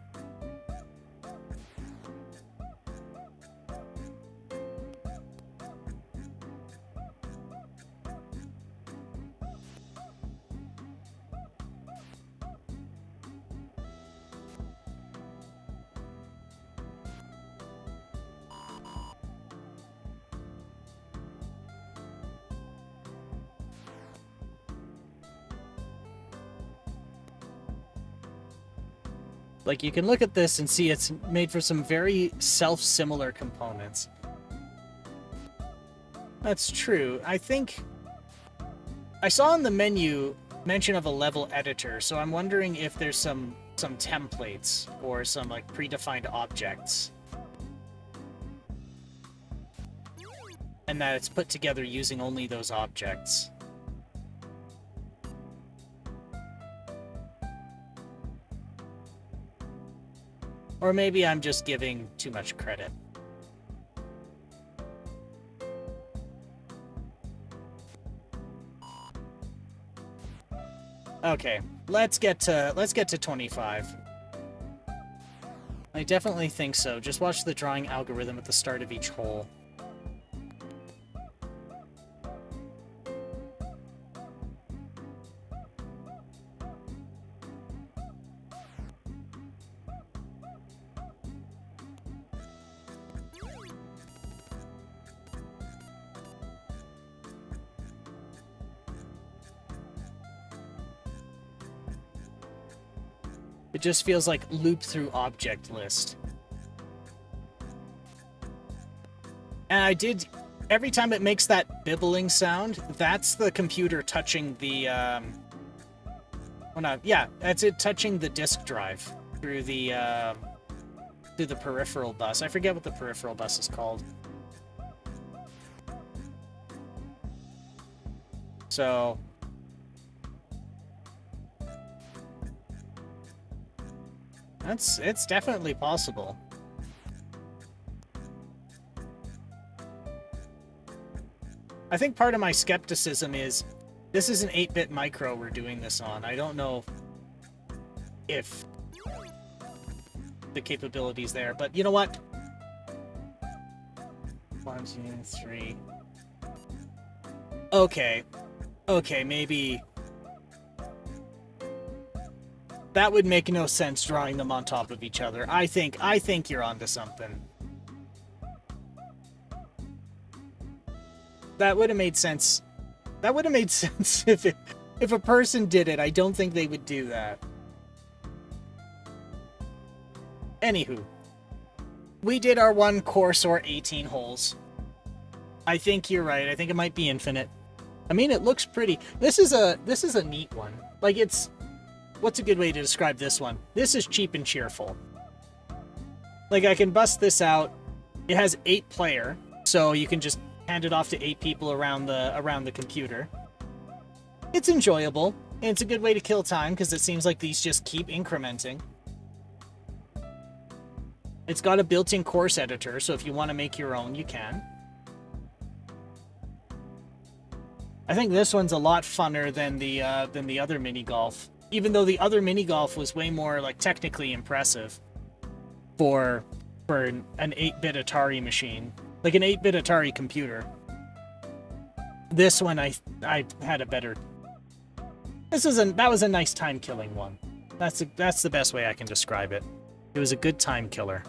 Like, you can look at this and see it's made for some very self-similar components. That's true. I think I saw in the menu mention of a level editor, so I'm wondering if there's some templates or some like predefined objects, and that it's put together using only those objects. Or maybe I'm just giving too much credit. Okay, let's get to 25. I definitely think so. Just watch the drawing algorithm at the start of each hole. It just feels like loop through object list. And I did, every time it makes that bibbling sound, that's the computer touching the, that's it touching the disk drive through the peripheral bus. I forget what the peripheral bus is called. So... It's definitely possible. I think part of my skepticism is this is an 8-bit micro we're doing this on. I don't know if the capability's there, but you know what? 1, 2, 3. Okay. Okay, maybe... That would make no sense drawing them on top of each other. I think you're onto something. That would have made sense. That would have made sense if a person did it. I don't think they would do that. Anywho, we did our one course or 18 holes. I think you're right. I think it might be infinite. I mean, it looks pretty. This is a neat one. Like, it's... What's a good way to describe this one? This is cheap and cheerful. Like, I can bust this out. It has 8-player, so you can just hand it off to 8 people around the computer. It's enjoyable, and it's a good way to kill time, because it seems like these just keep incrementing. It's got a built-in course editor, so if you want to make your own, you can. I think this one's a lot funner than the other mini golf. Even though the other mini golf was way more like technically impressive for an 8-bit Atari machine, like an 8-bit Atari computer. This one I had a better. That was a nice time killing one. That's the best way I can describe it. It was a good time killer.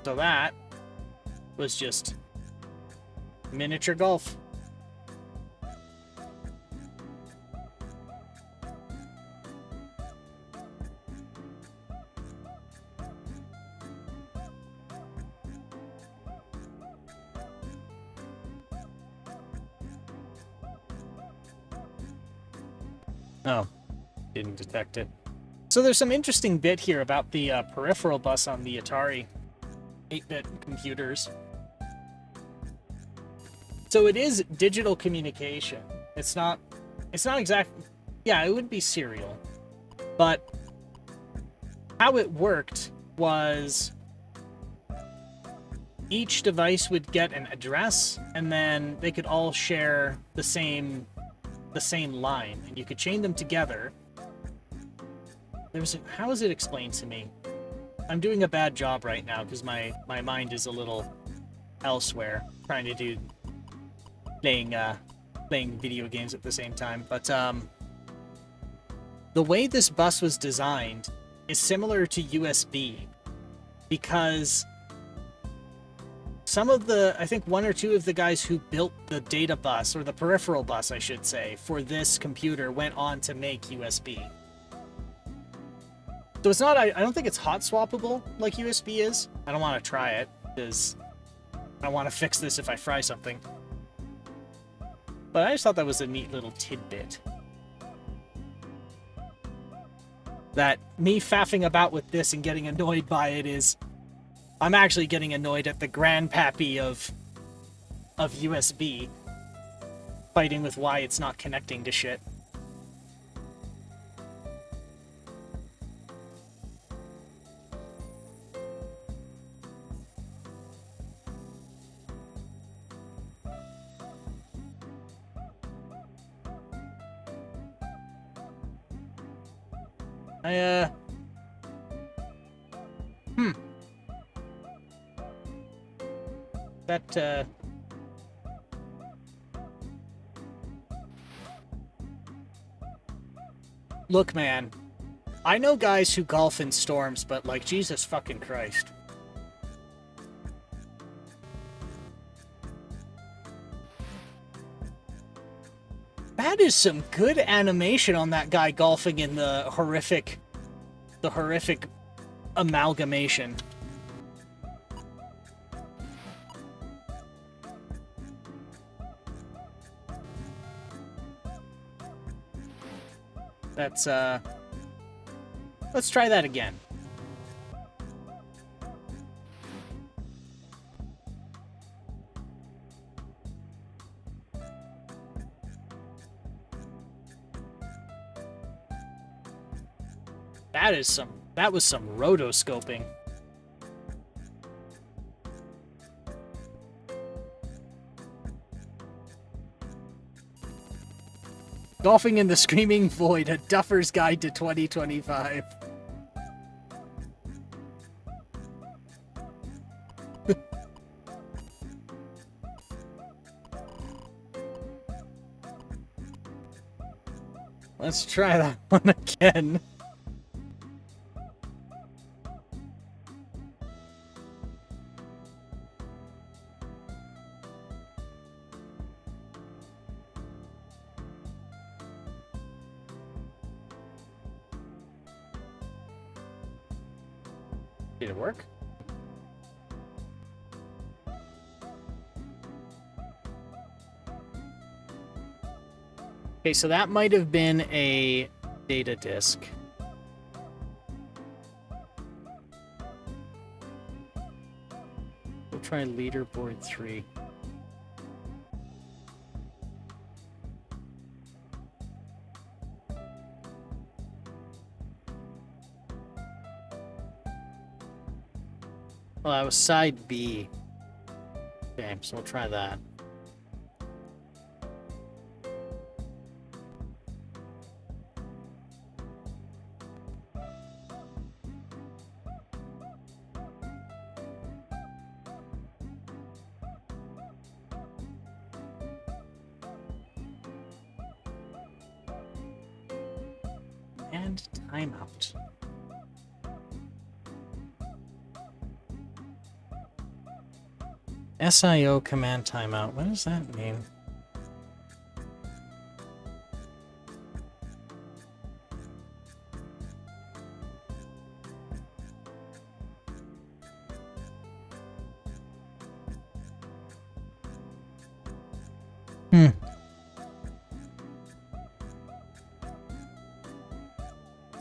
So that was just miniature golf. Oh, didn't detect it. So there's some interesting bit here about the peripheral bus on the Atari 8-bit computers. So it is digital communication. It's not exactly... Yeah, it would be serial. But how it worked was each device would get an address, and then they could all share the same line, and you could chain them together. How is it explained to me? I'm doing a bad job right now because my mind is a little elsewhere, trying to do playing video games at the same time. But the way this bus was designed is similar to USB, because I think 1 or 2 of the guys who built the data bus, or the peripheral bus, I should say, for this computer went on to make USB. So it's not, I don't think it's hot swappable like USB is. I don't want to try it, because I want to fix this if I fry something. But I just thought that was a neat little tidbit. That me faffing about with this and getting annoyed by it is... I'm actually getting annoyed at the grandpappy of USB. fighting with why it's not connecting to shit. That, Look, man. I know guys who golf in storms, but, like, Jesus fucking Christ. That is some good animation on that guy golfing in the horrific amalgamation. That's, let's try that again. That was some rotoscoping. Golfing in the Screaming Void, a Duffer's Guide to 2025. Let's try that one again. Did it work? Okay, so that might have been a data disk. We'll try leaderboard 3. Well, that was side B. Okay, so we'll try that. And timeout. SIO command timeout. What does that mean?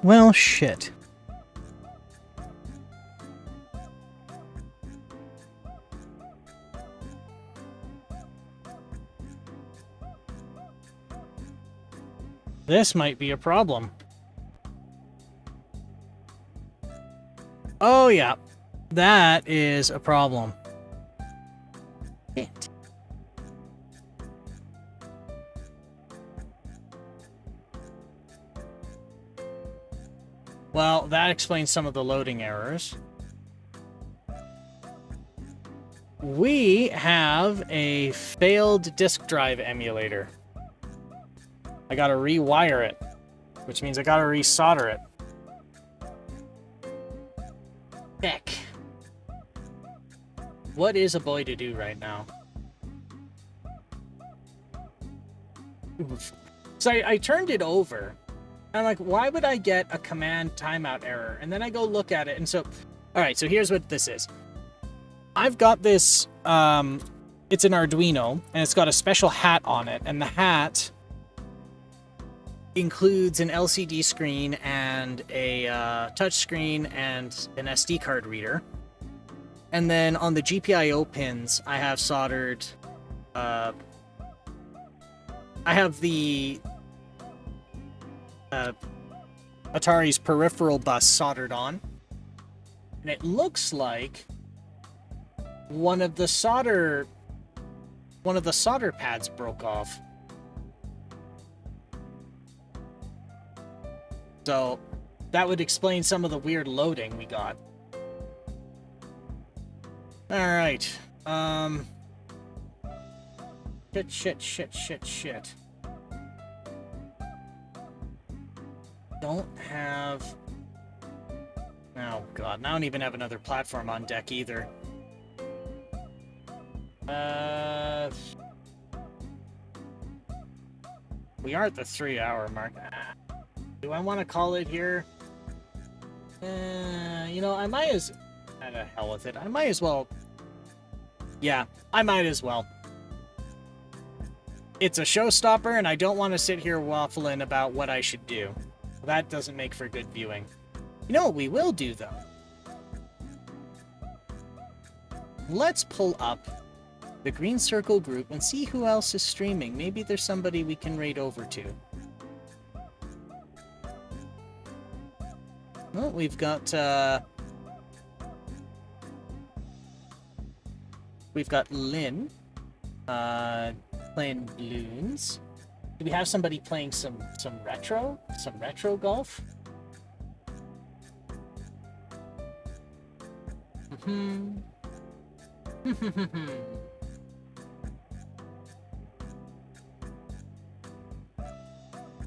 Well, shit. This might be a problem. Oh, yeah. That is a problem. Shit. Well, that explains some of the loading errors. We have a failed disk drive emulator. I gotta rewire it, which means I gotta resolder it. Heck. What is a boy to do right now? Oof. So I turned it over. I'm like, why would I get a command timeout error? And then I go look at it, and so... Alright, so here's what this is. I've got this, it's an Arduino, and it's got a special hat on it, and the hat includes an LCD screen and a touch screen and an SD card reader. And then on the GPIO pins, I have soldered I have the Atari's peripheral bus soldered on, and it looks like one of the solder pads broke off. So that would explain some of the weird loading we got. Alright. Shit. Don't have... Oh god, I don't even have another platform on deck either. We are at the 3-hour mark. Do I want to call it here? You know, I might as... the hell with it. I might as well... Yeah, I might as well. It's a showstopper, and I don't want to sit here waffling about what I should do. That doesn't make for good viewing. You know what we will do, though? Let's pull up the Green Circle group and see who else is streaming. Maybe there's somebody we can raid over to. Well, we've got Lynn playing balloons. Do we have somebody playing some retro golf?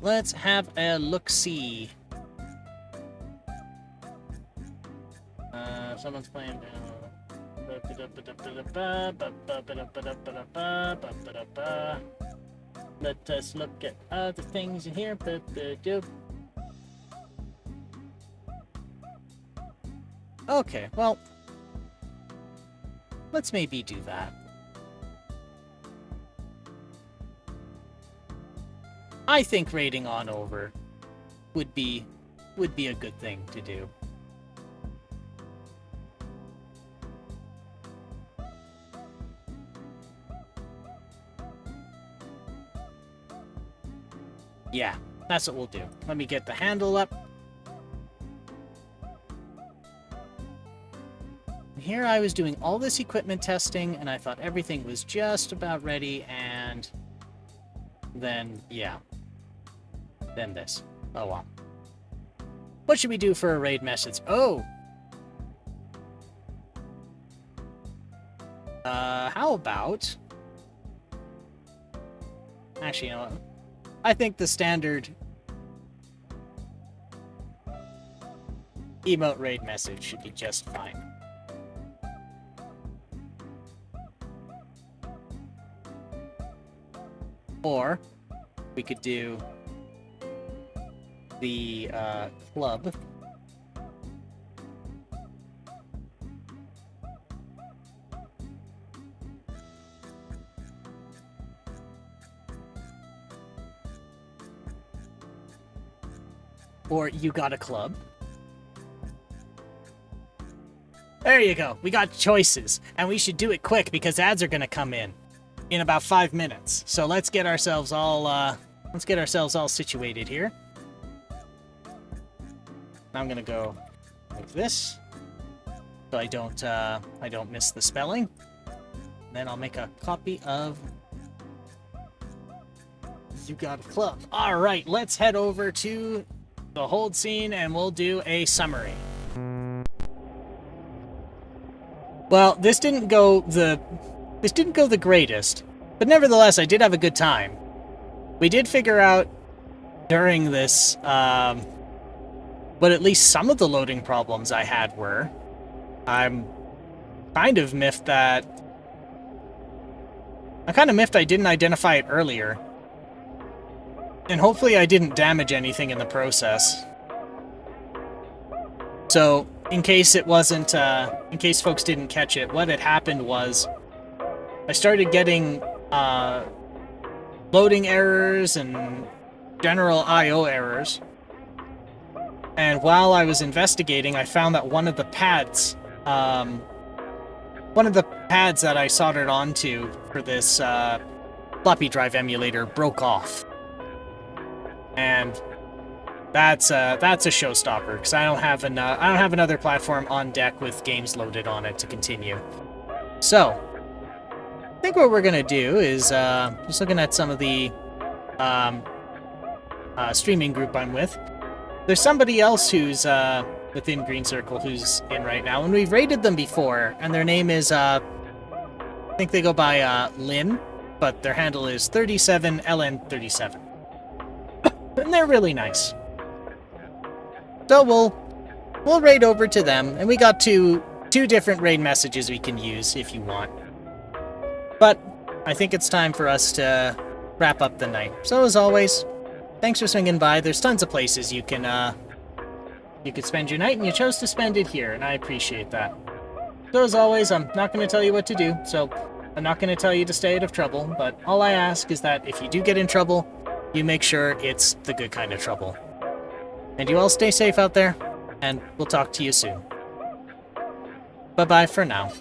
Let's have a look-see. Someone's playing. Let us look at other things in here. Okay, well, let's maybe do that. I think raiding on over would be a good thing to do. Yeah, that's what we'll do. Let me get the handle up. Here I was doing all this equipment testing, and I thought everything was just about ready, and then, yeah. Then this. Oh, well. What should we do for a raid message? Oh! How about... Actually, you know what? I think the standard emote raid message should be just fine. Or we could do the club. Or you got a club. There you go. We got choices. And we should do it quick because ads are going to come in about 5 minutes. So let's get ourselves all situated here. I'm going to go like this so I don't miss the spelling. And then I'll make a copy of you got a club. All right, let's head over to the hold scene and we'll do a summary. Well, this didn't go the greatest, but nevertheless, I did have a good time. We did figure out during this what at least some of the loading problems I had were. I'm kind of miffed I didn't identify it earlier. And hopefully I didn't damage anything in the process. So, in case it wasn't, in case folks didn't catch it, what had happened was I started getting loading errors and general I/O errors. And while I was investigating, I found that one of the pads that I soldered onto for this floppy drive emulator broke off. And that's a showstopper because I don't have another platform on deck with games loaded on it to continue. So I think what we're gonna do is just looking at some of the streaming group I'm with. There's somebody else who's within Green Circle who's in right now, and we've raided them before, and their name is I think they go by Lynn, but their handle is 37LN37. And they're really nice. So we'll raid over to them, and we got two different raid messages we can use if you want. But I think it's time for us to wrap up the night. So as always, thanks for swinging by. There's tons of places you can spend your night, and you chose to spend it here, and I appreciate that. So as always, I'm not going to tell you what to do, so I'm not going to tell you to stay out of trouble, but all I ask is that if you do get in trouble, you make sure it's the good kind of trouble. And you all stay safe out there, and we'll talk to you soon. Bye-bye for now.